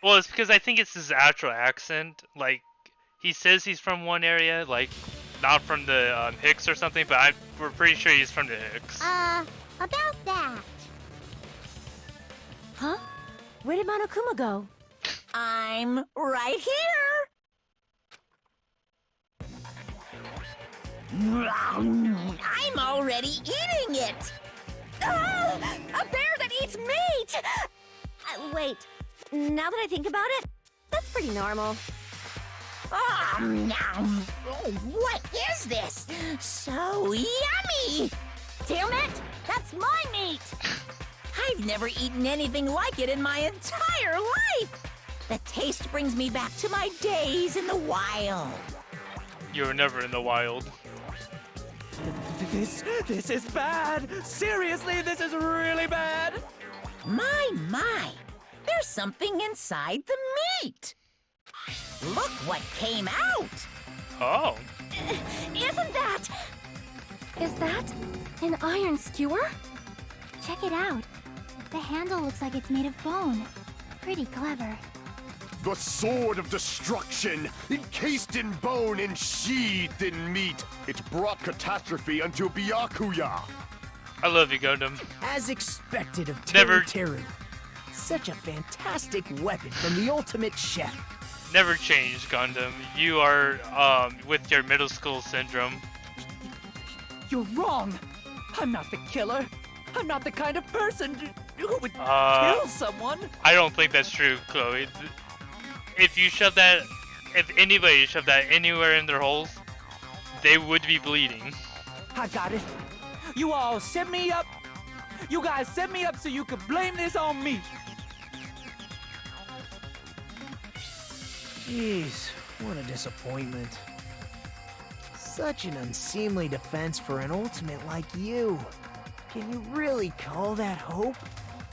S1: Well, it's because I think it's his actual accent. Like, he says he's from one area, like, not from the Hicks or something, but we're pretty sure he's from the Hicks.
S12: About that.
S14: Huh? Where did Monokuma go?
S2: I'm right here! I'm already eating it! Ah, a bear that eats meat!
S5: Wait, now that I think about it, that's pretty normal.
S2: What is this? So yummy! Damn it! That's my meat! I've never eaten anything like it in my entire life! The taste brings me back to my days in the wild.
S1: You were never in the wild.
S13: This is bad! Seriously, this is really bad!
S2: My! There's something inside the meat! Look what came out!
S1: Oh.
S3: Isn't that... Is that an iron skewer? Check it out. The handle looks like it's made of bone. Pretty clever.
S7: The sword of destruction, encased in bone and sheathed in meat. It brought catastrophe unto Byakuya.
S1: I love you, Gundam.
S4: As expected of
S1: Never-
S4: Teru. Such a fantastic weapon from the ultimate chef.
S1: Never change, Gundam. You are, with your middle school syndrome.
S13: You're wrong! I'm not the killer! I'm not the kind of person who would kill someone!
S1: I don't think that's true, Chloe. If you shove that, if anybody shoved that anywhere in their holes, they would be bleeding.
S13: I got it. You all set me up. You guys set me up so you could blame this on me.
S4: Jeez, what a disappointment. Such an unseemly defense for an ultimate like you. Can you really call that hope?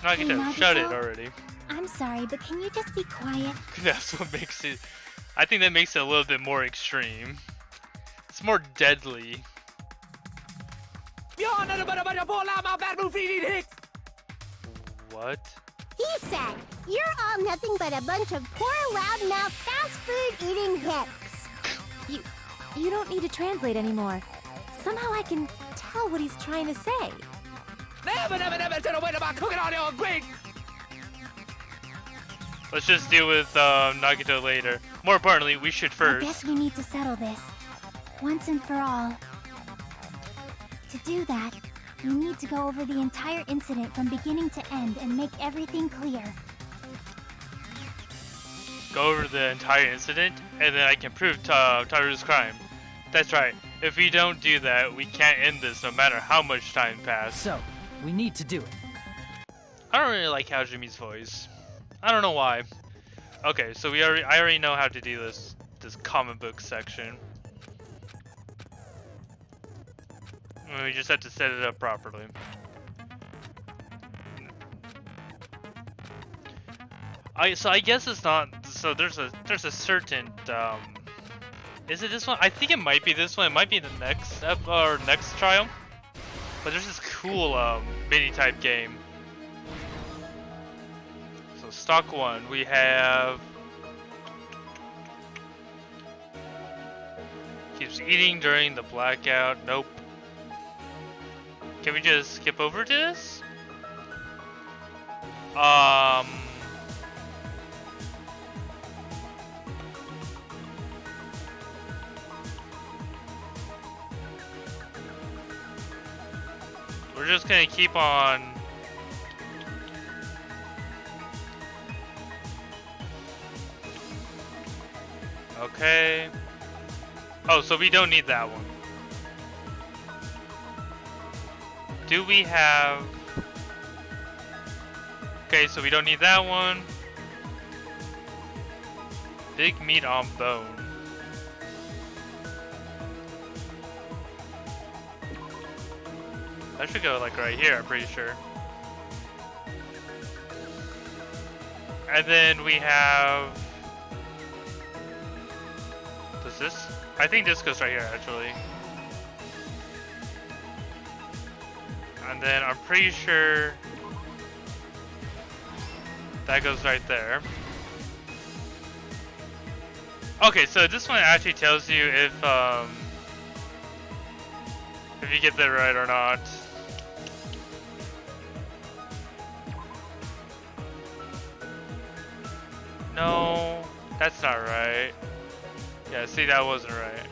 S1: Nagito, shut it already.
S3: I'm sorry, but can you just be quiet?
S1: That's what makes it... I think that makes it a little bit more extreme. It's more deadly. What?
S12: He said, "You're all nothing but a bunch of poor, loudmouth, fast food eating hicks."
S14: You don't need to translate anymore. Somehow I can tell what he's trying to say.
S1: Let's just deal with Nagito later. More importantly, we should
S3: I
S1: first.
S3: guess we need to settle this. Once and for all. To do that, we need to go over the entire incident from beginning to end and make everything clear.
S1: Go over the entire incident, and then I can prove Taru's crime. That's right. If we don't do that, we can't end this no matter how much time passes.
S10: So, we need to do it.
S1: I don't really like Hajumi's voice. I don't know why. Okay, so I already know how to do this comic book section. And we just have to set it up properly. So I guess it's not. So there's a certain. Is it this one? I think it might be this one. It might be the next or next trial. But there's this cool mini type game. So stock one, we have. Keeps eating during the blackout. Nope. Can we just skip over to this? We're just gonna keep on. Okay. Oh, so we don't need that one. Do we have... Okay, so we don't need that one. Big meat on bone. That should go like right here, I'm pretty sure. And then we have... Does this? I think this goes right here, actually. And then I'm pretty sure that goes right there. Okay, so this one actually tells you if you get that right or not. No, that's not right. Yeah, see, that wasn't right.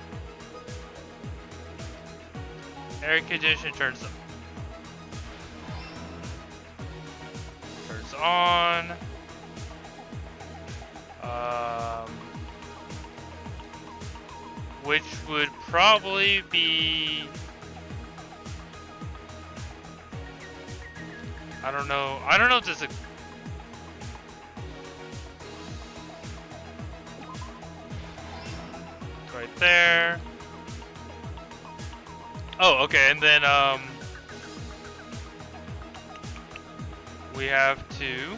S1: Air condition turns on. Which would probably be I don't know. I don't know if this is... Right there. Oh, okay, and then, we have to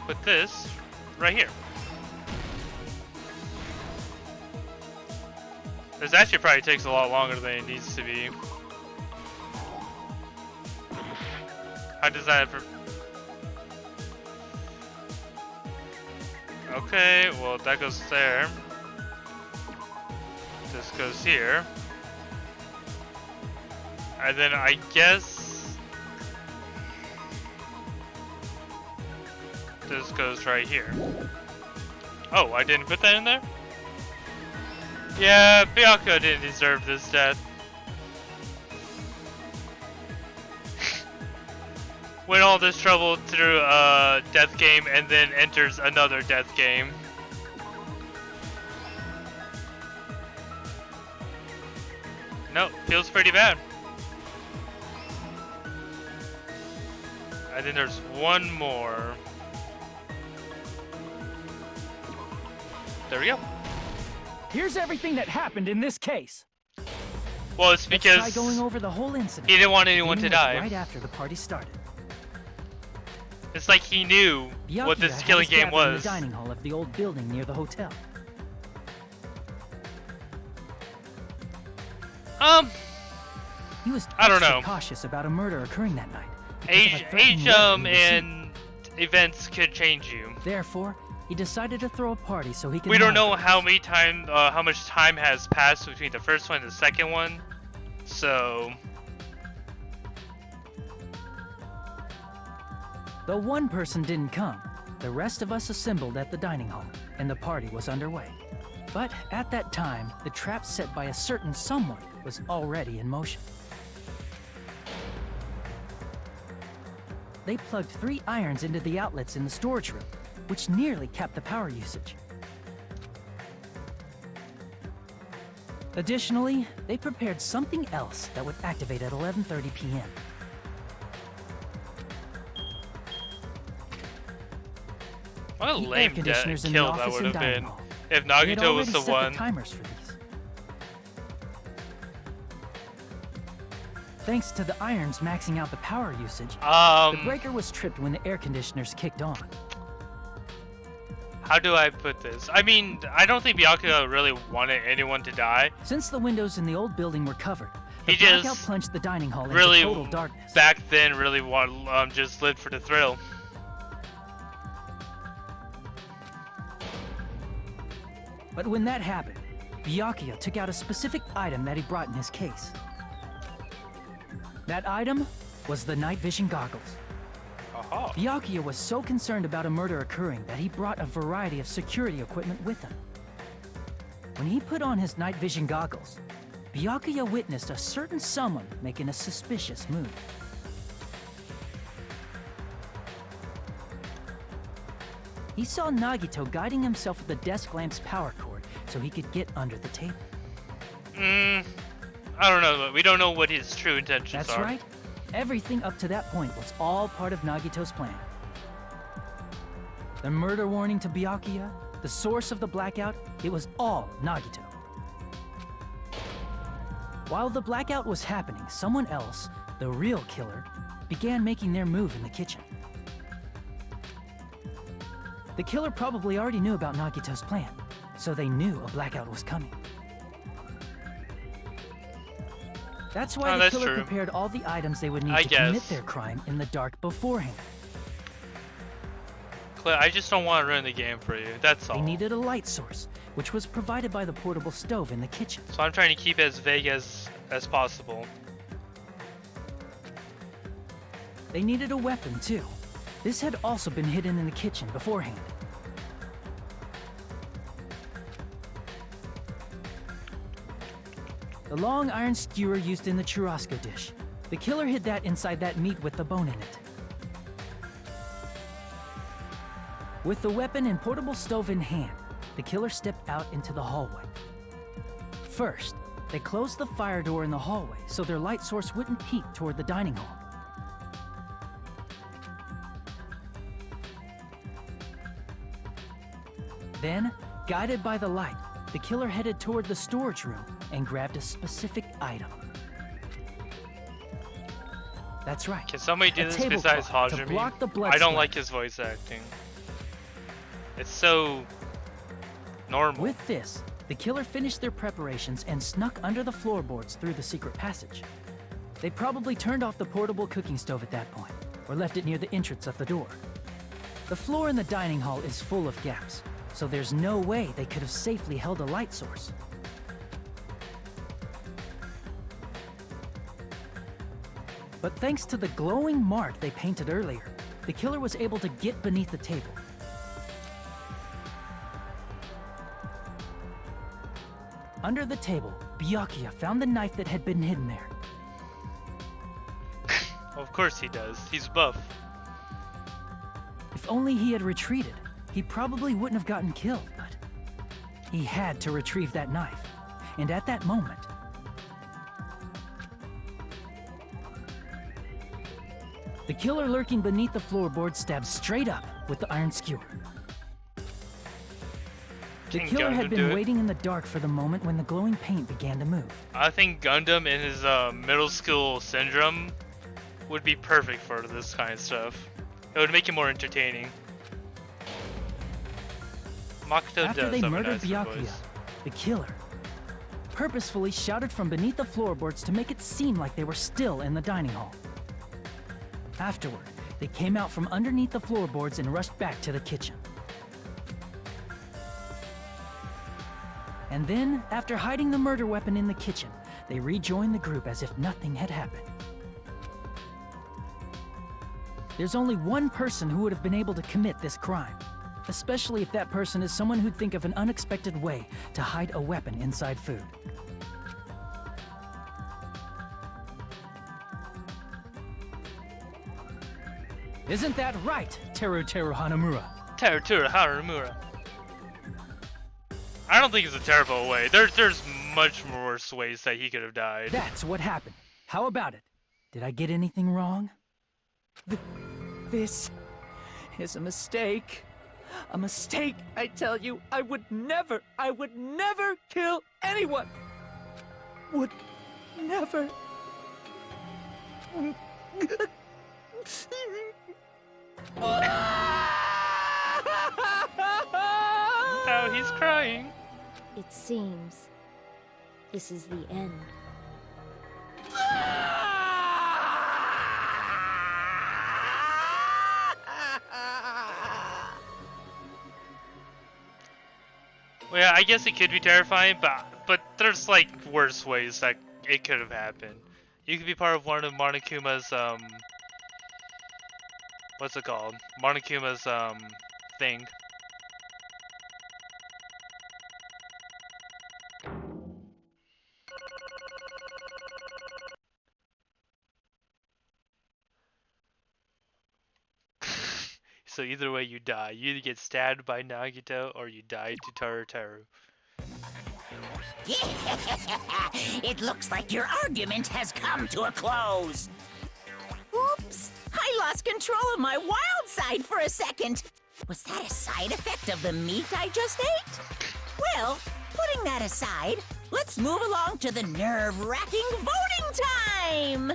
S1: put this right here. This actually probably takes a lot longer than it needs to be. I designed for... Okay, well that goes there. This goes here. And then I guess... this goes right here. Oh, I didn't put that in there? Yeah, Byakuya didn't deserve this death. Went all this trouble through a death game and then enters another death game. Nope, feels pretty bad. And then there's one more. There we go.
S10: Here's everything that happened in this case.
S1: Well, it's because
S10: Let's try going over the whole incident.
S1: he didn't want anyone to
S10: Beginning
S1: die.
S10: Right after the party started.
S1: It's like he knew what this
S10: Byakuya
S1: killing
S10: had us
S1: game
S10: gathered in
S1: was.
S10: the dining hall of the old building near the hotel. He was
S1: I don't
S10: extra
S1: know.
S10: cautious about a murder occurring that night. because of a threatening
S1: Age,
S10: letter he received.
S1: and events could change you.
S10: Therefore, he decided to throw a party so he could.
S1: We don't know
S10: monitor
S1: how much time has passed between the first one and the second one, so.
S10: Though one person didn't come, the rest of us assembled at the dining hall, and the party was underway. But at that time, the trap set by a certain someone was already in motion. They plugged 3 irons into the outlets in the storage room, which nearly capped the power usage. Additionally, they prepared something else that would activate at 11:30 p.m.
S1: What a
S10: The air
S1: lame
S10: conditioners in the
S1: kill that
S10: office
S1: would
S10: and
S1: have
S10: dining
S1: been
S10: hall.
S1: if
S10: They had
S1: Nagito was
S10: already
S1: the
S10: set
S1: one.
S10: timers for these. Thanks to the irons maxing out the power usage, the breaker was tripped when the air conditioners kicked on.
S1: How do I put this? I mean, I don't think Byakuya really wanted anyone to die.
S10: Since the windows in the old building were covered, the
S1: He
S10: blackout
S1: just
S10: plunged the dining hall
S1: really,
S10: into total darkness.
S1: back then, really just lived for the thrill.
S10: But when that happened, Byakuya took out a specific item that he brought in his case. That item was the night vision goggles.
S1: Aha.
S10: Byakuya was so concerned about a murder occurring that he brought a variety of security equipment with him. When he put on his night vision goggles, Byakuya witnessed a certain someone making a suspicious move. He saw Nagito guiding himself with the desk lamp's power cord so he could get under the table.
S1: I don't know. We don't know what his true intentions
S10: That's
S1: are.
S10: right. Everything up to that point was all part of Nagito's plan. The murder warning to Byakuya, the source of the blackout, it was all Nagito. While the blackout was happening, someone else, the real killer, began making their move in the kitchen. The killer probably already knew about Nagito's plan, so they knew a blackout was coming. That's why the
S1: that's
S10: killer
S1: true.
S10: prepared all the items they would need
S1: I
S10: to
S1: guess.
S10: commit their crime in the dark beforehand.
S1: Claire, I just don't want to ruin the game for you. That's
S10: They
S1: all.
S10: needed a light source, which was provided by the portable stove in the kitchen.
S1: So I'm trying to keep it as vague as possible.
S10: They needed a weapon, too. This had also been hidden in the kitchen beforehand. The long iron skewer used in the churrasco dish. The killer hid that inside that meat with the bone in it. With the weapon and portable stove in hand, the killer stepped out into the hallway. First, they closed the fire door in the hallway so their light source wouldn't peek toward the dining hall. Then, guided by the light, the killer headed toward the storage room and grabbed a specific item. That's right.
S1: Can somebody do
S10: a
S1: this
S10: tablecloth
S1: besides
S10: to
S1: Hajime?
S10: block the blood
S1: I don't
S10: splatter.
S1: like his voice acting. It's so normal.
S10: With this, the killer finished their preparations and snuck under the floorboards through the secret passage. They probably turned off the portable cooking stove at that point, or left it near the entrance of the door. The floor in the dining hall is full of gaps, so there's no way they could have safely held a light source. But thanks to the glowing mark they painted earlier, the killer was able to get beneath the table. Under the table, Byakuya found the knife that had been hidden there.
S1: Of course he does. He's buff.
S10: If only he had retreated, he probably wouldn't have gotten killed, but he had to retrieve that knife. And at that moment, the killer lurking beneath the floorboard stabbed straight up with the iron skewer. The
S1: Can
S10: killer
S1: Gundam
S10: had
S1: do
S10: been
S1: it?
S10: waiting in the dark for the moment when the glowing paint began to move.
S1: I think Gundam in his middle school syndrome would be perfect for this kind of stuff. It would make it more entertaining. Makoto
S10: After
S1: does
S10: they
S1: have a
S10: murdered
S1: nicer
S10: Byakuya,
S1: voice.
S10: the killer purposefully shouted from beneath the floorboards to make it seem like they were still in the dining hall. Afterward, they came out from underneath the floorboards and rushed back to the kitchen. And then, after hiding the murder weapon in the kitchen, they rejoined the group as if nothing had happened. There's only one person who would have been able to commit this crime, especially if that person is someone who'd think of an unexpected way to hide a weapon inside food. Isn't that right, Teru Hanamura?
S1: Teru Hanamura. I don't think it's a terrible way. There's much worse ways that he could have died.
S10: That's what happened. How about it? Did I get anything wrong?
S13: This is a mistake. A mistake, I tell you. I would never kill anyone. Would never.
S1: Now he's crying.
S9: It seems this is the end.
S1: Well, yeah, I guess it could be terrifying, but there's like worse ways that it could have happened. You could be part of one of Monokuma's what's it called? Monokuma's thing. So either way you die. You either get stabbed by Nagito or you die to Teru.
S2: It looks like your argument has come to a close. Oops! I lost control of my wild side for a second. Was that a side effect of the meat I just ate? Well, putting that aside, let's move along to the nerve-wracking voting time!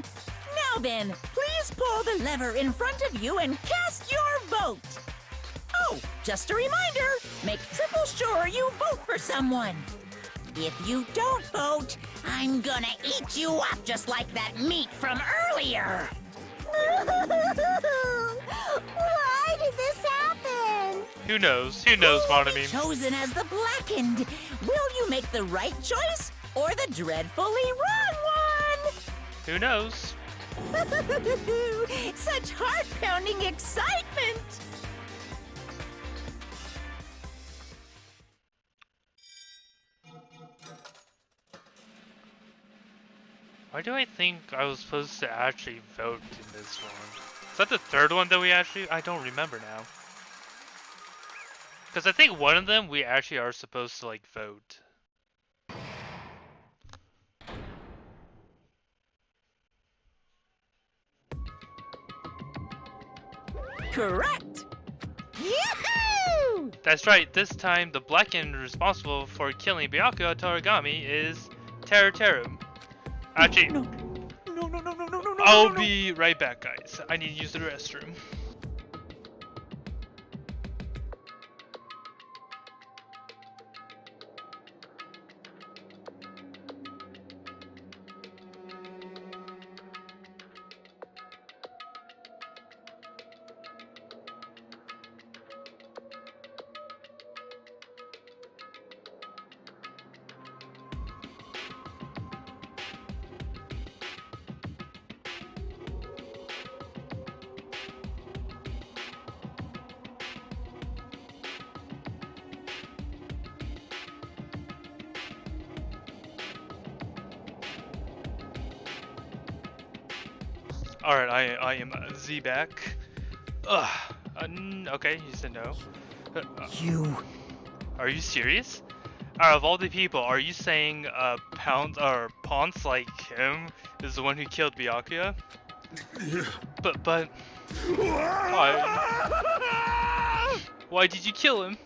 S2: Now then, please pull the lever in front of you and cast your vote. Oh, just a reminder, make triple sure you vote for someone. If you don't vote, I'm gonna eat you up just like that meat from earlier.
S12: Why did this happen?
S1: Who knows? Who knows, Monomi?
S2: Chosen as the blackened. Will you make the right choice or the dreadfully wrong one?
S1: Who knows?
S2: Such heart-pounding excitement!
S1: Why do I think I was supposed to actually vote in this one? Is that the third one that we actually... I don't remember now. Because I think one of them we actually are supposed to, like, vote.
S2: Correct! Yahoo!
S1: That's right, this time the black end responsible for killing Byakuya Toragami is Teru. Actually,
S13: No.
S1: I'll be right back, guys. I need to use the restroom. Alright, I am Z back. Okay, you said no.
S4: You...
S1: Are you serious? Out of all the people, are you saying Ponce like him is the one who killed Byakuya? But why did you kill him?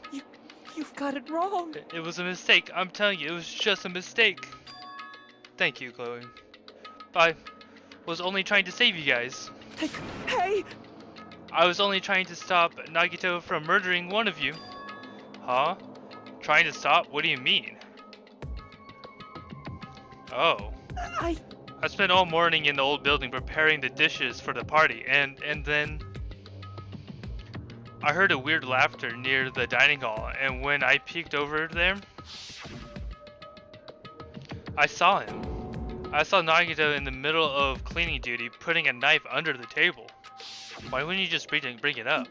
S13: You've got it wrong.
S1: It was a mistake. I'm telling you, it was just a mistake. Thank you, Chloe. I was only trying to save you guys.
S13: Hey!
S1: I was only trying to stop Nagito from murdering one of you. Huh? Trying to stop? What do you mean? Oh. I spent all morning in the old building preparing the dishes for the party, and then I heard a weird laughter near the dining hall, and when I peeked over there, I saw him. I saw Nagito in the middle of cleaning duty, putting a knife under the table. Why wouldn't you just bring it up?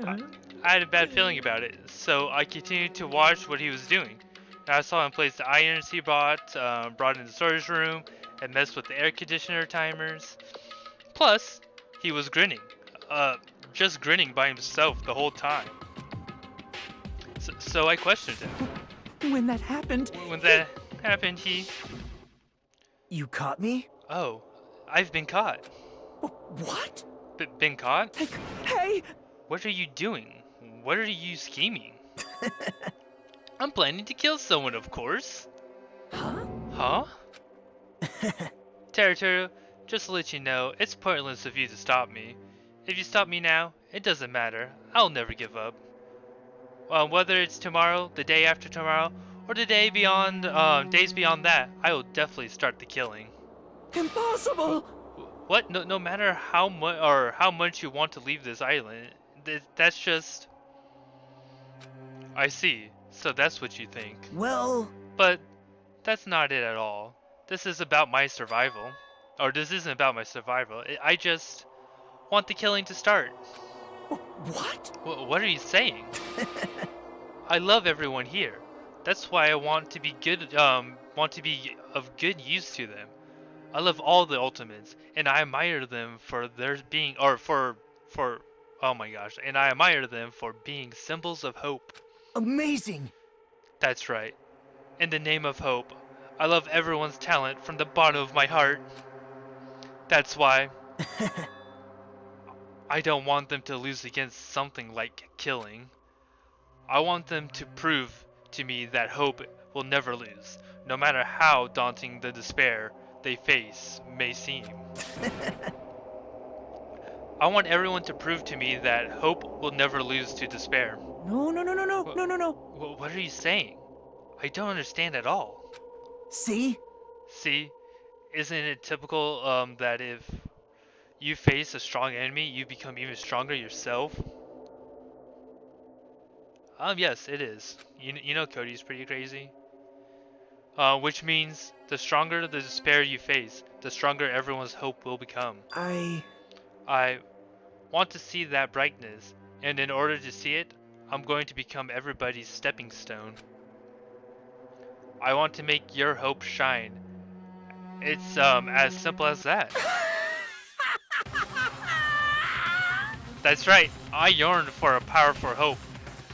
S1: I had a bad feeling about it, so I continued to watch what he was doing. And I saw him place the irons he brought in the storage room, and mess with the air conditioner timers. Plus, he was grinning. Just grinning by himself the whole time. So I questioned him.
S13: When that happened...
S1: he...
S4: You caught me?
S1: Oh, I've been caught.
S4: What?
S1: Been caught?
S13: Hey!
S1: What are you doing? What are you scheming? I'm planning to kill someone, of course. Huh? Teru, just to let you know, it's pointless of you to stop me. If you stop me now, it doesn't matter. I'll never give up. Whether it's tomorrow, the day after tomorrow, or the day beyond, days beyond that, I will definitely start the killing.
S13: Impossible!
S1: What? No matter how much you want to leave this island, that's just... I see. So that's what you think.
S4: Well...
S1: But that's not it at all. This is about my survival. Or this isn't about my survival. I just want the killing to start.
S4: What?
S1: What are you saying? I love everyone here. That's why I want to be good. Want to be of good use to them. I love all the Ultimates, and I admire them for their being, oh my gosh, and I admire them for being symbols of hope.
S4: Amazing.
S1: That's right. In the name of hope, I love everyone's talent from the bottom of my heart. That's why I don't want them to lose against something like killing. I want them to prove to me that hope will never lose, no matter how daunting the despair they face may seem. I want everyone to prove to me that hope will never lose to despair.
S13: No.
S1: What are you saying? I don't understand at all.
S4: See?
S1: See? Isn't it typical that if you face a strong enemy, you become even stronger yourself? Yes, it is. You know Cody's pretty crazy. Which means the stronger the despair you face, the stronger everyone's hope will become. I want to see that brightness, and in order to see it, I'm going to become everybody's stepping stone. I want to make your hope shine. It's as simple as that. That's right, I yearn for a powerful hope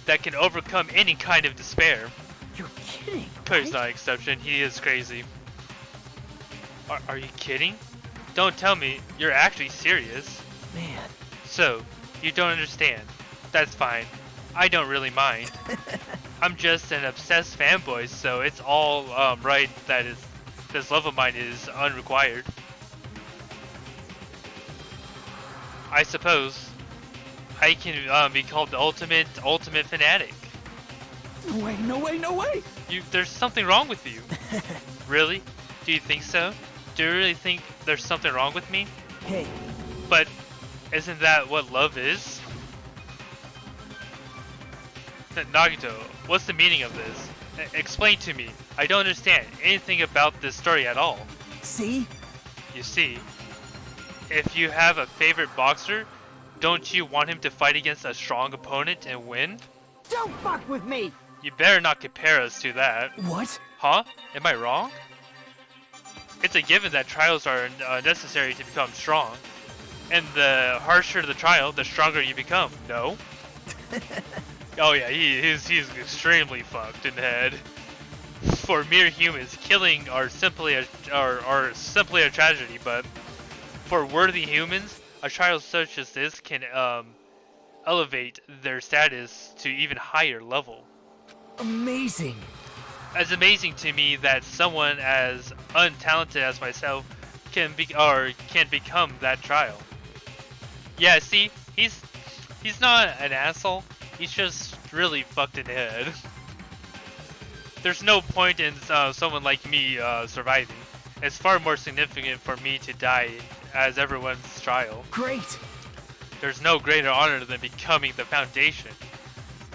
S1: that can overcome any kind of despair.
S13: You're kidding,
S1: Cody's not an exception, he is crazy. Are you kidding? Don't tell me you're actually serious.
S13: Man.
S1: So, you don't understand. That's fine. I don't really mind. I'm just an obsessed fanboy, so it's all right that this love of mine is unrequired. I suppose I can be called the ultimate fanatic.
S13: No way, no way, no way!
S1: There's something wrong with you. Really? Do you think so? Do you really think there's something wrong with me?
S4: Hey.
S1: But isn't that what love is? Nagito, what's the meaning of this? Explain to me. I don't understand anything about this story at all.
S4: See?
S1: You see, if you have a favorite boxer, don't you want him to fight against a strong opponent and win?
S11: Don't fuck with me!
S1: You better not compare us to that.
S4: What?
S1: Huh? Am I wrong? It's a given that trials are necessary to become strong. And the harsher the trial, the stronger you become. No? Oh yeah, he's extremely fucked in the head. For mere humans, killing are simply a tragedy, but for worthy humans, a trial such as this can elevate their status to even higher level.
S4: Amazing.
S1: As amazing to me that someone as untalented as myself can become that trial. Yeah, see, he's not an asshole. He's just really fucked in the head. There's no point in someone like me surviving. It's far more significant for me to die as everyone's trial.
S4: Great.
S1: There's no greater honor than becoming the foundation,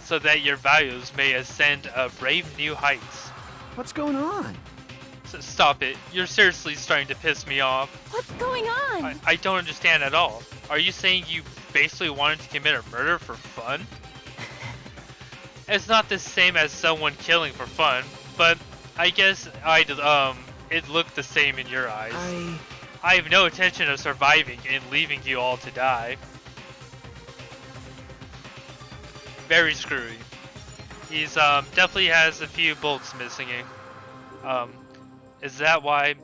S1: so that your values may ascend brave new heights.
S6: What's going on?
S1: Stop it. You're seriously starting to piss me off.
S14: What's going on?
S1: I don't understand at all. Are you saying you basically wanted to commit a murder for fun? It's not the same as someone killing for fun, but I guess it looked the same in your eyes. I have no intention of surviving and leaving you all to die. Very screwy. He's definitely has a few bolts missing. Is that why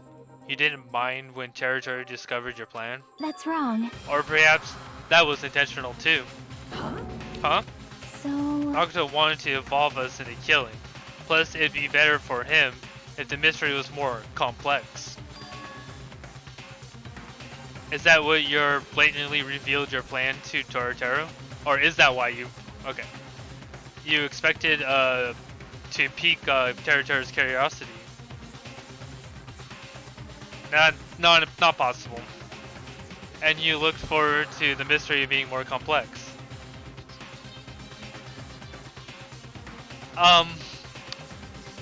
S1: you didn't mind when Territory discovered your plan?
S3: That's wrong.
S1: Or perhaps that was intentional too. Huh?
S3: So...
S1: Nagito wanted to evolve us into killing. Plus, it'd be better for him if the mystery was more complex. Is that what you blatantly revealed your plan to Torotero? Or is that why you... Okay. You expected to pique Terotero's curiosity. Not possible. And you looked forward to the mystery being more complex.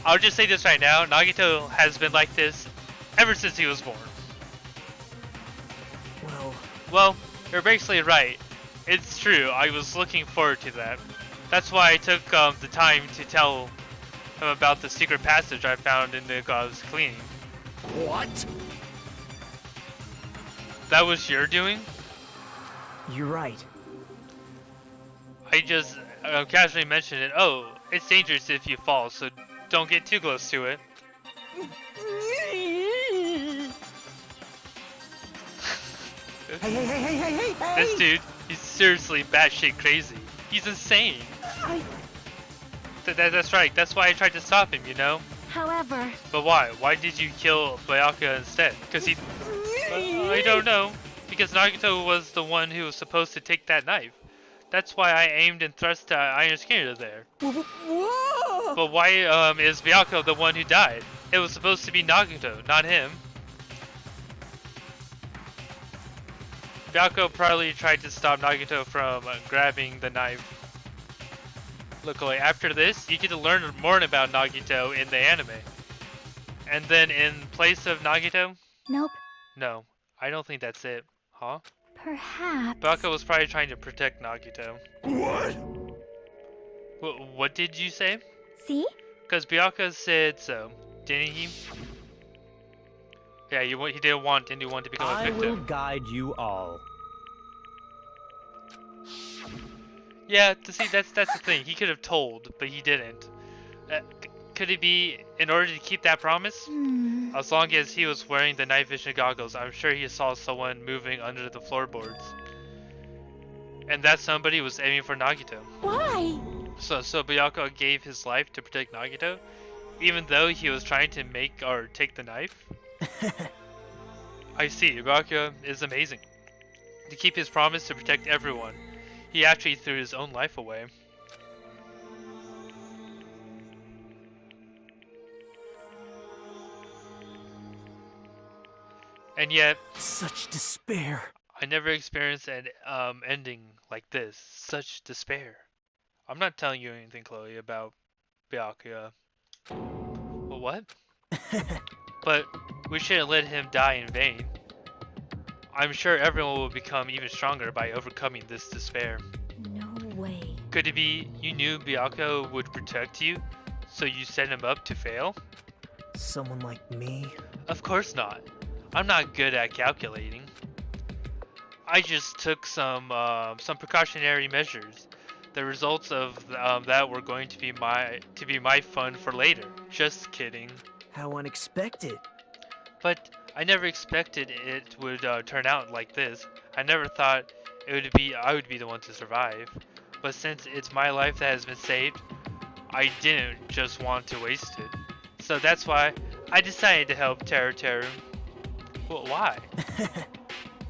S1: I'll just say this right now, Nagito has been like this ever since he was born. Well, you're basically right. It's true, I was looking forward to that. That's why I took the time to tell him about the secret passage I found in the God's cleaning.
S6: What?
S1: That was your doing?
S4: You're right.
S1: I just casually mentioned it. Oh, it's dangerous if you fall, so don't get too close to it.
S6: Hey!
S1: This dude, he's seriously batshit crazy. He's insane. That's right. That's why I tried to stop him, you know?
S3: However...
S1: But why? Why did you kill Bayaka instead? Because he... I don't know. Because Nagito was the one who was supposed to take that knife. That's why I aimed and thrust Iron Skinner there. But why is Bayaka the one who died? It was supposed to be Nagito, not him. Bayako probably tried to stop Nagito from grabbing the knife. Look, after this, you get to learn more about Nagito in the anime. And then in place of Nagito?
S3: Nope.
S1: No, I don't think that's it. Huh?
S3: Perhaps...
S1: Bayako was probably trying to protect Nagito.
S8: What?
S1: What did you say?
S3: See?
S1: Because Bayaka said so, didn't he? Yeah, he didn't want anyone to become a victim.
S15: I will guide you all.
S1: Yeah, see, that's the thing. He could have told, but he didn't. Could it be in order to keep that promise? As long as he was wearing the night vision goggles, I'm sure he saw someone moving under the floorboards. And that somebody was aiming for Nagito.
S3: Why?
S1: So Byakuya gave his life to protect Nagito, even though he was trying to make or take the knife? I see, Byakuya is amazing. To keep his promise to protect everyone, he actually threw his own life away. And yet,
S4: such despair. I
S1: never experienced an ending like this. Such despair. I'm not telling you anything, Chloe, about Byakuya. Well, what? But we shouldn't let him die in vain. I'm sure everyone will become even stronger by overcoming this despair.
S9: No way.
S1: Could it be you knew Byakuya would protect you, so you set him up to fail?
S4: Someone like me?
S1: Of course not. I'm not good at calculating. I just took some precautionary measures. The results of that were going to be my fun for later. Just kidding.
S4: How unexpected.
S1: But I never expected it would turn out like this. I never thought I would be the one to survive. But since it's my life that has been saved, I didn't just want to waste it. So that's why I decided to help Teru. Well, why?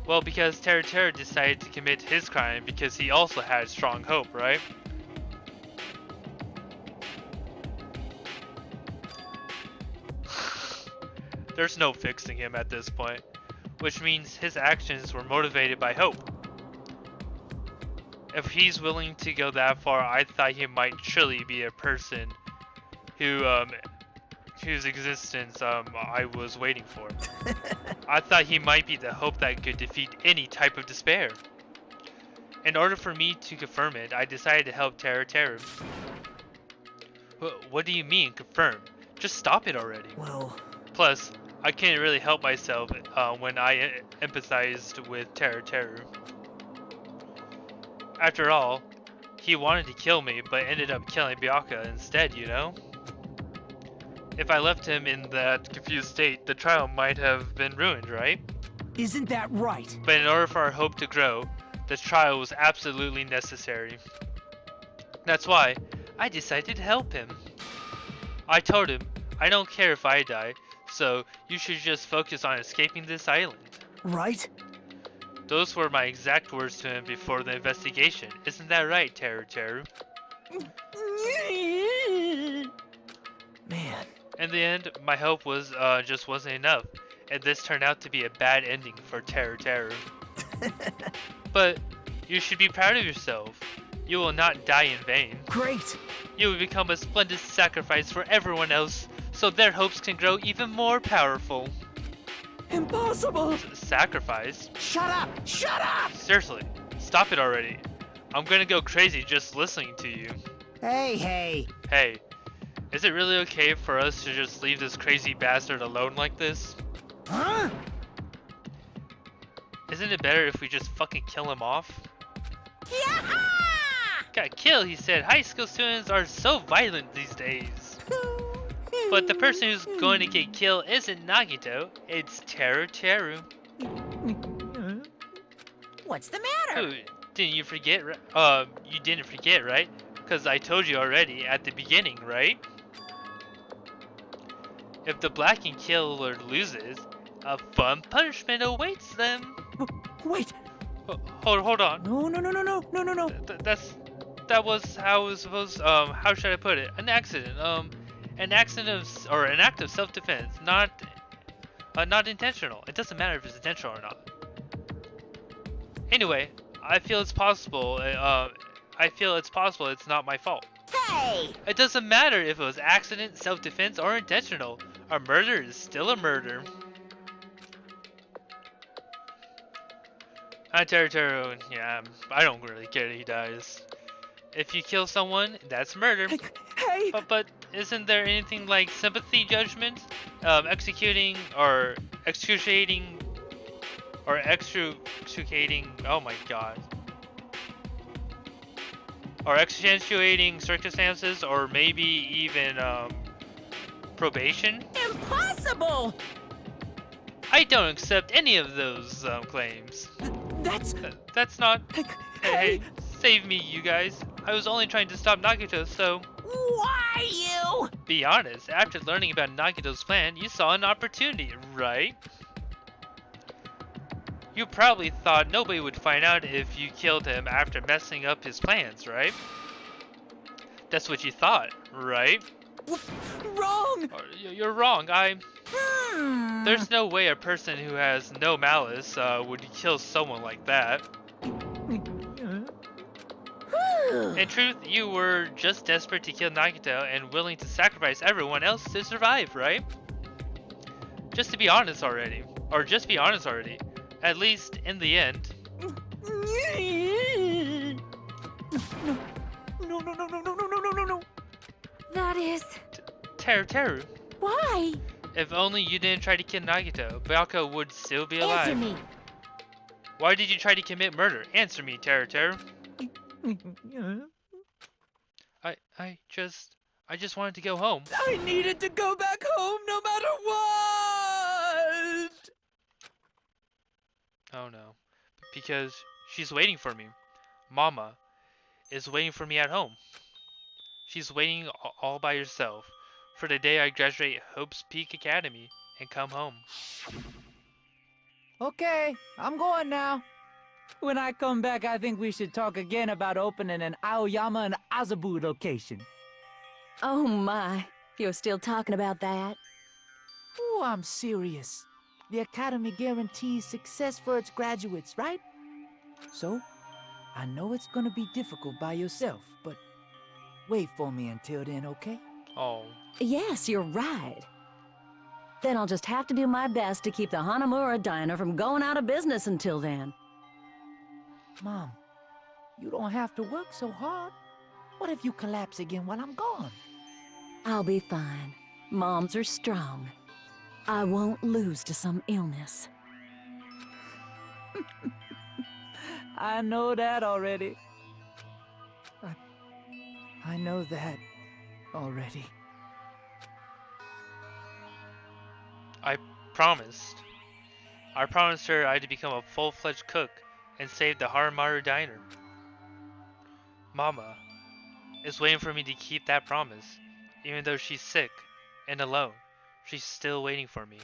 S1: Well, because Teru decided to commit his crime because he also had strong hope, right? There's no fixing him at this point, which means his actions were motivated by hope. If he's willing to go that far, I thought he might surely be a person whose existence I was waiting for. I thought he might be the hope that could defeat any type of despair. In order for me to confirm it, I decided to help Teru. What do you mean, confirm? Just stop it already.
S4: Well...
S1: Plus, I can't really help myself when I empathized with Teru. After all, he wanted to kill me, but ended up killing Byakuya instead, you know? If I left him in that confused state, the trial might have been ruined, right?
S4: Isn't that right?
S1: But in order for our hope to grow, the trial was absolutely necessary. That's why I decided to help him. I told him, I don't care if I die, so you should just focus on escaping this island.
S4: Right?
S1: Those were my exact words to him before the investigation. Isn't that right, Teru?
S4: Man.
S1: In the end, my hope was just wasn't enough, and this turned out to be a bad ending for Teru. But you should be proud of yourself. You will not die in vain.
S4: Great!
S1: You will become a splendid sacrifice for everyone else, so their hopes can grow even more powerful.
S4: Impossible!
S1: Sacrifice?
S4: Shut up! Shut up!
S1: Seriously, stop it already. I'm gonna go crazy just listening to you.
S11: Hey.
S1: Hey, is it really okay for us to just leave this crazy bastard alone like this?
S11: Huh?
S1: Isn't it better if we just fucking kill him off?
S2: Yaha!
S1: Got killed, he said. High school students are so violent these days. But the person who's going to get killed isn't Nagito, it's Teru.
S2: What's the matter?
S1: Ooh, didn't you forget? You didn't forget, right? Because I told you already at the beginning, right? If the black and killer loses, a fun punishment awaits them.
S4: Wait.
S1: Hold on.
S4: No.
S1: That was how it was supposed. How should I put it? An accident. An act of self-defense, not intentional. It doesn't matter if it's intentional or not. Anyway, I feel it's possible. It's not my fault.
S2: Hey!
S1: It doesn't matter if it was accident, self-defense, or intentional. A murder is still a murder. Teru, yeah, I don't really care that he dies. If you kill someone, that's murder.
S4: Hey!
S1: But isn't there anything like sympathy judgment? Excruciating, oh my god. Or accentuating circumstances, or maybe even, probation?
S2: Impossible!
S1: I don't accept any of those, claims. That's not... Hey, save me, you guys. I was only trying to stop Nagito, so...
S2: Why you?
S1: Be honest, after learning about Nagito's plan, you saw an opportunity, right? You probably thought nobody would find out if you killed him after messing up his plans, right? That's what you thought, right?
S10: Wrong!
S1: You're wrong. There's no way a person who has no malice would kill someone like that. In truth, you were just desperate to kill Nagito and willing to sacrifice everyone else to survive, right? Just be honest already. At least in the end.
S14: No. That is...
S1: Teru.
S14: Why?
S1: If only you didn't try to kill Nagito, Byakuya would still be alive.
S14: Answer me.
S1: Why did you try to commit murder? Answer me, Teru. I just wanted to go home.
S10: I needed to go back home no matter what!
S1: Oh no. Because she's waiting for me. Mama is waiting for me at home. She's waiting all by herself for the day I graduate Hope's Peak Academy and come home.
S10: Okay, I'm going now. When I come back, I think we should talk again about opening an Aoyama and Azabu location.
S14: Oh my, you're still talking about that?
S10: Oh, I'm serious. The Academy guarantees success for its graduates, right? So, I know it's gonna be difficult by yourself, but wait for me until then, okay?
S1: Oh.
S14: Yes, you're right. Then I'll just have to do my best to keep the Hanamura Diner from going out of business until then.
S10: Mom, you don't have to work so hard. What if you collapse again while I'm gone?
S14: I'll be fine. Moms are strong. I won't lose to some illness.
S10: I know that already. I know that already.
S1: I promised her I'd become a full-fledged cook and save the Haramaru Diner. Mama is waiting for me to keep that promise. Even though she's sick and alone, she's still waiting for me.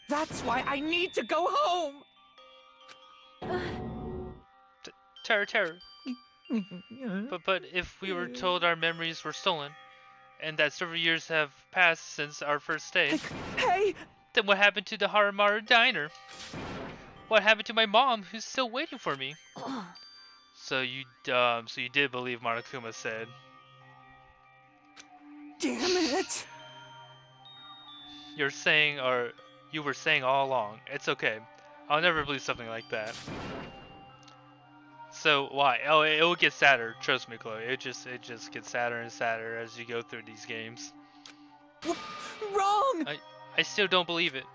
S10: That's why I need to go home!
S1: Teru. But if we were told our memories were stolen, and that several years have passed since our first day,
S10: hey!
S1: Then what happened to the Haramaru Diner? What happened to my mom, who's still waiting for me? So you did believe Monokuma said.
S10: Damn it!
S1: You were saying all along. It's okay. I'll never believe something like that. So why? Oh, it will get sadder. Trust me, Chloe. It just gets sadder and sadder as you go through these games.
S10: Wrong!
S1: I still don't believe it.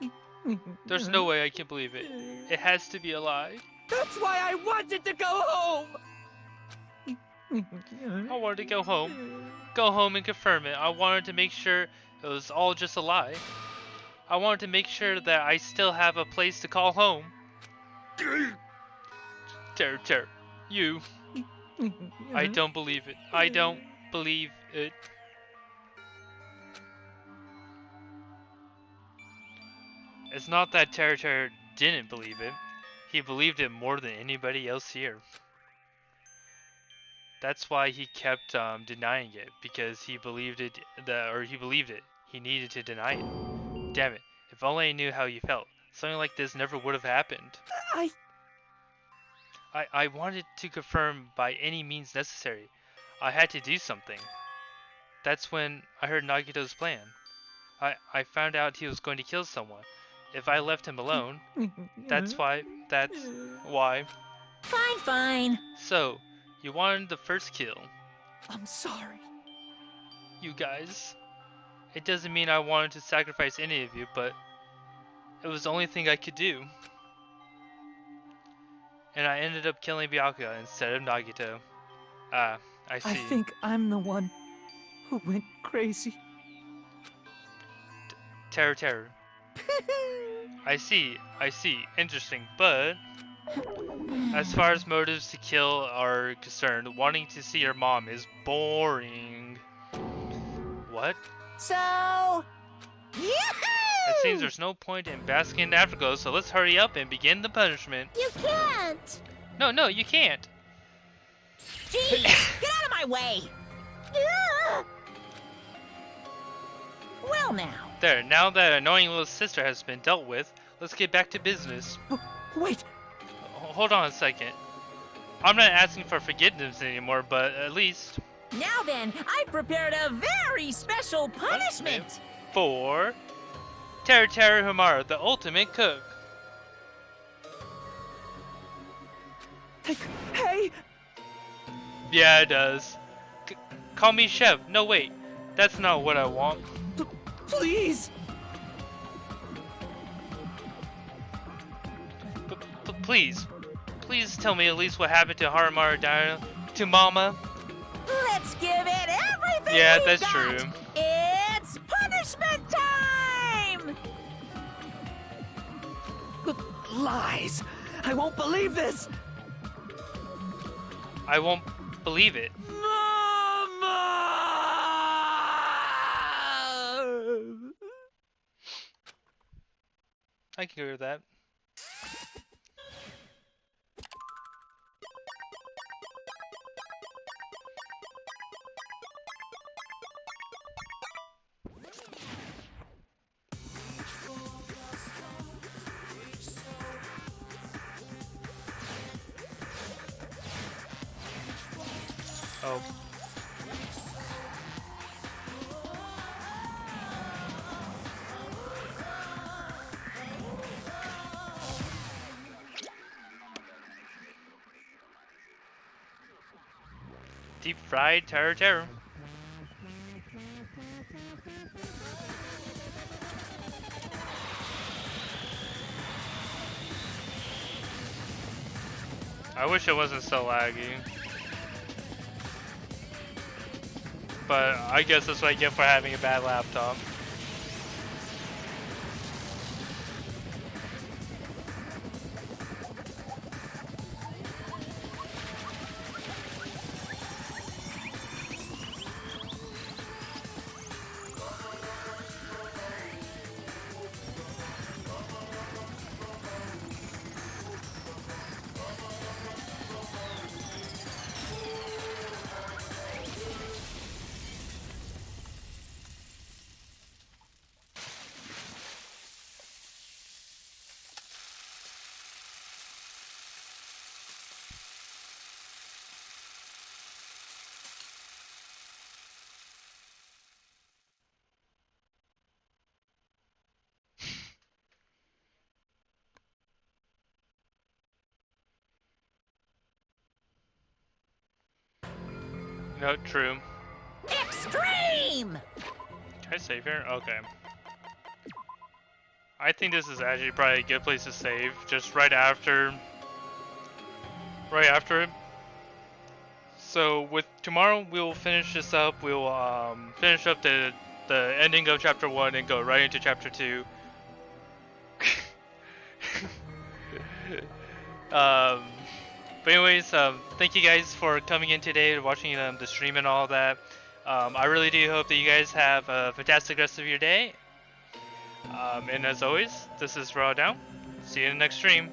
S1: There's no way I can believe it. It has to be a lie.
S10: That's why I wanted to go home!
S1: I wanted to go home. Go home and confirm it. I wanted to make sure it was all just a lie. I wanted to make sure that I still have a place to call home. Teru. You. I don't believe it. I don't believe it. It's not that Teru didn't believe it. He believed it more than anybody else here. That's why he kept denying it, because he believed it. He needed to deny it. Damn it! If only I knew how you felt. Something like this never would have happened. I wanted to confirm by any means necessary. I had to do something. That's when I heard Nagito's plan. I found out he was going to kill someone. If I left him alone, that's why.
S2: Fine.
S1: So, you wanted the first kill.
S10: I'm sorry.
S1: You guys. It doesn't mean I wanted to sacrifice any of you, but it was the only thing I could do. And I ended up killing Byakuya instead of Nagito. I see.
S10: I think I'm the one who went crazy.
S1: Teru. I see. Interesting, but As far as motives to kill are concerned, wanting to see your mom is boring. What?
S2: So,
S1: It seems there's no point in basking in the afterglow, so let's hurry up and begin the punishment.
S12: You can't!
S1: No, you can't.
S2: Jeez, get out of my way! Well now.
S1: There, now that annoying little sister has been dealt with, let's get back to business.
S13: Wait!
S1: Hold on a second. I'm not asking for forgiveness anymore, but at least...
S2: Now then, I've prepared a very special punishment!
S1: For... Teru Humara, the ultimate cook.
S13: Hey!
S1: Yeah, it does. Call me chef. No, wait. That's not what I want.
S13: Please!
S1: Please tell me at least what happened to Harumaru Dino, to Mama.
S2: Let's give it everything
S1: Yeah,
S2: we've
S1: that's
S2: got.
S1: true.
S2: It's punishment time!
S13: Lies! I won't believe this!
S1: I won't believe it. I can agree with that. Oh. Deep fried Teru. I wish it wasn't so laggy. But I guess that's what I get for having a bad laptop. No, true.
S2: Extreme!
S1: Can I save here? Okay. I think this is actually probably a good place to save, just right after it. So with tomorrow we'll finish this up. We'll finish up the ending of chapter 1 and go right into chapter 2. But anyways, thank you guys for coming in today and watching the stream and all that. I really do hope that you guys have a fantastic rest of your day. And as always, this is Rollout Dino. See you in the next stream.